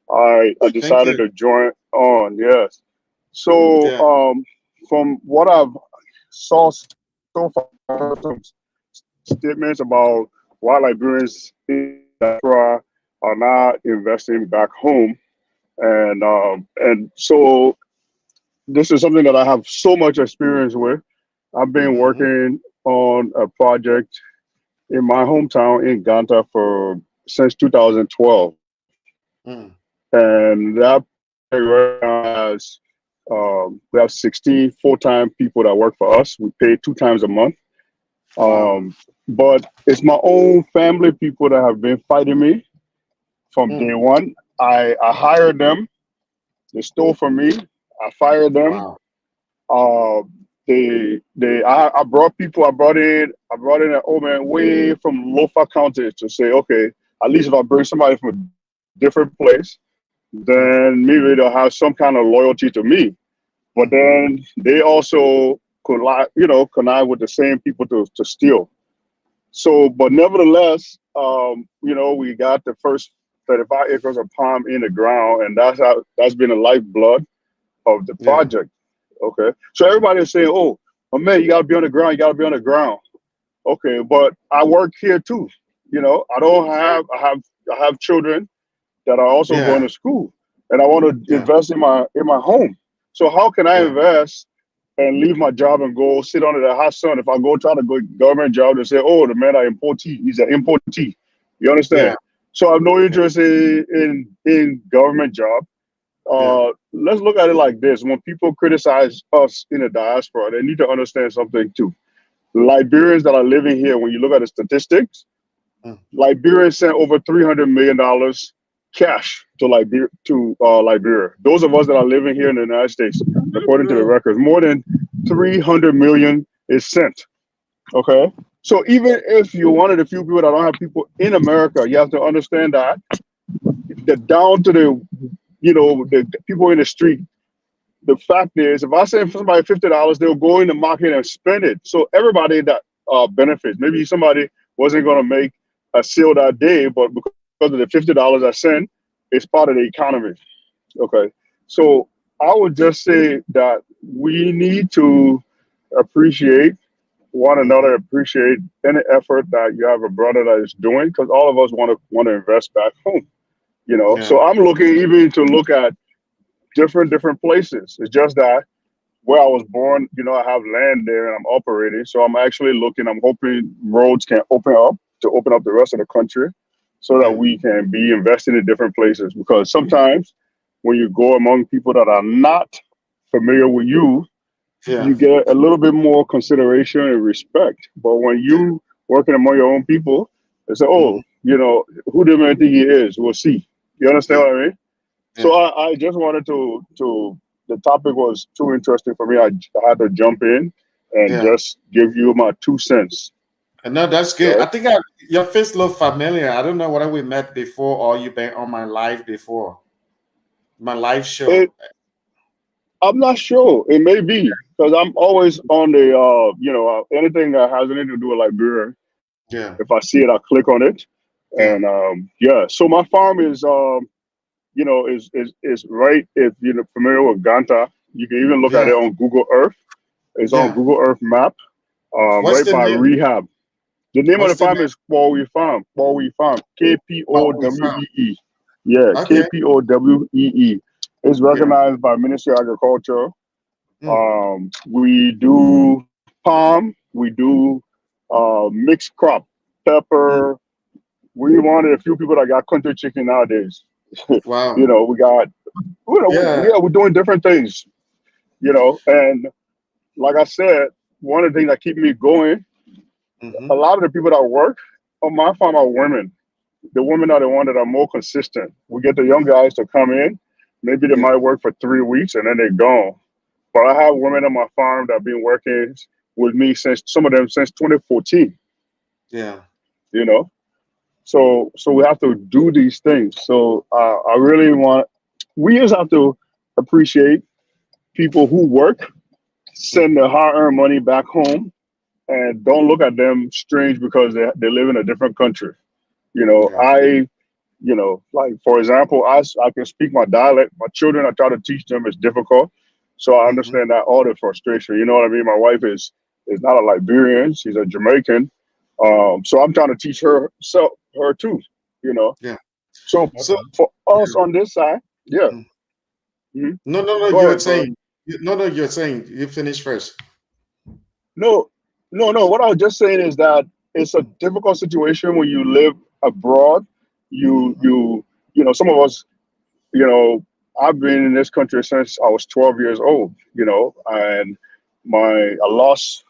I Thank decided you. to join on. Yes. So Yeah. from what I've saw so far, some statements about why Liberians in diaspora are not investing back home, and so this is something that I have so much experience with. I've been Mm-hmm. working on a project in my hometown in Ganta for since 2012, Mm. and that project right now has we have 16 full-time people that work for us. We pay 2 times a month, Wow. um, but it's my own family people that have been fighting me from day Mm. one. I hired them. They stole from me. I fired them. Wow. Uh, I brought people. I brought in an old man way from Lofa County to say, okay, at least if I bring somebody from a different place, Mm. then maybe they'll have some kind of loyalty to me. But Mm-hmm. then they also connive with the same people to steal. So, but nevertheless, we got the first 35 acres of palm in the ground, and that's been the lifeblood of the Yeah. project. Okay. So everybody is saying, oh man, you gotta be on the ground, you gotta be on the ground. Okay, but I work here too. You know, I have children that are also going to school, and I want to invest in my home. So how can I invest and leave my job and go sit under the hot sun? If I go try to go government job, they say, oh, the man are importee. He's an importee. You understand? So I have no interest in government job. Let's look at it like this. When people criticize us in the diaspora, they need to understand something too. Liberians that are living here, when you look at the statistics, Liberians sent over $300 million cash to Liberia. Those of us that are living here in the United States, according to the records, more than 300 million is sent. Okay. So even if you're one of the few people that don't have people in America, you have to understand that down to the people in the street. The fact is, if I send somebody $50, they'll go in the market and spend it. So everybody that benefits. Maybe somebody wasn't going to make a sale that day, but because of the $50 I send, it's part of the economy. Okay. So I would just say that we need to appreciate one another, appreciate any effort that you have a brother that is doing, because all of us want to invest back home. You know, so I'm looking even to look at different places. It's just that where I was born, you know, I have land there and I'm operating. So I'm actually looking, I'm hoping roads can open up the rest of the country so that we can be investing in different places. Because sometimes when you go among people that are not familiar with you, you get a little bit more consideration and respect. But when you working among your own people, they say, oh, you know, who do you think he is? We'll see. You understand what I mean? So I just wanted to the topic was too interesting for me. I had to jump in and just give you my 2 cents. No, that's good. Right? I think your face look familiar. I don't know whether we met before or you've been on my live before. My live show. I'm not sure. It may be because I'm always on the anything that has anything to do with Liberia. If I see it, I click on it. And so my farm is is right, if you're familiar with Ganta. You can even look at it on Google Earth. It's on Google Earth map, What's right the by name? Rehab. The name of What's the the farm name? is Kpowee Farm. Kpowee Farm. KPOWEE. Yeah, Okay. KPOWEE. It's recognized by Ministry of Agriculture. We do palm. We do mixed crop, pepper. We wanted a few people that got country chicken nowadays. Wow. You know, we got, we're doing different things, you know, and like I said, one of the things that keep me going, a lot of the people that work on my farm are women. The women are the ones that are more consistent. We get the young guys to come in, maybe they might work for 3 weeks and then they're gone. But I have women on my farm that have been working with me since 2014. Yeah. You know, so we have to do these things. So I really we just have to appreciate people who work, send their hard-earned money back home, and don't look at them strange because they live in a different country. You know, like for example, I can speak my dialect. My children, I try to teach them, it's difficult. So I understand that all the frustration. You know what I mean? My wife is not a Liberian; she's a Jamaican. So I'm trying to teach her too. You know. Yeah. So for us on this side, No, Go you're ahead, saying. You're saying. You finish first. No. What I was just saying is that it's a difficult situation when you live abroad. You know, some of us, you know, I've been in this country since I was 12 years old, you know, and I lost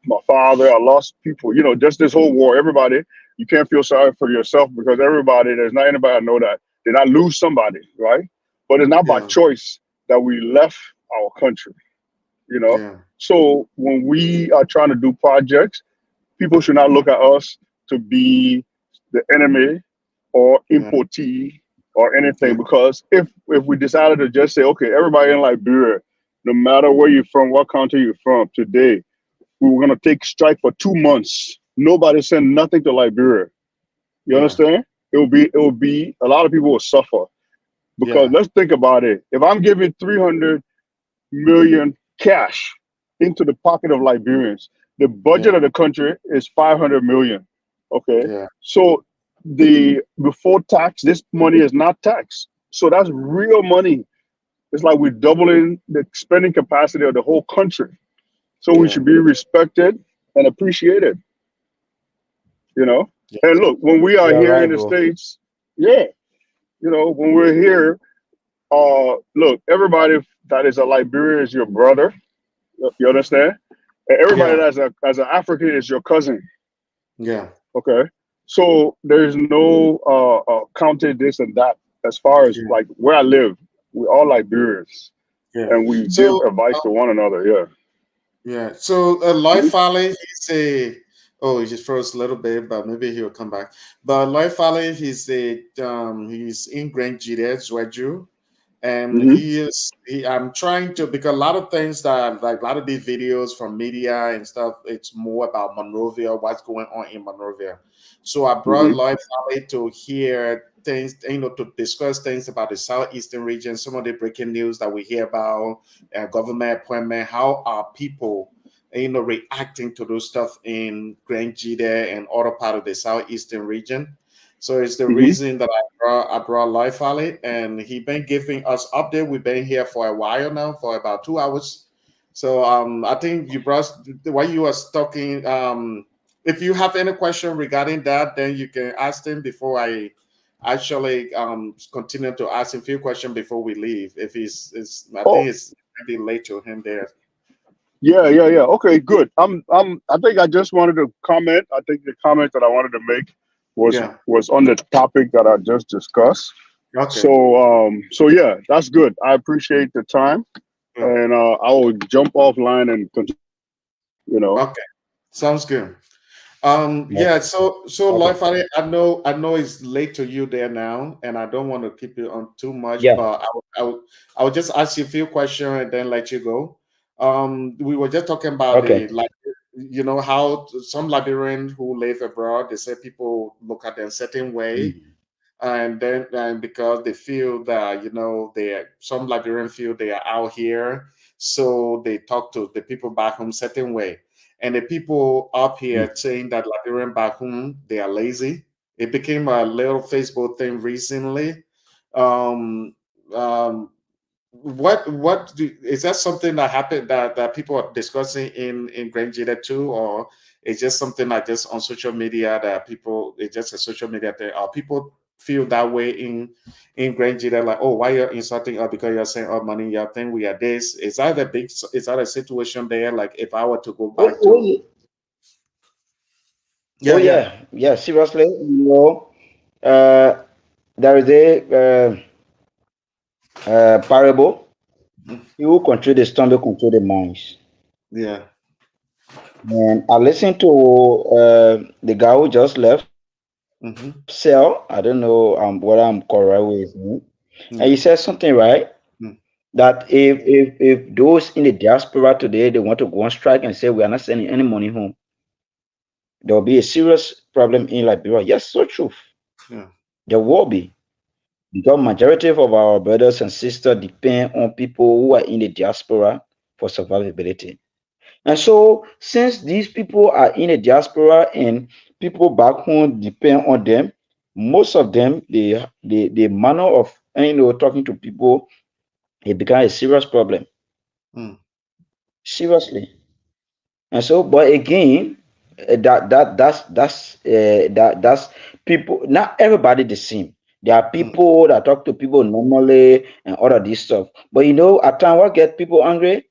my father, I lost people, you know, just this whole war. Everybody, you can't feel sorry for yourself because there's not anybody I know that did not lose somebody, right? But it's not by choice that we left our country, you know. So when we are trying to do projects, people should not look at us to be the enemy or importee or anything. Because if we decided to just say, okay, everybody in Liberia, no matter where you're from, what country you're from, today, we were gonna take strike for 2 months. Nobody send nothing to Liberia. You understand? It will be a lot of people will suffer. Because let's think about it. If I'm giving 300 million cash into the pocket of Liberians, the budget of the country is 500 million. Okay. Yeah. So before tax, this money is not taxed. So that's real money. It's like we're doubling the spending capacity of the whole country. So we Yeah. should be respected and appreciated, you know? Yeah. And look, when we are You're here right, in the bro. States, yeah, when we're here, look, everybody that is a Liberian is your brother. You understand? And everybody Yeah. that's as an African is your cousin. Yeah. Okay. So there's no counting this and that. As far as Yeah. like where I live, we're all Liberians Yeah. and we give So advice to one another. Yeah. yeah. So Lloyd Mhm. Fowler, he's a he just froze a little bit, but maybe he'll come back. But Lloyd Fowler, he's in Grand Gedeh, ZWEDRU. And Mhm. I'm trying to, because a lot of things that, like a lot of these videos from media and stuff, it's more about Monrovia, what's going on in Monrovia. So I brought Mhm. Lloyd Valley to hear things, to discuss things about the southeastern region, some of the breaking news that we hear about, government appointment, how are people reacting to those stuff in Grand Gedeh and other part of the southeastern region. So it's the Mhm. reason that I brought Life Valley, and he been giving us update. We've been here for a while now, for about 2 hours. So I think you brought, while you was talking. If you have any question regarding that, then you can ask him before I actually continue to ask him a few questions before we leave. If I think Oh, it's maybe late to him there. yeah. Okay, good. I think I just wanted to comment. I think the comment that I wanted to make was Yeah. was on the topic that I just discussed. Okay. So yeah, that's good. I appreciate the time, Yeah. and I will jump offline and continue. You know. Okay. Sounds good. Okay. Yeah, so Okay. Lloyd Fari, I know it's late to you there now, and I don't want to keep you on too much, Yeah. but I will just ask you a few questions and then let you go. We were just talking about Okay. the, like, how some Liberians who live abroad, they say people look at them certain way, Mhm. and because they feel that some Liberians feel they are out here, so they talk to the people back home certain way, and the people up here saying that Liberian back home they are lazy. It became a little Facebook thing recently. Um, um, is that something that happened that people are discussing in Grand Gedeh too, or it's just something that just on social media that people, it's just a social media thing, or people feel that way in Grand Gedeh, like, oh, why you're insulting us because you're saying, oh, money, you think we are this? Is that a situation there? Like, if I were to go Oh, back oh, to, oh, yeah, yeah, yeah. Yeah. Seriously, uh, there is a parable. mm, He who control the storm will control the minds. yeah, And I listened to the guy who just left, mm-hmm, Cell. I don't know whether I'm correct with him. And yeah, he said something right, mm, that if those in the diaspora today they want to go on strike and say we are not sending any money home, there will be a serious problem in Liberia. Yes, so true. yeah, There will be, because majority of our brothers and sisters depend on people who are in the diaspora for survivability. And so, since these people are in the diaspora and people back home depend on them, most of them, the manner of talking to people, it becomes a serious problem. mm, Seriously. And so, but again, that's people. Not everybody the same. There are mm, people that talk to people normally and all of this stuff. But at times what get people angry,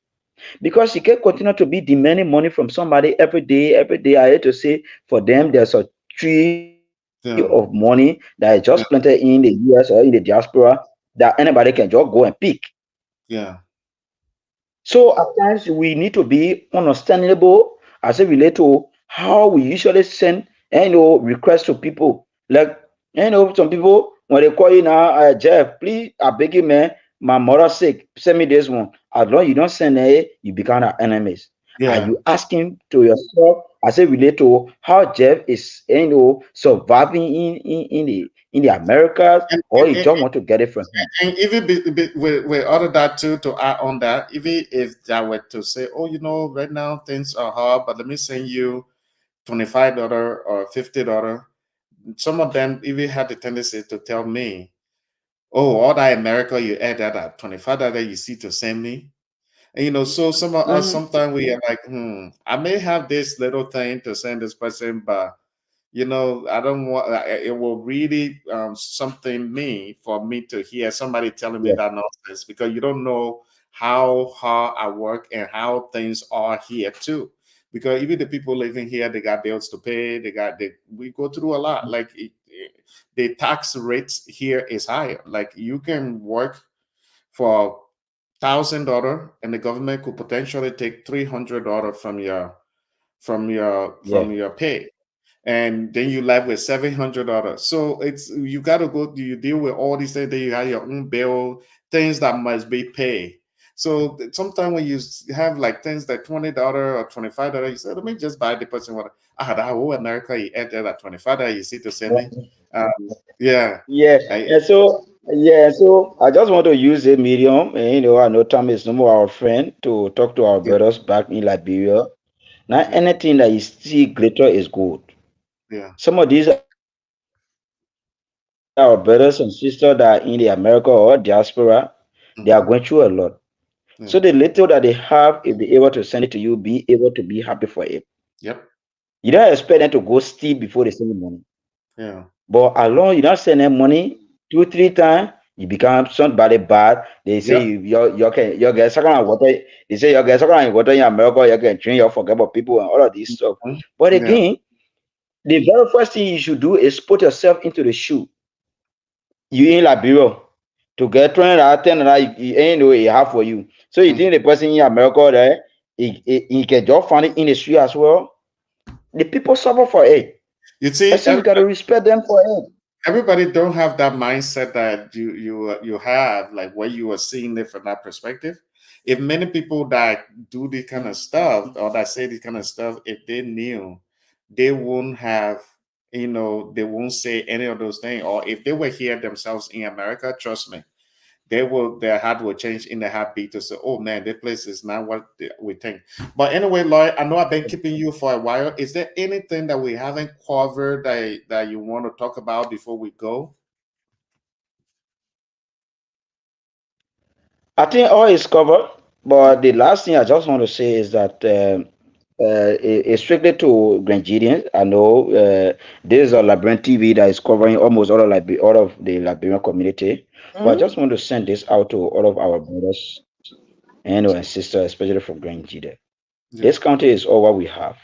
because you can continue to be demanding money from somebody every day, every day. I hate to say, for them there's a tree of money yeah, that is just planted in the US or in the diaspora that anybody can just go and pick. yeah, So at times we need to be understandable as it relate to how we usually send requests to people. Like some people when they call you now, Jeff, please, I beg you, man, my mother sick, send me this one. As long as you don't send it, you become our enemies. Are yeah. you asking to yourself as it relate to how Jeff is surviving in the Americas, And, or and, you and, just want to get it from him? And even with other that too, to add on that, even if I were to say, oh, right now things are hard, but let me send you $25 or $50. Some of them even had the tendency to tell me, "Oh, all that America you add that $25 you see to send me." And, so some of us sometimes we are like, I may have this little thing to send this person, but I don't want. It will really something me for me to hear somebody telling me Yeah. that nonsense, because you don't know how hard I work and how things are here too. Because even the people living here, they got bills to pay. We go through a lot. Like the tax rates here is higher. Like you can work for $1,000, and the government could potentially take $300 from Yeah. your pay, and then you left with $700. So you got to go. You deal with all these things. Then you have your own bill, things that must be paid. So sometimes when you have like things that $20 or $25, you say, let me just buy the person what I had. I owe America. You add that $25. You see to send me. Yeah. Yeah. I, And so yeah, so I just want to use a medium, and I know Tom is no more our friend, to talk to our yeah. brothers back in Liberia. Now, Yeah. anything that you see glitter is gold. Yeah. Some of these our brothers and sisters that are in the America or diaspora, they are going through a lot. So the Hmm. little that they have, if they're able to send it to you, be able to be happy for it. Yep. You don't expect them to go steal before they send you money. Yeah. But along you don't send them money 2, 3 times, you become somebody bad. They say Yep. you get second and water. They say you get second and water in America, you can train you forget about people and all of this stuff. Mhm. But Yeah. again, the very first thing you should do is put yourself into the shoe. You in Liberia to get 20 out 10 and you ain't know it have for you. So you Mhm. think the person in America there, he can just find it in the street as well. The people suffer for it. You I see, say we gotta respect them for it. everybody don't have that mindset that you have, like what you are seeing it from that perspective. If many people that do this kind of stuff or that say this kind of stuff, if they knew, they won't have, they won't say any of those things. Or if they were here themselves in America, trust me, their heart will change in the heartbeat to say, oh man, this place is not what we think. But anyway, Lloyd, I know I've been keeping you for a while. Is there anything that we haven't covered that you want to talk about before we go? I think all is covered, but the last thing I just want to say is that it's strictly to Grenadians. I know this is a Liberian TV that is covering almost all of the Liberian community, but I Mm, just want to send this out to all of our brothers and sisters, especially from Grand Gedeh. This Yeah. country is all what we have.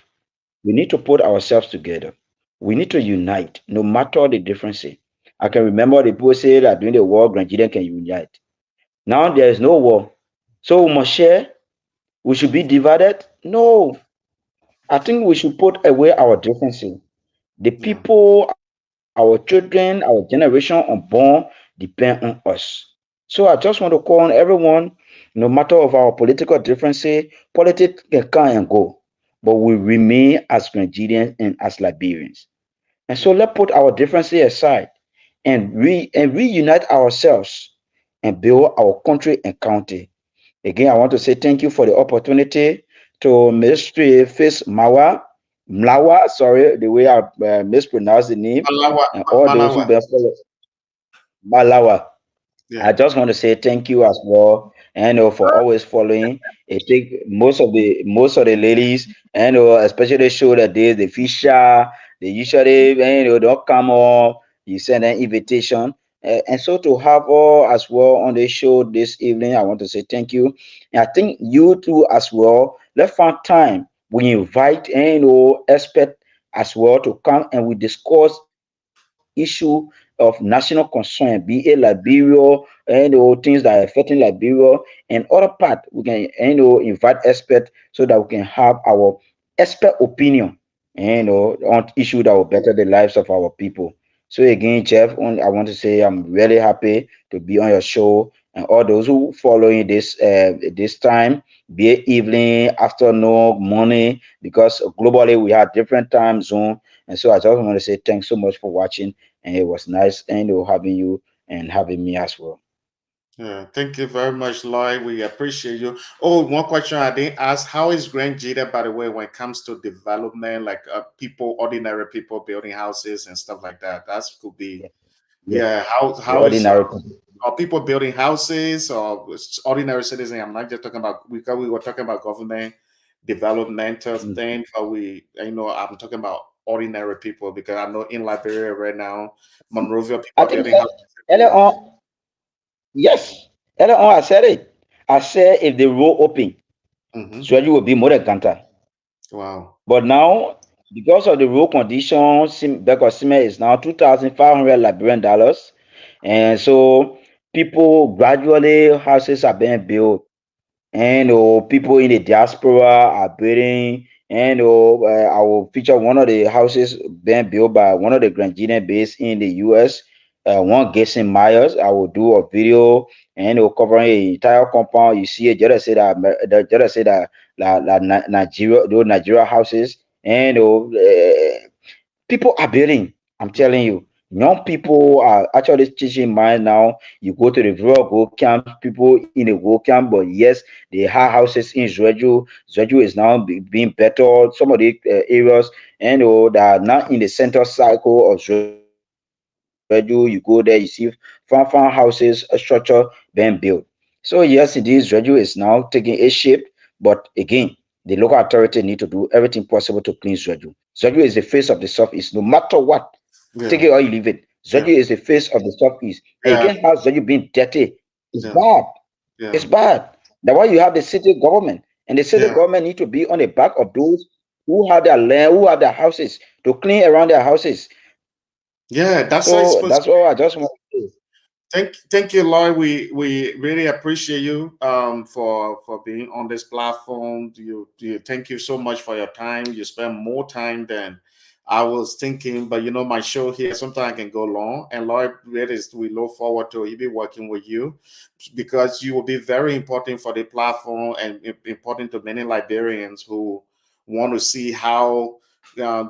We need to put ourselves together. We need to unite, no matter the differences. I can remember the people say that during the war, Grenadians can unite. Now there is no war. So we must share. We should be divided. No. I think we should put away our differences. The Yeah. people, our children, our generation unborn depend on us. So I just want to call on everyone, no matter of our political differences, politics can come and go, but we remain as Nigerians and as Liberians. And so Yeah. let's put our differences aside and reunite ourselves and build our country and county. Again, I want to say thank you for the opportunity to Mystery Face Mlawa, sorry, the way I mispronounced the name, Malawa. and all those who Malawa. been following Malawa. Yeah. I just want to say thank you as well, and for always following. It take most of the ladies, and especially show that they fisher, they usually don't come on. You send an invitation, and so to have all as well on the show this evening, I want to say thank you. And I think you too as well. Let's find time. We invite expert as well to come and we discuss issue of national concern, be it Liberia, things that are affecting Liberia and other part. We can invite experts so that we can have our expert opinion, Mhm. on issue that will better the lives of our people. So again, Jeff, I want to say I'm really happy to be on your show, and all those who following this time, be it evening, afternoon, morning, because globally we have different time zone. And so I just want to say thanks so much for watching, and it was nice having you and having me as well. Yeah, thank you very much, Lloyd. We appreciate you. Oh, one question I didn't ask: how is Grand Gedeh, by the way, when it comes to development, like people, ordinary people building houses and stuff like that? That could be, Yes, yes. yeah. The How is ordinary people. are people building houses or ordinary citizens? I'm not just talking about, because we were talking about government developmental Mm. thing, but I'm talking about ordinary people, because I know in Liberia right now, Monrovia, people I are think building houses earlier everywhere. on, yes, earlier on I said it. I said if the road open, Hmm. Sweden will be more than Ganta. Wow. But now, because of the road conditions, bag of cement is now 2,500 Liberian dollars, and so people gradually houses are being built. And people in the diaspora are building. And I will feature one of the houses being built by one of the Grand Gedeh based in the US. One Gason Myers. I will do a video and covering the entire compound. You see it. Just say that, just say that, Nigeria, those Nigeria houses, and people are building. I'm telling you, young people are actually teaching mind now. You go to the rural go camps, people in the go camp, but yes, they have houses in Zwedru. Zwedru is now being better. Some of the areas, and that are now in the center cycle of Zwedru. You go there, you see farm houses, a structure being built. So yes, indeed, Zwedru is now taking a shape, but again, the local authority need to do everything possible to clean Zwedru. Zwedru is the face of the southeast. No matter what, take Yeah. it or you leave it. Yeah. Zwedru is the face of the southeast. Yeah. Again, how Zwedru being dirty is Yeah. bad. Yeah. It's bad. That's why you have the city government, and the city Yeah. government need to be on the back of those who have their land, who have their houses, to clean around their houses. Yeah. That's how it's So supposed that's to be. all I just want to say. Thank you, Lloyd. We really appreciate you for being on this platform. You thank you so much for your time. You spend more time than I was thinking, but my show here sometimes can go long. And Lloyd, really, we look forward to be working with you, because you will be very important for the platform and important to many Liberians who want to see how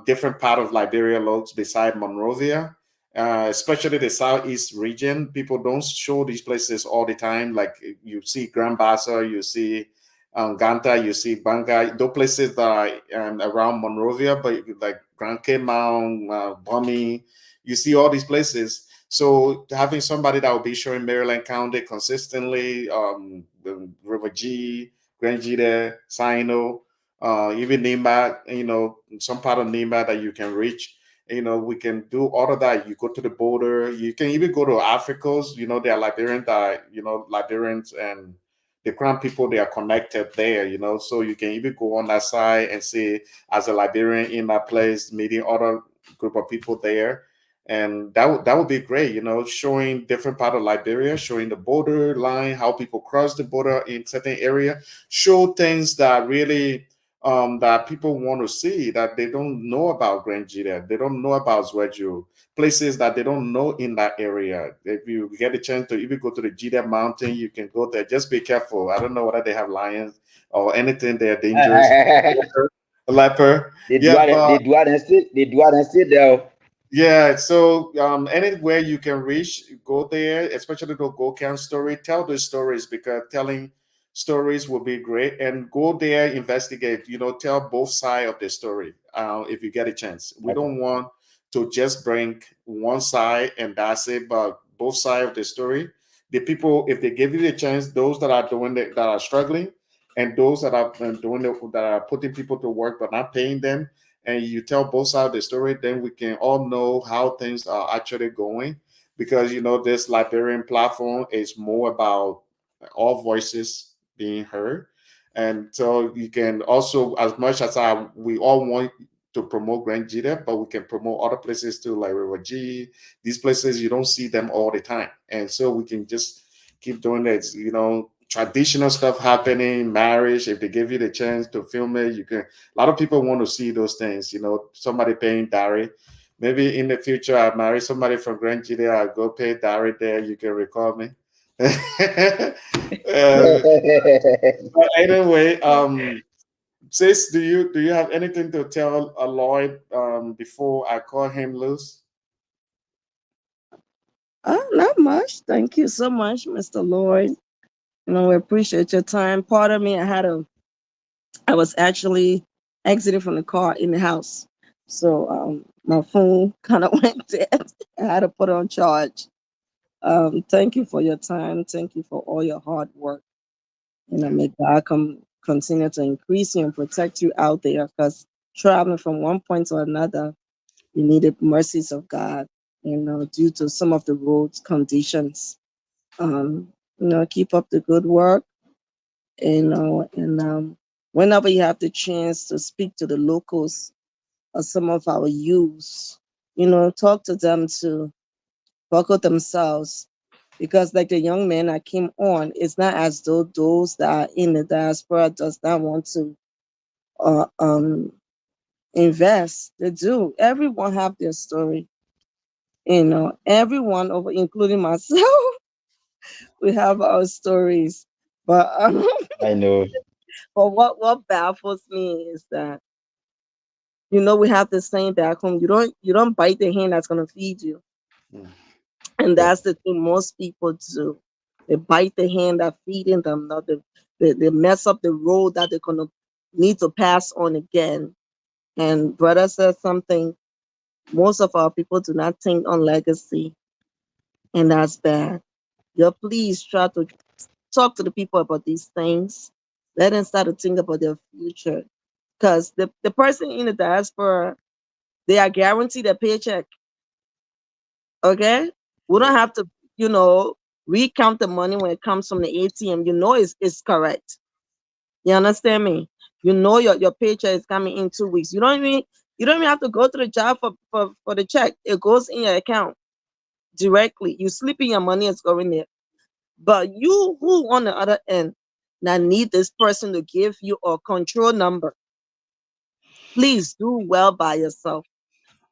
different part of Liberia looks beside Monrovia, especially the southeast region. People don't show these places all the time. Like you see Grand Bassa, you see Ganta, you see Banga, those places that are around Monrovia, but like Grand Mount, Bummy, you see all these places. So having somebody that will be showing Maryland County consistently, River G, Grand Gedeh, Sino, even Nimba, some part of Nimba that you can reach. We can do all of that. You go to the border. You can even go to Africans. They are Liberians that, Liberians and the Crown people, they are connected there, so you can even go on that side and see, as a Liberian in that place, meeting other group of people there. And that would be great, showing different part of Liberia, showing the border line, how people cross the border in certain area, show things that really that people want to see, that they don't know about Grand Gedeh, they don't know about ZWEDRU, places that they don't know in that area. If you get a chance to even go to the Gedeh Mountain, you can go there. Just be careful. I don't know whether they have lions or anything. They are dangerous. Leper. Yeah, but They do and still there. yeah, so anywhere you can reach, go there, especially the Go Camp story. Tell the stories, because telling stories will be great. And go there, investigate, tell both sides of the story if you get a chance. We Okay. don't want to just bring one side and that's it, but both sides of the story. The people, if they give you the chance, those that are doing it, that are struggling, and those that are doing it, that are putting people to work but not paying them, and you tell both sides of the story, then we can all know how things are actually going. Because this Liberian platform is more about all voices being heard. And so you can also, as much as we all want to promote Grand Gedeh, but we can promote other places too, like River G. These places you don't see them all the time, and so we can just keep doing it. Traditional stuff happening, marriage. If they give you the chance to film it, you can. A lot of people want to see those things. Somebody paying dowry. Maybe in the future, I marry somebody from Grand Gedeh. I go pay dowry there. You can recall me. But anyway, sis, do you have anything to tell Lloyd before I call him loose? Not much. Thank you so much, Mr. Lloyd. We appreciate your time. Pardon me, I was actually exiting from the car in the house. So my phone kind of went dead. I had to put it on charge. Thank you for your time. Thank you for all your hard work. May God continue to increase you and protect you out there, because traveling from one point to another, you needed mercies of God, due to some of the roads conditions. Keep up the good work, and whenever you have the chance to speak to the locals or some of our youths, talk to them to buckle themselves, because like the young man that came on, it's not as though those that are in the diaspora does not want to uh, um, invest. They do. Everyone have their story. Everyone, over including myself, we have our stories. But I know. but what baffles me is that we have this saying back home: you don't bite the hand that's gonna feed you. Mm. And that's the thing most people do. They bite the hand that feeding them. Now they mess up the road that they're gonna need to pass on again. And brother said something. Most of our people do not think on legacy, and that's bad. Please try to talk to the people about these things. Let them start to think about their future. Because the person in the diaspora, they are guaranteed a paycheck. Okay? We don't have to, recount the money when it comes from the ATM. It's correct. You understand me? Your paycheck is coming in 2 weeks. You don't even have to go to the job for the check. It goes in your account directly. You slip in your money, it's going there. But you who on the other end now need this person to give you a control number, please do well by yourself.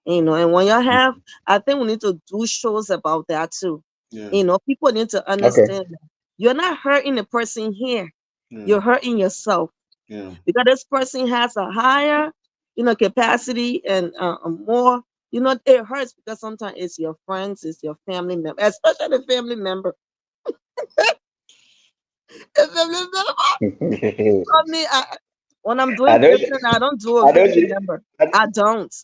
And when you have, I think we need to do shows about that too. Yeah. People need to Okay. understand that you're not hurting the person here, Yeah. you're hurting yourself, Yeah. because this person has a higher, capacity and more. It hurts because sometimes it's your friends, it's your family member, especially the family member. The family member. I mean, when I'm I doing know. business, I don't do a I know. family member. I don't.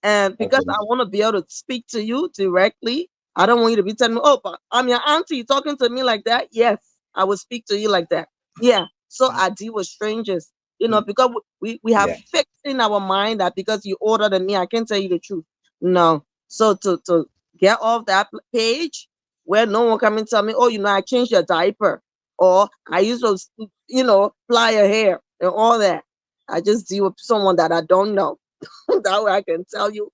And because Okay. I want to be able to speak to you directly, I don't want you to be telling me, oh, but I'm your auntie talking to me like that. Yes, I will speak to you like that. Yeah. So I deal with strangers, Mm. because we have Yeah. fixed in our mind that because you older than me, I can't tell you the truth. No. So to get off that page where no one come and tell me, oh, I changed your diaper, or I used to, fly your hair and all that. I just deal with someone that I don't know. That way I can tell you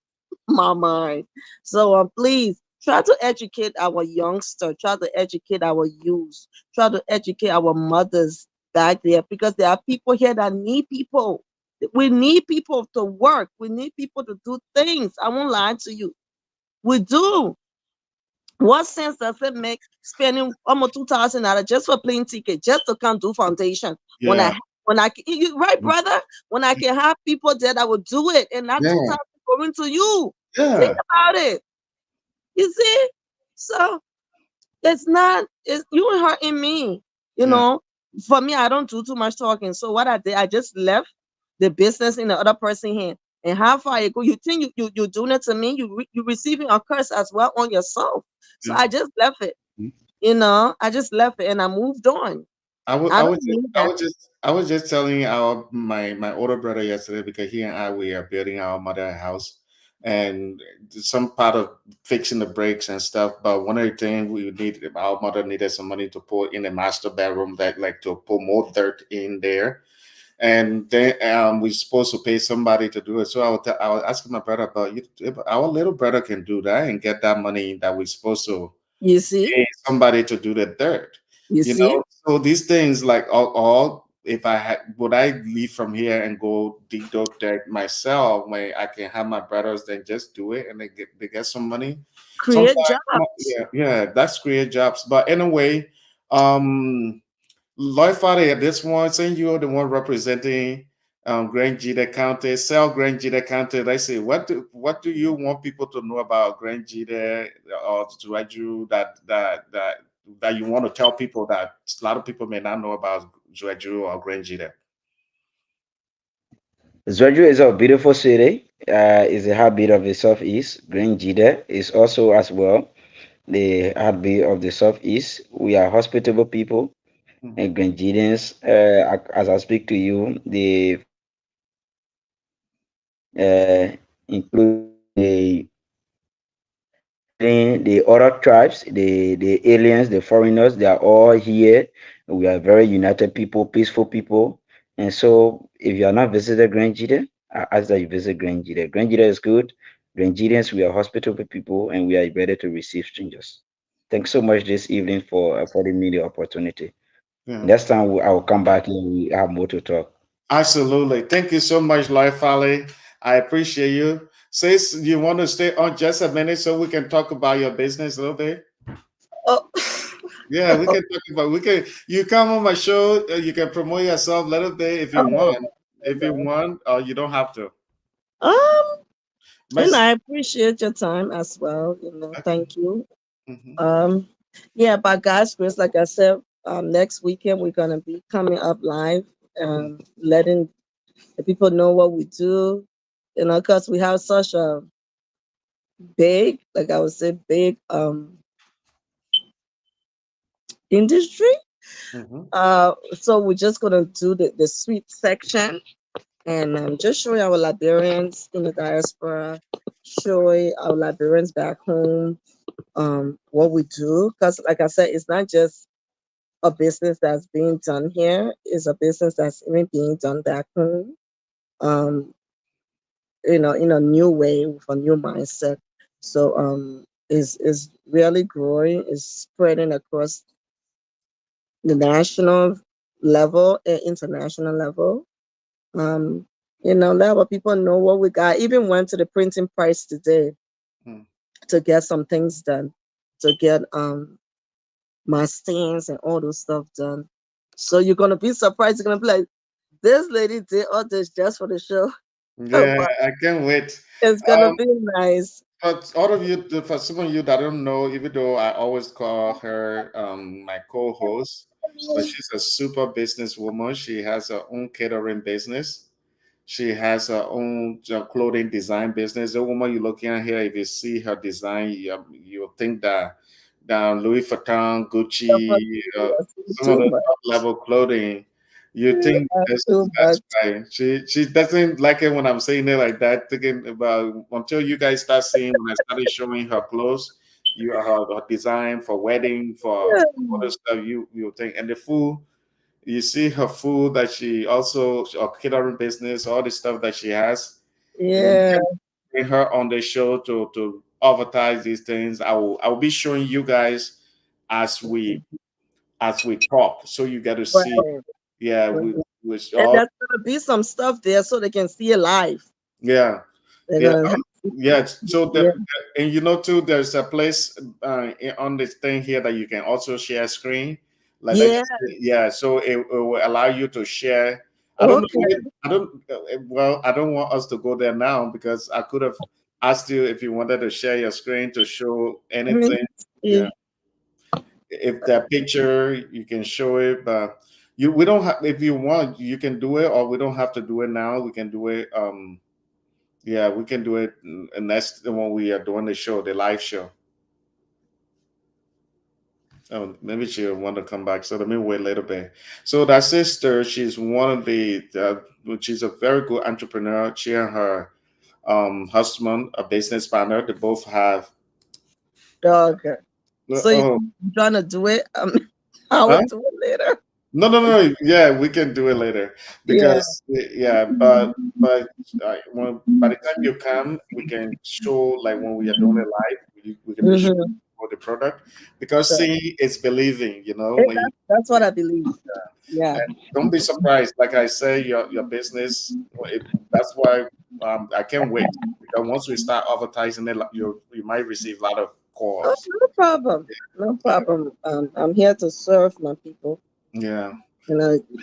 my mind. So please try to educate our youngster, try to educate our youth, try to educate our mothers back there, because there are people here that need people. We need people to work. We need people to do things. I won't lie to you. We do. What sense does it make spending almost $2,000 just for plane ticket, just to come do foundation? Yeah. You right, brother? When I can have people there that will do it, and not Yeah. 2,000 going to you. Think Yeah. about it. You see? So you hurting me. Yeah. For me, I don't do too much talking. So what I did, I just left the business in the other person's hand. And how far you go? You think you're doing it to me? You receiving a curse as well on yourself. So Yeah. I just left it. I just left it and I moved on. I would, I I don't would, ju- need that. I was just telling my older brother yesterday, because he and I, we are building our mother a house, and some part of fixing the breaks and stuff. But one of the things our mother needed some money to put in the master bedroom, that like to put more dirt in there, and then we're supposed to pay somebody to do it. So I was asking my brother about, if our little brother can do that and get that money that we're supposed to You see? pay somebody to do the dirt. You see? So these things, like all if I had, would I leave from here and go dig dirt myself, when I can have my brothers then just do it and they get some money. Sometimes, Create jobs. yeah, that's create jobs. But anyway, um Lloyd Father, at this one, saying you're the one representing Grand Gedeh County, sell Grand Gedeh County. Let's say, what do you want people to know about Grand Gedeh or ZWEDRU that you want to tell people that a lot of people may not know about ZWEDRU or Grand Gedeh? ZWEDRU is a beautiful city. Is a heartbeat of the southeast. Grand Gedeh is also as well the heartbeat of the southeast. We are hospitable people Mhm. and Grand Ghanaians. As I speak to you, the including the other tribes, the aliens, the foreigners, they are all here. We are very united people, peaceful people. And so if you are not visited Grand Gedeh, I ask that you visit Grand Gedeh. Grand Gedeh is good. Grand Ghanaians, we are hospitable people and we are ready to receive strangers. Thanks so much this evening for affording me the opportunity. Yeah. Next time I will come back and we have more to talk. Absolutely. Thank you so much, Lloyd Fale. I appreciate you. Sis, you want to stay on just a minute so we can talk about your business a little bit? Oh, Yeah, we can talk about. We can. You come on my show. You can promote yourself a little bit if you oh, want. If you want, or you don't have to. um, My, and I appreciate your time as well. okay. Thank you. Mhm. Um, yeah, by God's grace, like I said, next weekend we're gonna be coming up live, letting the people know what we do. Because we have such a big, like I would say, big industry. Mhm. So we're just gonna do the sweet section and just showing our Liberians in the diaspora, showing our Liberians back home what we do. Because, like I said, it's not just a business that's being done here; it's a business that's even being done back home. Um, in a new way with a new mindset. So is really growing, is spreading across the national level and international level. Um, let our people know what we got. Even went to the printing press today Mm. to get some things done, to get my stands and all those stuff done. So you're gonna be surprised. You're gonna be like, this lady did all this just for the show. Yeah, But I can't wait. it's gonna be nice. But all of you, for some of you that don't know, even though I always call her my co-host, but she's a super businesswoman. She has her own catering business. She has her own clothing design business. The woman you're looking at here, if you see her design, you'll think that Louis Vuitton, Gucci, some of Too the much. top level clothing. You think Too that's much. right. She doesn't like it when I'm saying it like that. Thinking about until you guys start seeing when I started showing her clothes, her design for wedding for other stuff. You think and the food. You see her food that she also her catering business, all the stuff that she has. When Yeah. you bring her on the show to advertise these things, I will be showing you guys as we talk, so you get to see. Right. Yeah, Mhm. which And all there's gonna be some stuff there so they can see it live. yeah. They're Yeah, gonna yeah. So yeah. and too, there's a place on this thing here that you can also share screen. Like let's Yeah. just say, yeah. So it will allow you to share. I don't know. Okay. I don't. Well, I don't want us to go there now because I could have asked you if you wanted to share your screen to show I mean, anything. Yeah. yeah. If that picture you can show it, but we don't have. If you want, you can do it, or we don't have to do it now. We can do it. Yeah, we can do it, and that's the one we are doing the show, the live show. Oh, maybe she'll want to come back. So let me wait a little bit. So that sister, she's one of she's a very good entrepreneur. She and her husband, a business partner, they both have. Dog. So you Oh, trying to do it? I will huh? do it later. No, no, no. Yeah, we can do it later Yeah. because yeah, but when by the time you come, we can show like when we are doing it live, we can be showing Mm-hmm. for the product because So, seeing is believing. and When you that's what I believe. Yeah. and don't be surprised. Like I say, your business. That's why I can't wait because once we start advertising it, you might receive a lot of Oh, calls. no problem. No problem. I'm here to serve my people. Yeah.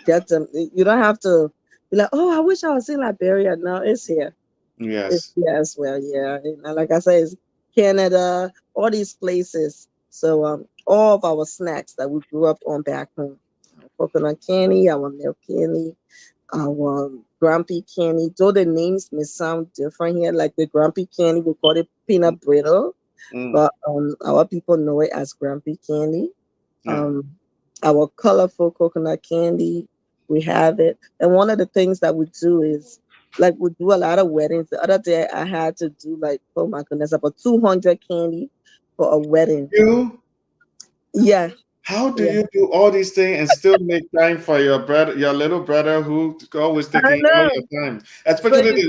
Get them. You don't have to. be like, oh, I wish I was in Liberia. No, it's here. It's Yes. here as well. Yeah. And like I said, it's Canada, all these places. So all of our snacks that we grew up on back home. Coconut candy, our milk candy, our grumpy candy. Though the names may sound different here, like the grumpy candy, we call it peanut brittle, but our people know it as grumpy candy. Yeah. Our colorful coconut candy, we have it. And one of the things that we do is, like, we do a lot of weddings. The other day I had to do, like, oh my goodness, about 200 candy for a wedding. You? Yeah. How do Yeah. you do all these things and still make time for your brother, your little brother, who always I taking all know. your time? But Especially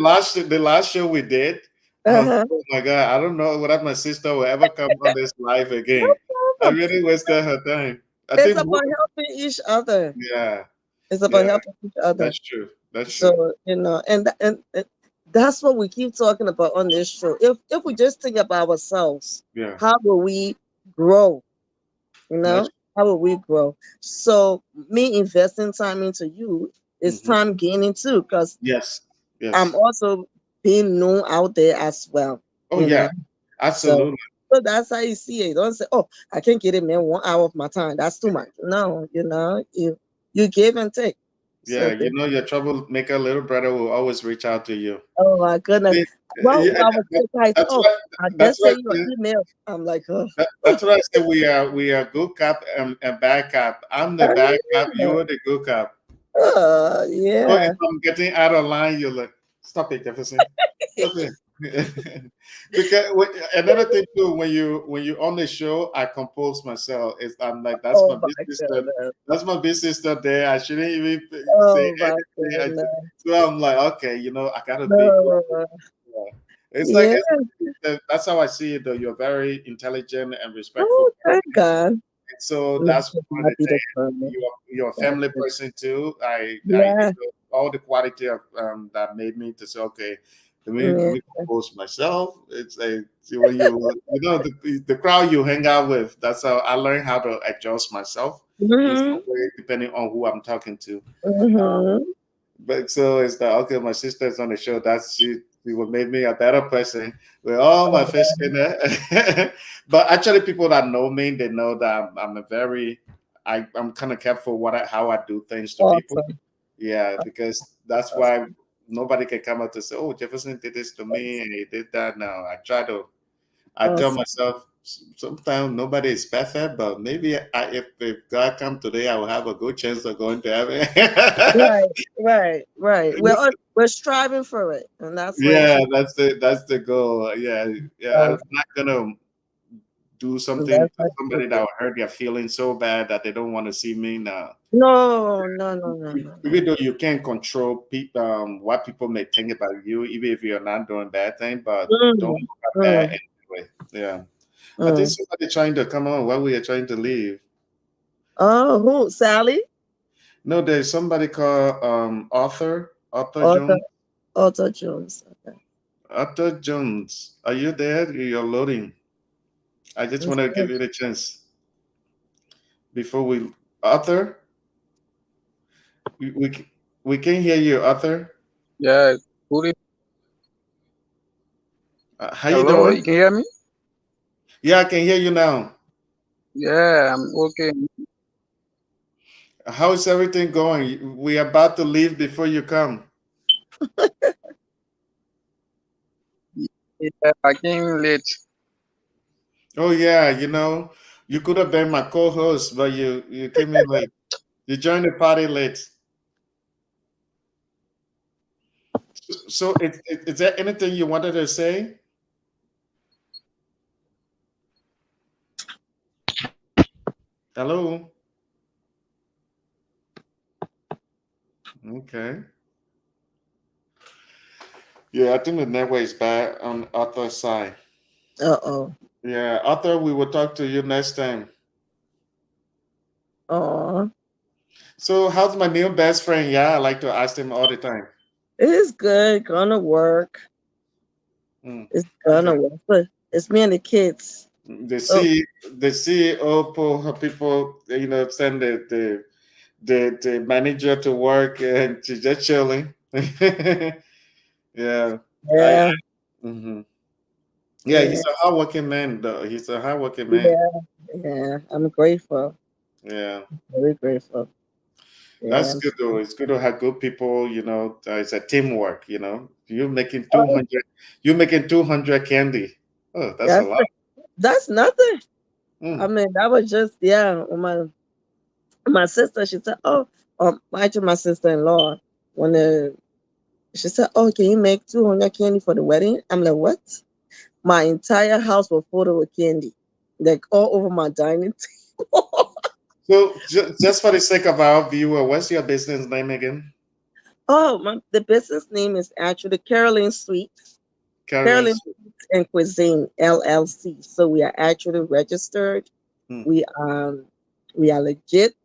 the last show we did. I was, uh-huh. oh my God, I don't know whether my sister will ever come on this live again. I really wasted her time. I It's think, about helping each other. yeah, It's about yeah, helping each other. that's true. That's true. So, and that's what we keep talking about on this show. If we just think about ourselves, Yeah, how will we grow? that's How will we grow? So me investing time into you is mhm. time gaining too, because Yes, I'm yes. also being known out there as well. Oh You yeah, know, so absolutely. so that's how you see it. Don't say, "Oh, I can't get it, man. 1 hour of my time. That's too much." No, you give and take. Yeah, So, you know your troublemaker little brother will always reach out to you. oh my goodness. See, Well, yeah, I was surprised. that's Oh, what I that's just what sent you an email. I'm like, oh, that's what I said. We are good cop and bad cop. I'm the bad cop. You are the good cop. So if yeah. I'm getting out of line, you're like, stop it, Jefferson. Stop it. Because another thing too, when you on the show, I compose myself. I'm like, Oh my goodness. that's my big sister there. I shouldn't even say Oh my anything. goodness. So I'm like, okay, I gotta be good. No. Yeah. It's like Yeah. that's how I see it. Though you're very intelligent and respectful. Oh, thank God. So May that's one of God the be the things. glory. You're a family person too. Yeah. All the quality of that made me to say, okay, let Yeah. me compose myself. It's a when the crowd you hang out with. That's how I learned how to adjust myself in some Mm-hmm. way depending on who I'm talking to. Mm-hmm. But so it's that okay, my sister's on the show. She will make me a better person with all my fish in there. But actually, people that know me, they know that I'm a very I'm kind of careful how I do things to people. Awesome. Yeah, because that's why nobody can come up to say, "Oh, Jefferson did this to me and he did that." Now I tell Awesome. myself sometimes nobody is perfect, but maybe if God come today, I will have a good chance of going to heaven. Right, right. We're striving for it, and that's what it Yeah, should that's the goal. Yeah, yeah. go. I'm not gonna do something That's to what it should somebody that go. will hurt their feelings so bad that they don't want to see me now. No, no, no, no, no, no. Even though you can't control what people may think about you, even if you're not doing bad thing, but don't Mm, look at that mm, anyway. Yeah, I think mm. somebody trying to come on while we are trying to leave. Oh, who? Sally? No, there's somebody called Arthur Arthur, Jones. Arthur Jones. Okay. Arthur Jones, are you there? You're loading. I just Let's want to give see. you the chance before we. Arthur, we we can hear you, Arthur. Yeah, good. How you Hello, you doing? can hear me? Yeah, I can hear you now. Yeah, I'm okay. How's everything going? We are about to leave before you come. Yeah, I came late. Oh yeah, you could have been my co-host, but you came in late. You joined the party late. So, is there anything you wanted to say? Hello. Okay. Yeah, I think the network is bad on Arthur's side. Uh-oh. Yeah, Arthur, we will talk to you next time. Oh, So, how's my new best friend? Yeah, I like to ask him all the time. it's good. Gonna work. Mm, It's okay. gonna work. But it's me and the kids. The So, C, the CEO people, send the manager to work and she's just chilling. Yeah. Yeah, Mhm. Yeah, yeah, he's a hardworking man, though. He's a hardworking man. yeah, yeah. I'm grateful, Yeah, very grateful. that's Yeah. good though. It's good to have good people. It's a teamwork. You're making Oh, 200. You're making 200 candy. Oh, that's a that's lot. that's nothing. I Mm. mean, that was just yeah. My sister, she said, "Oh, actually, my sister-in-law, when she said, "Oh, can you make 200 candy for the wedding?" I'm like, "What?" My entire house was full with candy, like all over my dining table. So, just for the sake of our viewer, what's your business name again? Oh, the business name is actually Carolyn Sweets, Carolyn Karen's. Sweets and Cuisine LLC. So we are actually registered. Hmm. We we are legit.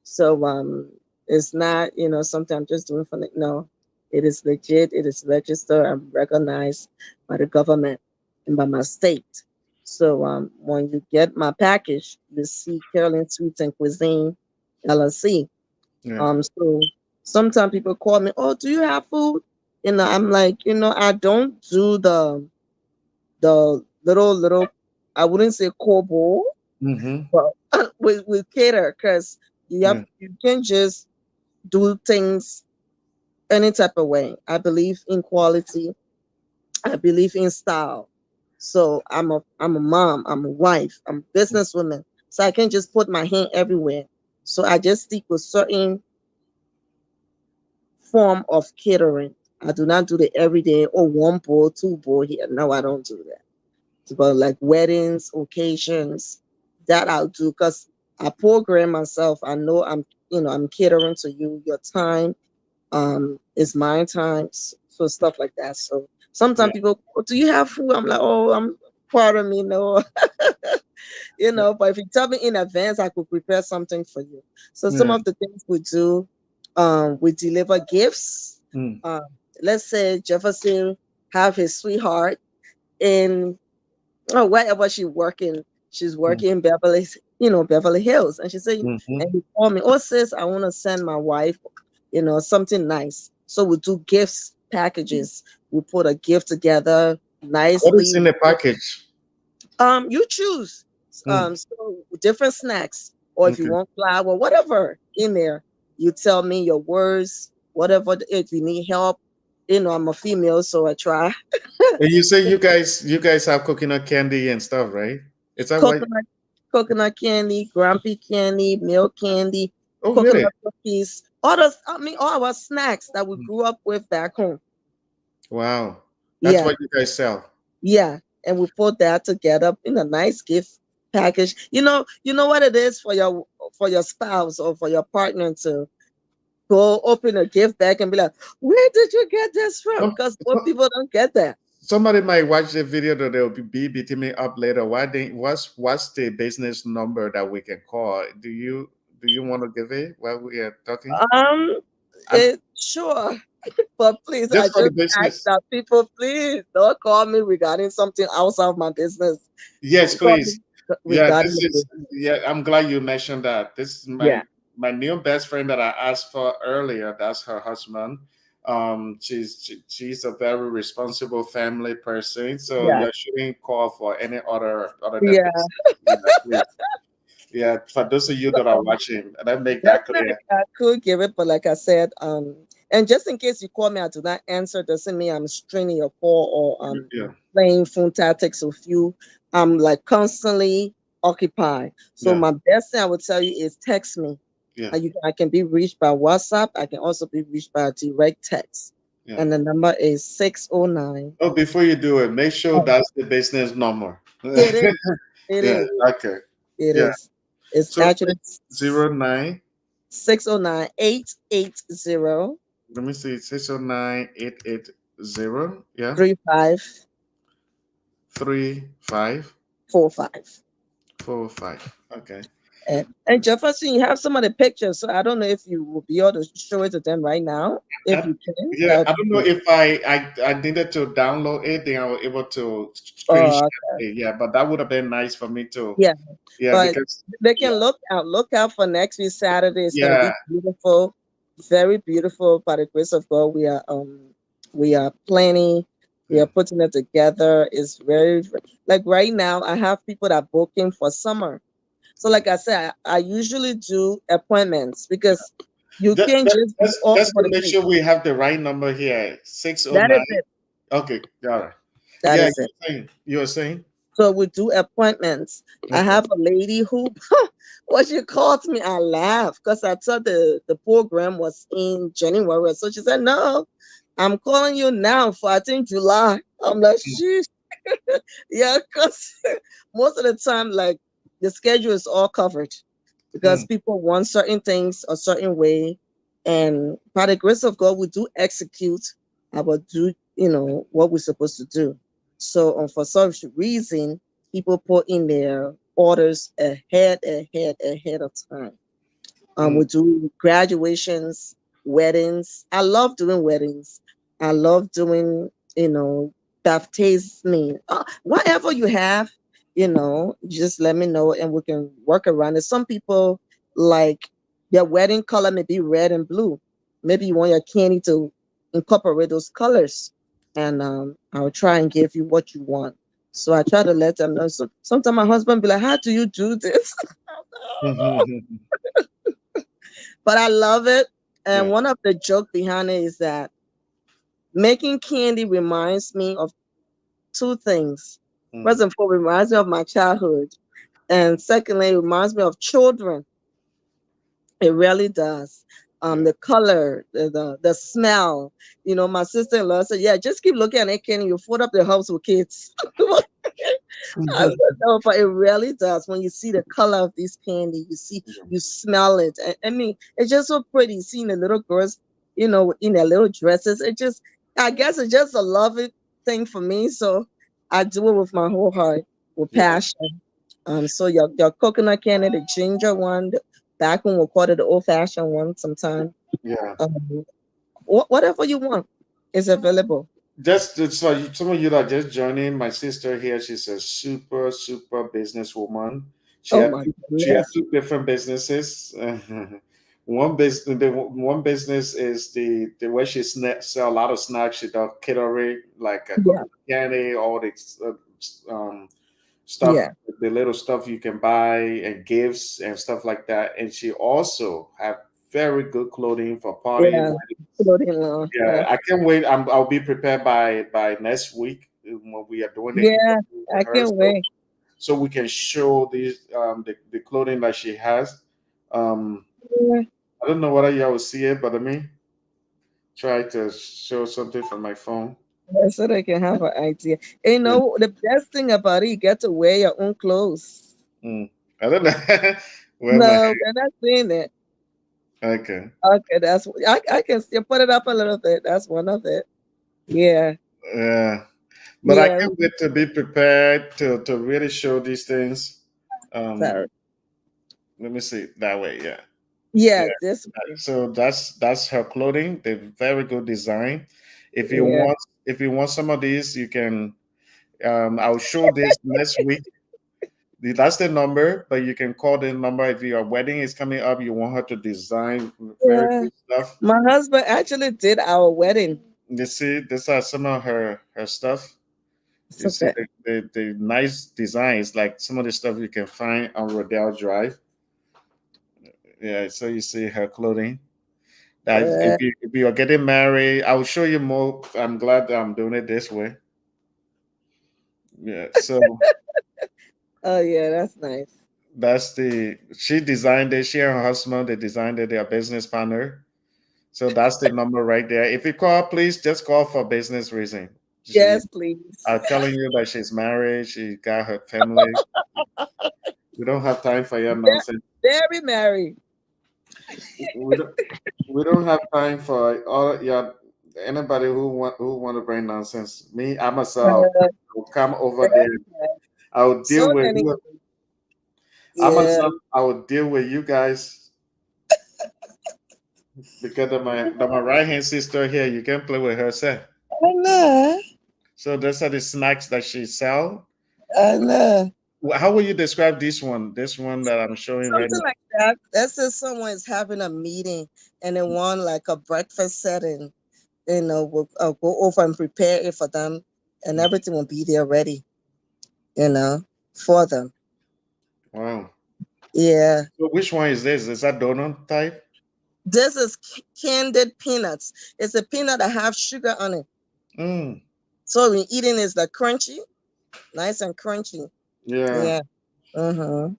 So it's not something I'm just doing for no. It is legit. It is registered and recognized by the government and by my state. So when you get my package, you see Carolyn Sweets and Cuisine LLC. Yeah. So sometimes people call me, "Oh, do you have food?" I'm like, I don't do the little. I wouldn't say kobo, Mm-hmm. but we cater because Yeah. you can just do things any type of way. I believe in quality. I believe in style. So I'm a mom. I'm a wife. I'm a businesswoman. So I can't just put my hand everywhere. So I just stick with certain form of catering. I do not do the everyday or one bowl, two bowl here. No, I don't do that. But like weddings, occasions, that I'll do because I program myself. I know I'm catering to you. Your time is my time, so stuff like that. So Yeah. sometimes people, "Oh, do you have food?" I'm like, "Oh, I'm pardon me, no." But if you tell me in advance, I could prepare something for you. So some Yeah. of the things we do, we deliver gifts. Mm. Um, let's say Jefferson have his sweetheart in wherever she's Mm. working in Beverly Hills. And she said, Mm-hmm. and he called me, "Oh sis, I want to send my wife, something nice." So we do gifts packages. We put a gift together What is nicely. in the package? You choose Mm. so different snacks, or if you Okay. want flour, whatever in there, you tell me your words, whatever. If you need help, I'm a female, so I try. And you say you guys have coconut candy and stuff, right? Is that what? coconut coconut candy, grumpy candy, milk candy, Oh, really? coconut cookies, all our snacks that we grew up with back home. Wow. That's Yeah, what you guys sell. yeah. And we put that together in a nice gift package. You know what it is for your spouse or for your partner to go open a gift bag and be like, "Where did you get this from?" Some, Because most people don't get that. somebody might watch the video that they'll be beating me up later. What's the business number that we can call? Do you want to give it while we are talking? Um, And sure. But please, I just for the just ask business. that people please don't call me regarding something outside of my business. Yes, Call me please. Yeah, regarding this the is business. yeah, I'm glad you mentioned that. This is Yeah, my new best friend that I asked for earlier. That's her husband. She's a very responsible family person. So yeah, you shouldn't call for any other than yeah. this. Yeah, please. Yeah, for those of you that are watching, let me make that Definitely, clear. I could give it, but like I said, and just in case you call me, I do not answer. Doesn't mean I'm straining your call or Yeah, playing phone tactics with you. I'm like constantly occupied. So yeah, my best thing I would tell you is text me. yeah, I can be reached by WhatsApp. I can also be reached by direct text, yeah. and the number is 609. Oh, before you do it, make sure Oh, that's the business number. it is. It Yeah, is. okay. It Yeah. is. It's So actually 09. 609-880 Let me see. 609-880. Yeah. 3545. 3545. Okay. And Jefferson, you have some of the pictures, so I don't know if you will be able to show it to them right now. If you can, Yeah, I don't know if I needed to download it, then I was able to screenshot it. Yeah, but that would have been nice for me to. Yeah, Yeah, but because they can look out for next week Saturday. It's gonna be yeah, beautiful, very beautiful. By the grace of God, we are planning. We yeah. are putting it together. It's very like right now. I have people that are booking for summer. So, like I said, I usually do appointments because you can't just be all Just over to the make place. sure we have the right number here, That 609. is it. Okay, all right. That Yeah, is it. you were saying? So we do appointments. I Okay. have a lady who, when she called me, I laughed because I thought the program was in January. So she said, "No, I'm calling you now for I think July." I'm like, "Sheesh." Yeah, because most of the time, like the schedule is all covered because Mm, people want certain things a certain way. And by the grace of God, we do execute do, what we're supposed to do. So for some reason, people put in their orders ahead of time. mm, We do graduations, weddings. I love doing weddings. I love doing, baptism. Whatever you have, just let me know and we can work around it. Some people like their wedding color may be red and blue. Maybe you want your candy to incorporate those colors. And I'll try and give you what you want. So I try to let them know. So sometimes my husband be like, "How do you do this?" mhm. But I love it. And Yeah. one of the joke behind it is that making candy reminds me of two things. First Mm, and foremost, it reminds me of my childhood. And secondly, it reminds me of children. It really does. yeah. The color, the smell. My sister-in-law said, "Yeah, just keep looking at it, candy. You fold up the house with kids." I said, "No, but it really does. When you see the color of this candy, you smell it. I mean, it's just so pretty seeing the little girls, in their little dresses. I guess it's just a loving thing for me. So I do it with my whole heart, with Yeah. passion. So your coconut candy, the ginger one, back when we called it the old-fashioned one sometime. Yeah. Um, whatever you want is available. Just so some of you that are just joining, my sister here, she's a super, super businesswoman. Oh my She had goodness. two different businesses. One business is the way she sell a lot of snacks. She does catering, like Yeah, coconut candy, all the stuff, yeah, the little stuff you can buy and gifts and stuff like that. And she also have very good clothing for party. yeah. Clothing line. Yeah, Yeah. I can't wait. I'll be prepared by next week when we are doing the Yeah, interview I with her, can't wait. so we can show these the clothing that she has. Um, Yeah, I don't know whether y'all will see it, but let me try to show something from my phone. so they can have an idea. The best thing about it, you get to wear your own clothes. Mm, I don't know. Well, No, we're not seeing it. okay, Okay, I can still put it up a little bit. That's one of it. Yeah, yeah, but I yeah. can't wait to be prepared to really show these things. Um, Sorry. let me see that way. Yeah. Yeah, this way. So that's her clothing. They're very good design. If you Yeah, want if you want some of these, you can I'll show this next week. That's the number, but you can call the number if your wedding is coming up, you want her to design very yeah. good stuff. My husband actually did our wedding. You see, these are some of her stuff. It's You see okay. the nice designs, like some of the stuff you can find on Rodell Drive. Yeah, so you see her clothing. That Uh, if you are getting married, I will show you more. I'm glad that I'm doing it this way. Yeah, so oh yeah, that's nice. that's the she designed it. She and her husband they designed it. Their business partner. So that's the number right there. If you call, please just call for business reason. She Yes, please. are telling you that she's married. She got her family. We don't have time for your Very, nonsense. very married. We don't. We don't have time for all your anybody who want to bring nonsense. Me, I myself Uh, will come over there. very married. I'll So deal with many. who. I Yeah. myself, I would deal with you guys because of my right hand sister here. You can play with her, sir. I know. So those are the snacks that she sell. I know. How will you describe this one? This one that I'm showing right Something now. like that. That's if someone is having a meeting and they want like a breakfast setting. We'll go over and prepare it for them, and everything will be there ready. For them. Wow. Yeah. So which one is this? Is that donut type? This is candied peanuts. It's a peanut that have sugar on it. Mm. So when eating is the crunchy, nice and crunchy. Yeah. Yeah. Mm-hmm.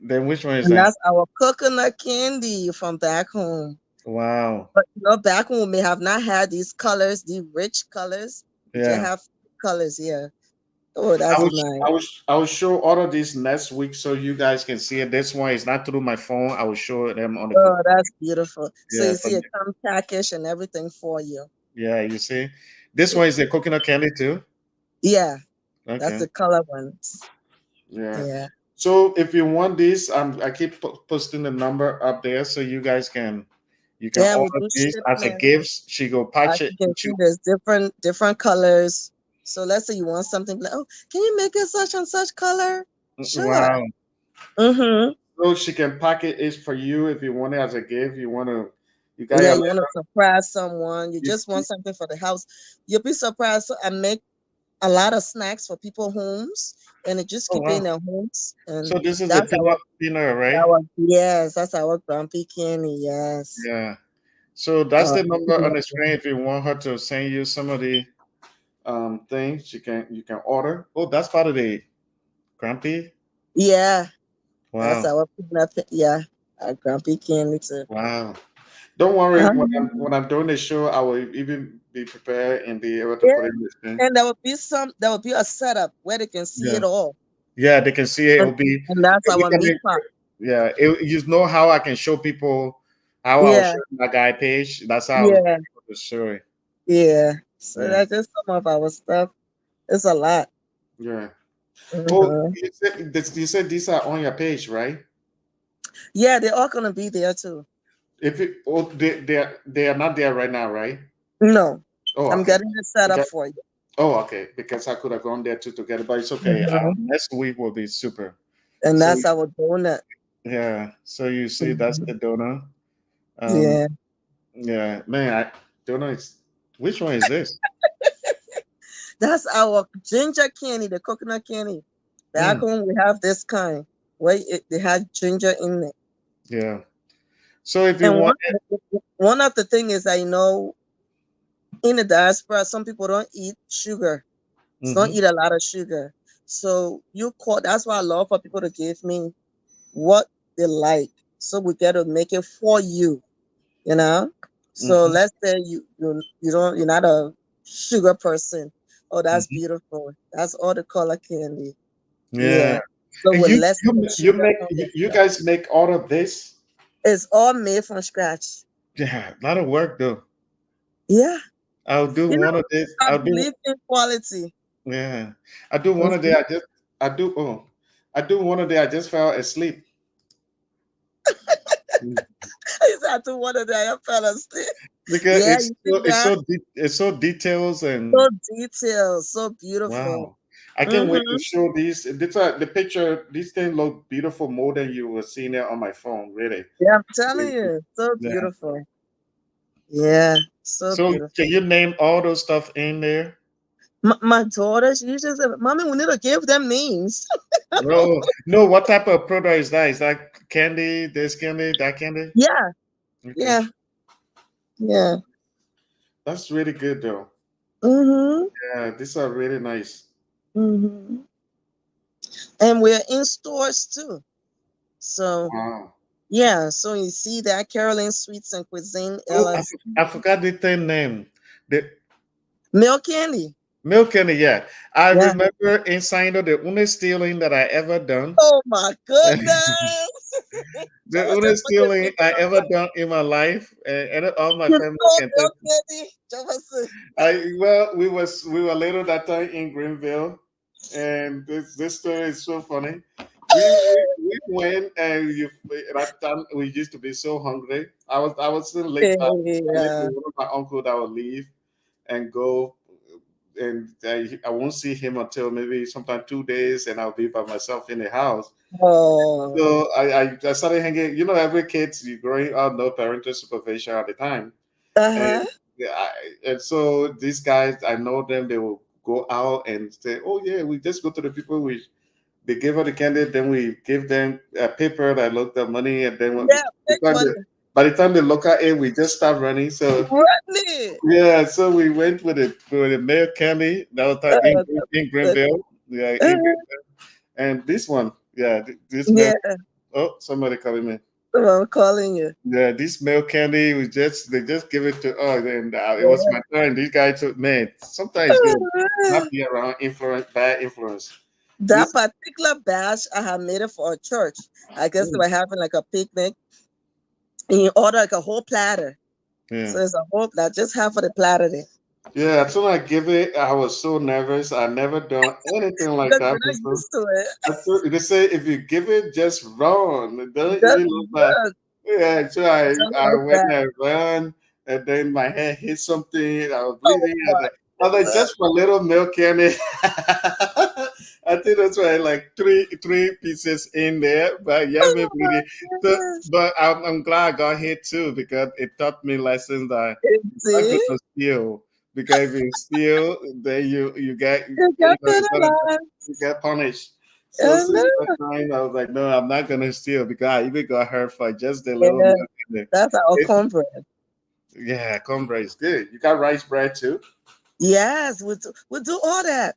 Then which one is And that? that's our coconut candy from back home. Wow. But back home we may have not had these colors, these rich colors. We just Yeah. have colors here. Oh, that's nice. I will show all of these next week so you guys can see it. This one is not through my phone. I will show them on the Oh, that's beautiful. So yeah, you see but it come packaged and everything for you. yeah, you see. This one is a coconut candy too. Yeah, that's Okay. the color ones. Yeah. Yeah. So if you want this, I keep posting the number up there so you guys you can Yeah, we order do this as a shipment. gift. She go patch As it. you can see, there's different colors. So let's say you want something like, oh, can you make it such and such color? Sure. Wow. Mm-hmm. So she can pack it for you if you want it as a gift. You got Yeah, your you want to surprise someone. You you, just want something for the house. You'll be surprised. So I make a lot of snacks for people homes, and it just oh keep it in wow. their homes. And So this is the that's peanut, right? yes, that's our grumpy candy. Yes. Yeah. So that's the number on Peanut the screen. butter. If you want her to send you some of the things, you can order. Oh, that's part of the grumpy. Yeah, that's Wow. our peanut. Yeah, our grumpy candy too. Wow. Don't worry. Um, When I'm doing the show, I will even be prepared and be able to yeah, put it in the screen. and there will be a setup where they can see Yeah. it all. Yeah, they can see it. And, and that's It'll our meat be pot. yeah. You know how I can show people how I'll Yeah, show my guy page. That's how I'll yeah, show it. yeah. So Yeah. that's just some of our stuff. It's a lot. Yeah. Oh, Mhm. you said these are on your page, right? Yeah, they're all gonna be there too. If it, oh, they are not there right now, right? No, Oh, I'm okay. getting it set up Because, for you. oh, okay. Because I could have gone there too together, but it's okay. Mhm. Next week will be super. And So that's our donut. yeah. So you see, that's Mhm. the donor. Um, Yeah, yeah, man. Donor is which one is this? that's our ginger candy, the coconut candy. Back Mm, home, we have this kind where they had ginger in it. yeah. So if you And want, one of the things is in the diaspora, some people don't eat sugar. Don't mhm, eat a lot of sugar. So that's why I love for people to give me what they like. So we get to make it for you, you know? So mhm, let's say you're not a sugar person. Oh, that's mhm. beautiful. That's all the color candy. Yeah. Yeah. So And with less sugar you guys make all of this? it's all made from scratch. Yeah, a lot of work though. Yeah. I'll do You one know, of this. I I'll do believe in quality. yeah. I do one of Mhm. the I do oh I do one of the I just fell asleep. Mm. I had to wonder that I fell asleep. Because Yeah, you see that? it's so details So and detailed, so beautiful. wow. I can't wait to Mm-hmm. show these. The picture. These things look beautiful more than you were seeing it on my phone. Really. Yeah, I'm telling you, so Yeah. beautiful. Yeah, so So beautiful. can you name all those stuff in there? My daughter, she just said, "Mommy, we need to give them names." No, no. What type of product is that? Is that candy? This candy? That candy? Yeah, Okay, yeah, yeah. that's really good though. Mm-hmm. Yeah, these are really nice. Mm-hmm. And we're in stores too. So Wow. yeah, so you see that Carolyn Sweets and Cuisine Oh, LLC. I forgot the thing name. The Milk candy. milk candy. Yeah, I Yeah. remember inside of the only stealing that I ever done. Oh my goodness. The Jonathan only put the stealing picture I up ever there. done in my life, and all my You family stole can milk take. candy, Jonathan. We were later that time in Greenville, and this story is so funny. we went and that time we used to be so hungry. I was still late. I lived Yeah. with one of my uncle that would leave and go, and I won't see him until maybe sometime 2 days, and I'll be by myself in the house. Oh. So I started hanging. You know, every kid's you growing up, no parental supervision at the time, and Uh-huh. yeah, and so these guys, I know them. They will go out and say, "Oh yeah, we just go to the people we." They give her the candy, then we give them a paper that looked the money, and then Yeah, big money. by the time they look at it, we just start running. So Really? yeah, so we went with the mail candy that was Uh, in that's Greenville, yeah, good. and this one, yeah, this mail. Yeah, Oh, somebody calling me. I'm calling you. Yeah, this mail candy we just they just give it to us, and it was Yeah. my turn. These guys took man. Sometimes it's good not be around bad influence. That This particular batch, I had made it for a church. I guess they mm, were having like a picnic, and you order like a whole platter. yeah. So it's a whole platter, just half of the platter there. Yeah, as soon as I give it, I was so nervous. I never done anything like Because that you're not before. used to it. They say if you give it, just run. Don't Just even look back. look, Yeah, so I look went back. and ran, and then my head hit something. I was Oh bleeding. my I was like, God. just for a little milk candy. I think that's why like three pieces in there, but yeah, me Oh my bleeding. So, gosh. but I'm glad I got hit too because it taught me lessons that you're not See? gonna steal because if you steal, then you get You got penalized. you get punished. So I since know. that time, I was like, no, I'm not gonna steal because I even got hurt for just a little Yeah, milk in there. that's our It, cornbread. yeah, cornbread is good. You got rice bread too. Yes, we do all that.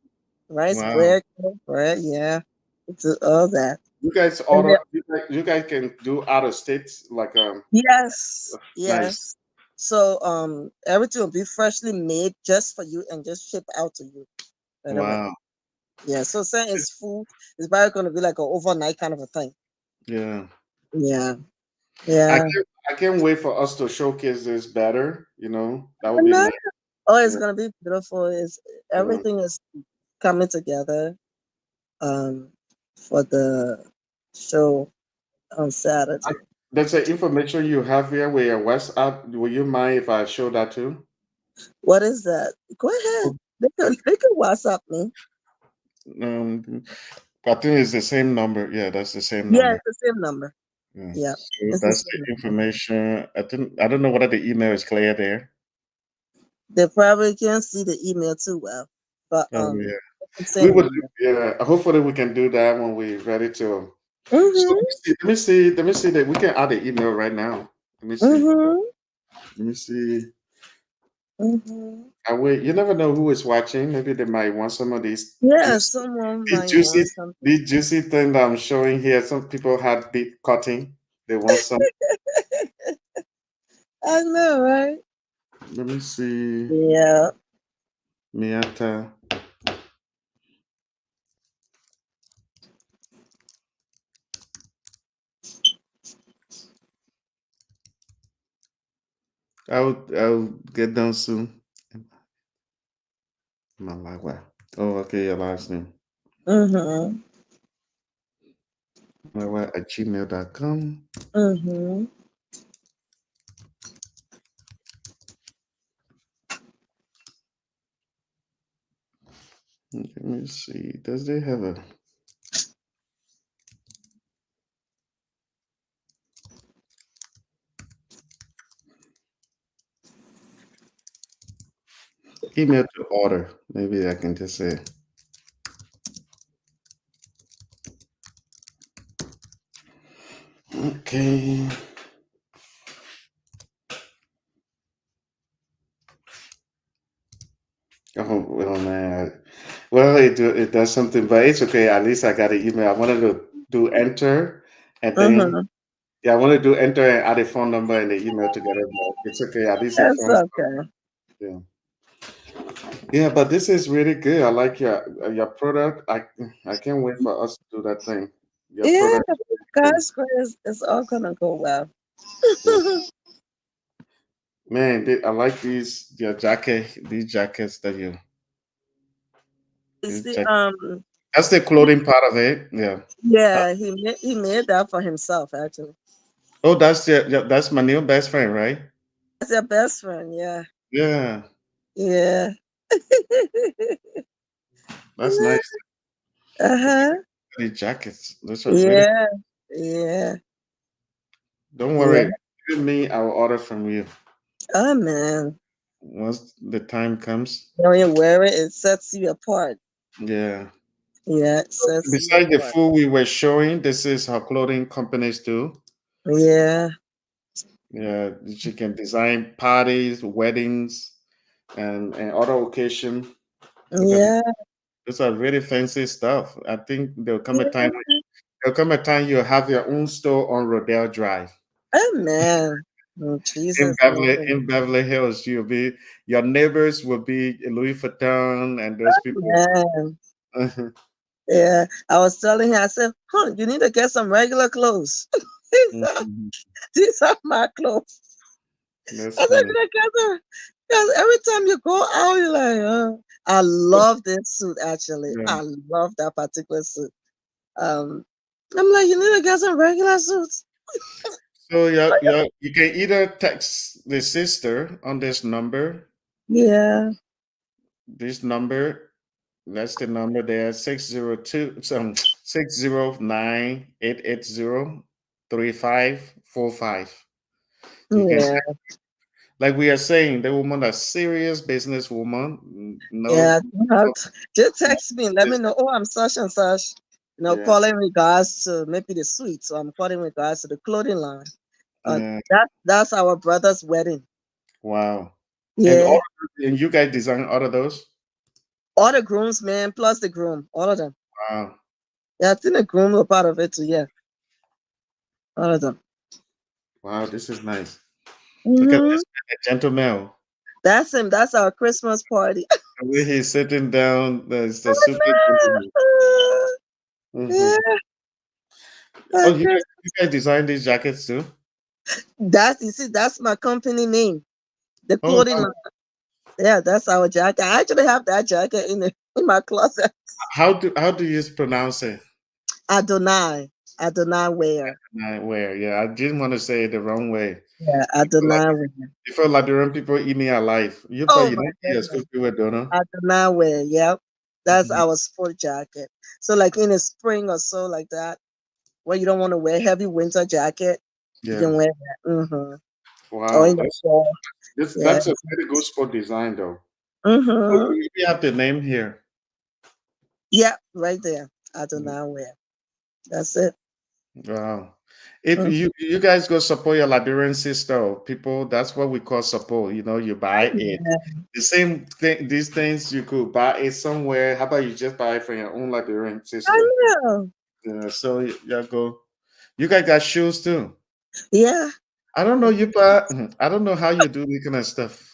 Rice Wow. bread, cornbread, yeah. We do all that. You guys And order. then, You guys can do out of states like yes, nice. yes. So everything will be freshly made just for you and just ship out to you right away. Wow. Yeah. So saying it's food, it's probably gonna be like an overnight kind of a thing. Yeah. Yeah. I Yeah. can't. I can't wait for us to showcase this better. You know, that would And be then, nice. oh, it's Yeah. gonna be beautiful. It's Yeah. everything is coming together um for the show on Saturday. There's the information you have here with your WhatsApp. Will you mind if I show that too? What is that? Go ahead. They can WhatsApp me. Um, I think it's the same number. Yeah, that's the same Yeah, number. it's the same number. Yeah. Yeah, So it's the that's same the number. information. I don't know whether the email is clear there. They probably can't see the email too well, but Oh yeah. it's the We same would. number. Yeah. Hopefully we can do that when we're ready to. So Mhm. let me see. Let me see that we can add the email right now. Let me see. Mhm. Let me see. Mhm. I wait. You never know who is watching. Maybe they might want some of Yeah, someone these might juicy want something. these juicy thing that I'm showing here. Some people had big cutting. They want some. I know, right? Let me see. Yeah. Miata. I'll get done soon. Malawa. Oh, okay, your last name. Mhm. Malawa at gmail.com. Mhm. Let me see. Does they have a email to order? Maybe I can just say. Okay. Oh well, man. Well, it does something, but it's okay. At least I got an email. I wanted to do enter, and then Mhm. yeah, I want to do enter and add a phone number and the email together. But it's okay. At least it That's phones. okay. Yeah, yeah. But this is really good. I like your product. I can't wait for us to do that thing. Your Yeah, product. Is really good. God's grace, it's all gonna go well. Yeah. Man, I like your jacket. These jackets that you. It's These the jack- That's the clothing part of it. Yeah. Yeah, he made that for himself actually. Oh, that's my new best friend, right? That's your best friend, yeah. Yeah. Yeah. That's nice. Uh-huh. The jackets. Those are really. Yeah. Yeah. Don't Yeah. worry. Give me. I will order from you Oh man. once the time comes. When you wear it, it sets you apart. Yeah. Yeah, it sets you Besides the apart. food we were showing, this is how clothing companies do. Yeah. Yeah, she can design parties, weddings, and other occasion. Look at Yeah. these are really fancy stuff. I think Yeah. there'll come a time you'll have your own store on Rodale Drive. Oh man. Oh, Jesus Lord. In Beverly Hills, your neighbors will be Louis Vuitton and those people. Man. Yeah. I was telling her, I said, you need to get some regular clothes. Mhm. These are my clothes. That's I said, funny. because every time you go out, you're like, I love this suit actually. Yeah. I love that particular suit. I'm like, you need to get some regular suits. So you can either text the sister on this number. Yeah. This number, that's the number there, 602 609-880-3545. You can, Yeah. like we are saying, the woman a serious businesswoman. No, Yeah. Just text me. Let me know. Oh, I'm such and such. yeah, Call in regards to maybe the suite. So I'm calling in regards to the clothing line. yeah. That's our brother's wedding. Wow. And Yeah. and you guys design all of those? All the grooms, man, plus the groom, all of them. Wow. Yeah, I think the groom were part of it too. Yeah, all of them. Wow, this is nice. Look at Hmm. this man, a gentleman. That's him. That's our Christmas party. The way he's sitting down, there's the super gentleman. Yeah, Mhm. Oh, our you guys design these jackets too? You see, that's my company name. The Oh, clothing wow. line. Yeah, that's our jacket. I actually have that jacket in my closet. How do you pronounce it? Adonai. Adonai wear. Where? Yeah, I didn't want to say it the wrong way. Yeah, Before, Lib- Adonai wear. before Liberian people eat me alive. You Oh probably my don't see a goodness. school with donor. Adonai wear. Yep. That's Mhm. our sport jacket. So like in the spring or so like that, where you don't want to wear heavy winter jacket, you Yeah. can wear that. Mm-hmm. Or Wow. in the fall. Yeah. That's a pretty good sport design though. Oh, Mm-hmm. we have the name here. Yeah, right there. Mhm. Adonai wear. That's it. Wow. If Mm. you guys go support your Liberian sister or people, that's what we call support. You buy it. Yeah, The same thing, these things you could buy it somewhere. How about you just buy it from your own Liberian I sister? know. So you go. You guys got shoes too. Yeah. I don't know you buy. I don't know how you do this kind of stuff.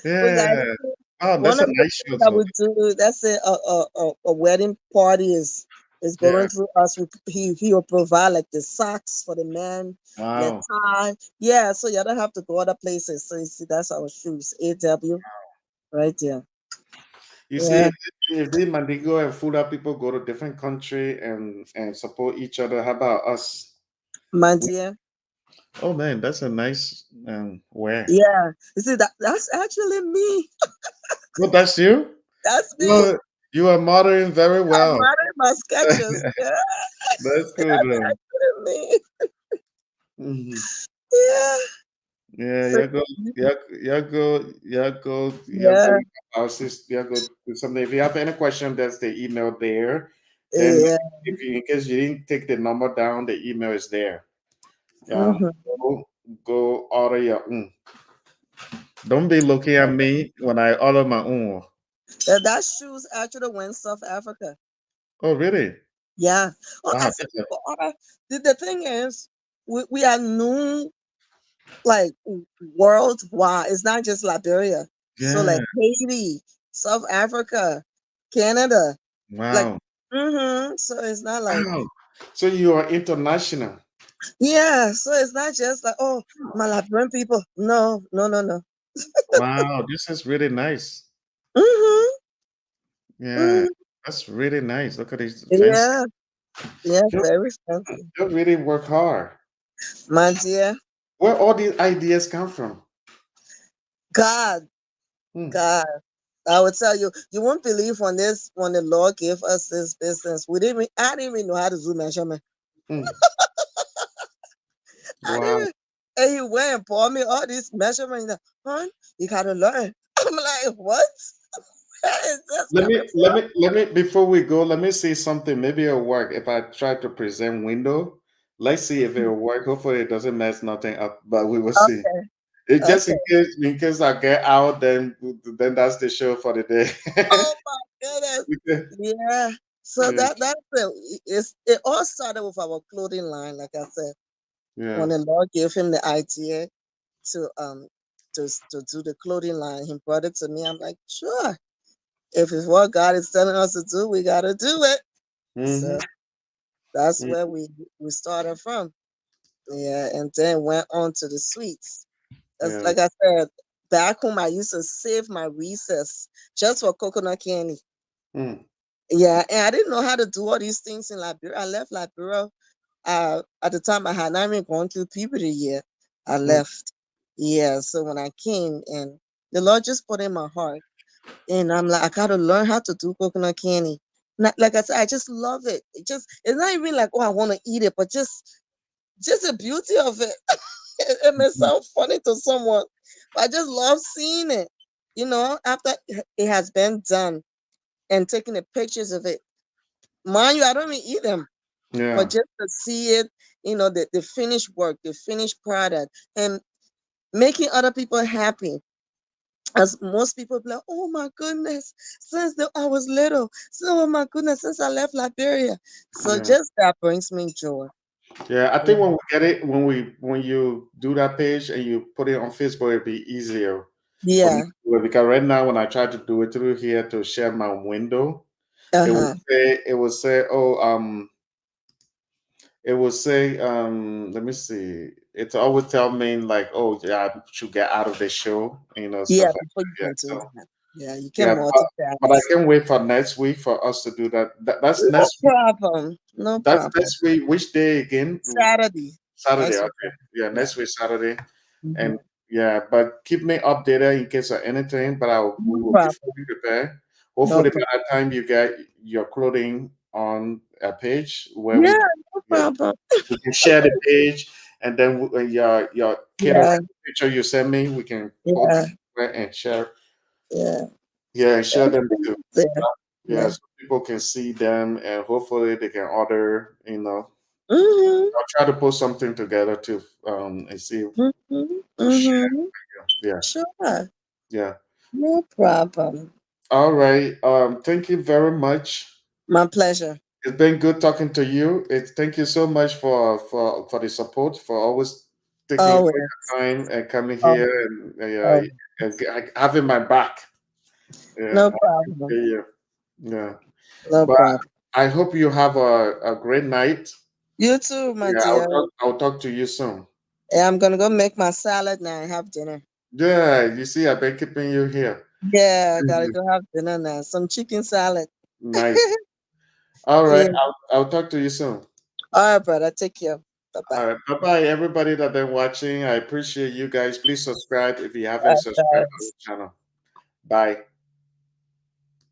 We got Yeah. Oh, one that's of a the nice things shoe that too. we do. That's it. A wedding party is Yeah. going through us. He will provide like the socks for the men, the Wow. tie. Yeah, so you don't have to go other places. So you see, that's our shoes. AW right there. You see, Yeah, if the Mandigo and Fula people go to different country and support each other, how about us? my dear. Oh man, that's a nice wear. Yeah, you see that's actually me. Well, that's you. That's me. Well, you are modeling very I'm well. running my sketches. Yeah, That's good that's though. actually me. Mhm. Yeah. Yeah, So, you go yeah, our sister, you go to something. If you have any question, there's the email there. Then yeah. if you, in case you didn't take the number down, the email is there. Yeah. Hmm. Go order your own. Don't be looking at me when I order my own. That shoes actually went South Africa. Oh, really? Yeah. Oh, I Wow. said people order. The thing is, we are known like worldwide. It's not just Liberia. So Yeah. like Haiti, South Africa, Canada, like Wow. So it's not like Wow. So you are international. yeah. So it's not just like oh my Liberian people. No, no, no, no. Wow. This is really nice. Mm-hmm. Yeah. Mm-hmm. That's really nice. Look at these fancy. Yeah, yeah, You, very fancy. you really work hard. My dear, Where all these ideas come from? God, Hmm. God. I would tell you, you won't believe when the Lord gave us this business. I didn't even know how to do measurement. Hmm. I Wow. didn't. And he went and bought me all these measurements. Like, Hon, you gotta learn. I'm like, what? Where is this coming from? Let me before we go, let me say something. Maybe it'll work if I try to present window. Let's see if it'll work. Hopefully it doesn't mess nothing up, but we will see. Okay, It just okay. in case I get out, then that's the show for the day. Oh my goodness. Okay. Yeah. So Yeah, that's it. It all started with our clothing line, like I said. yeah. When the Lord gave him the idea to to do the clothing line, he brought it to me. I'm like, sure. If it's what God is telling us to do, we gotta do it. Mm-hmm. So that's where Mm-hmm. we started from. Yeah, and then went on to the sweets. As Yeah. like I said, back home I used to save my recess just for coconut candy. Mm. Yeah, and I didn't know how to do all these things in Liberia. I left Liberia. At the time, I had not even gone through puberty yet. I Mm. left. Yeah, so when I came, and the Lord just put in my heart, and I'm like, I gotta learn how to do coconut candy. Like I said, I just love it. It's not even like, oh, I want to eat it, but just the beauty of it. It may sound funny to someone, but I just love seeing it. After it has been done and taking the pictures of it. Mind you, I don't even eat them, but Yeah. just to see it, the finished work, the finished product, and making other people happy. As most people be like, oh my goodness, I was little, so oh my goodness, since I left Liberia. So Yeah. just that brings me joy. Yeah. I Yeah. think when we get it, when you do that page and you put it on Facebook, it'll be easier for me Yeah. to do it because right now when I try to do it through here to share my window, Uh-huh. it will say, oh, it will say, let me see. It's always tell me like, oh yeah, I should get out of the show, Yeah, stuff like before you that. Yeah. can do So that. Yeah, you can yeah, but I multitask. can't wait for next week for us to do that. That's No next week. problem. No That's problem. next week. Which day again? Saturday. Saturday. Next week. Okay. Yeah, Yeah. next week Saturday. And Mhm. yeah, but keep me updated in case of anything. But we No will be problem. fully prepared. No Hopefully by problem. that time you get your clothing on a page where Yeah, no yeah, problem. we can share the page, and then your catering Yeah, picture you send me, we can post yeah, it and share. yeah. Yeah, and share them Everything too. is there. Yeah, Yeah. so people can see them, and hopefully they can order. Mm-hmm. I'll try to put something together to and see Mm-hmm. to share. Mm-hmm. Yeah, Sure. yeah. No problem. All right. Thank you very much. My pleasure. It's been good talking to you. Thank you so much for the support, for always taking all Always. your time and coming Oh, here oh. and having my back. Yeah, No I problem. appreciate you. Yeah. No But problem. I hope you have a great night. You too, my Yeah, dear. I'll talk to you soon. Yeah, I'm gonna go make my salad now and have dinner. Yeah, you see, I've been keeping you here. Yeah, I gotta go have dinner now. Some chicken salad. Nice. All right, Yeah. I'll talk to you soon. All right, brother. Take care. Bye bye. All right, bye bye, everybody that been watching. I appreciate you guys. Please subscribe if you haven't Bye subscribed to bye. the channel. Bye.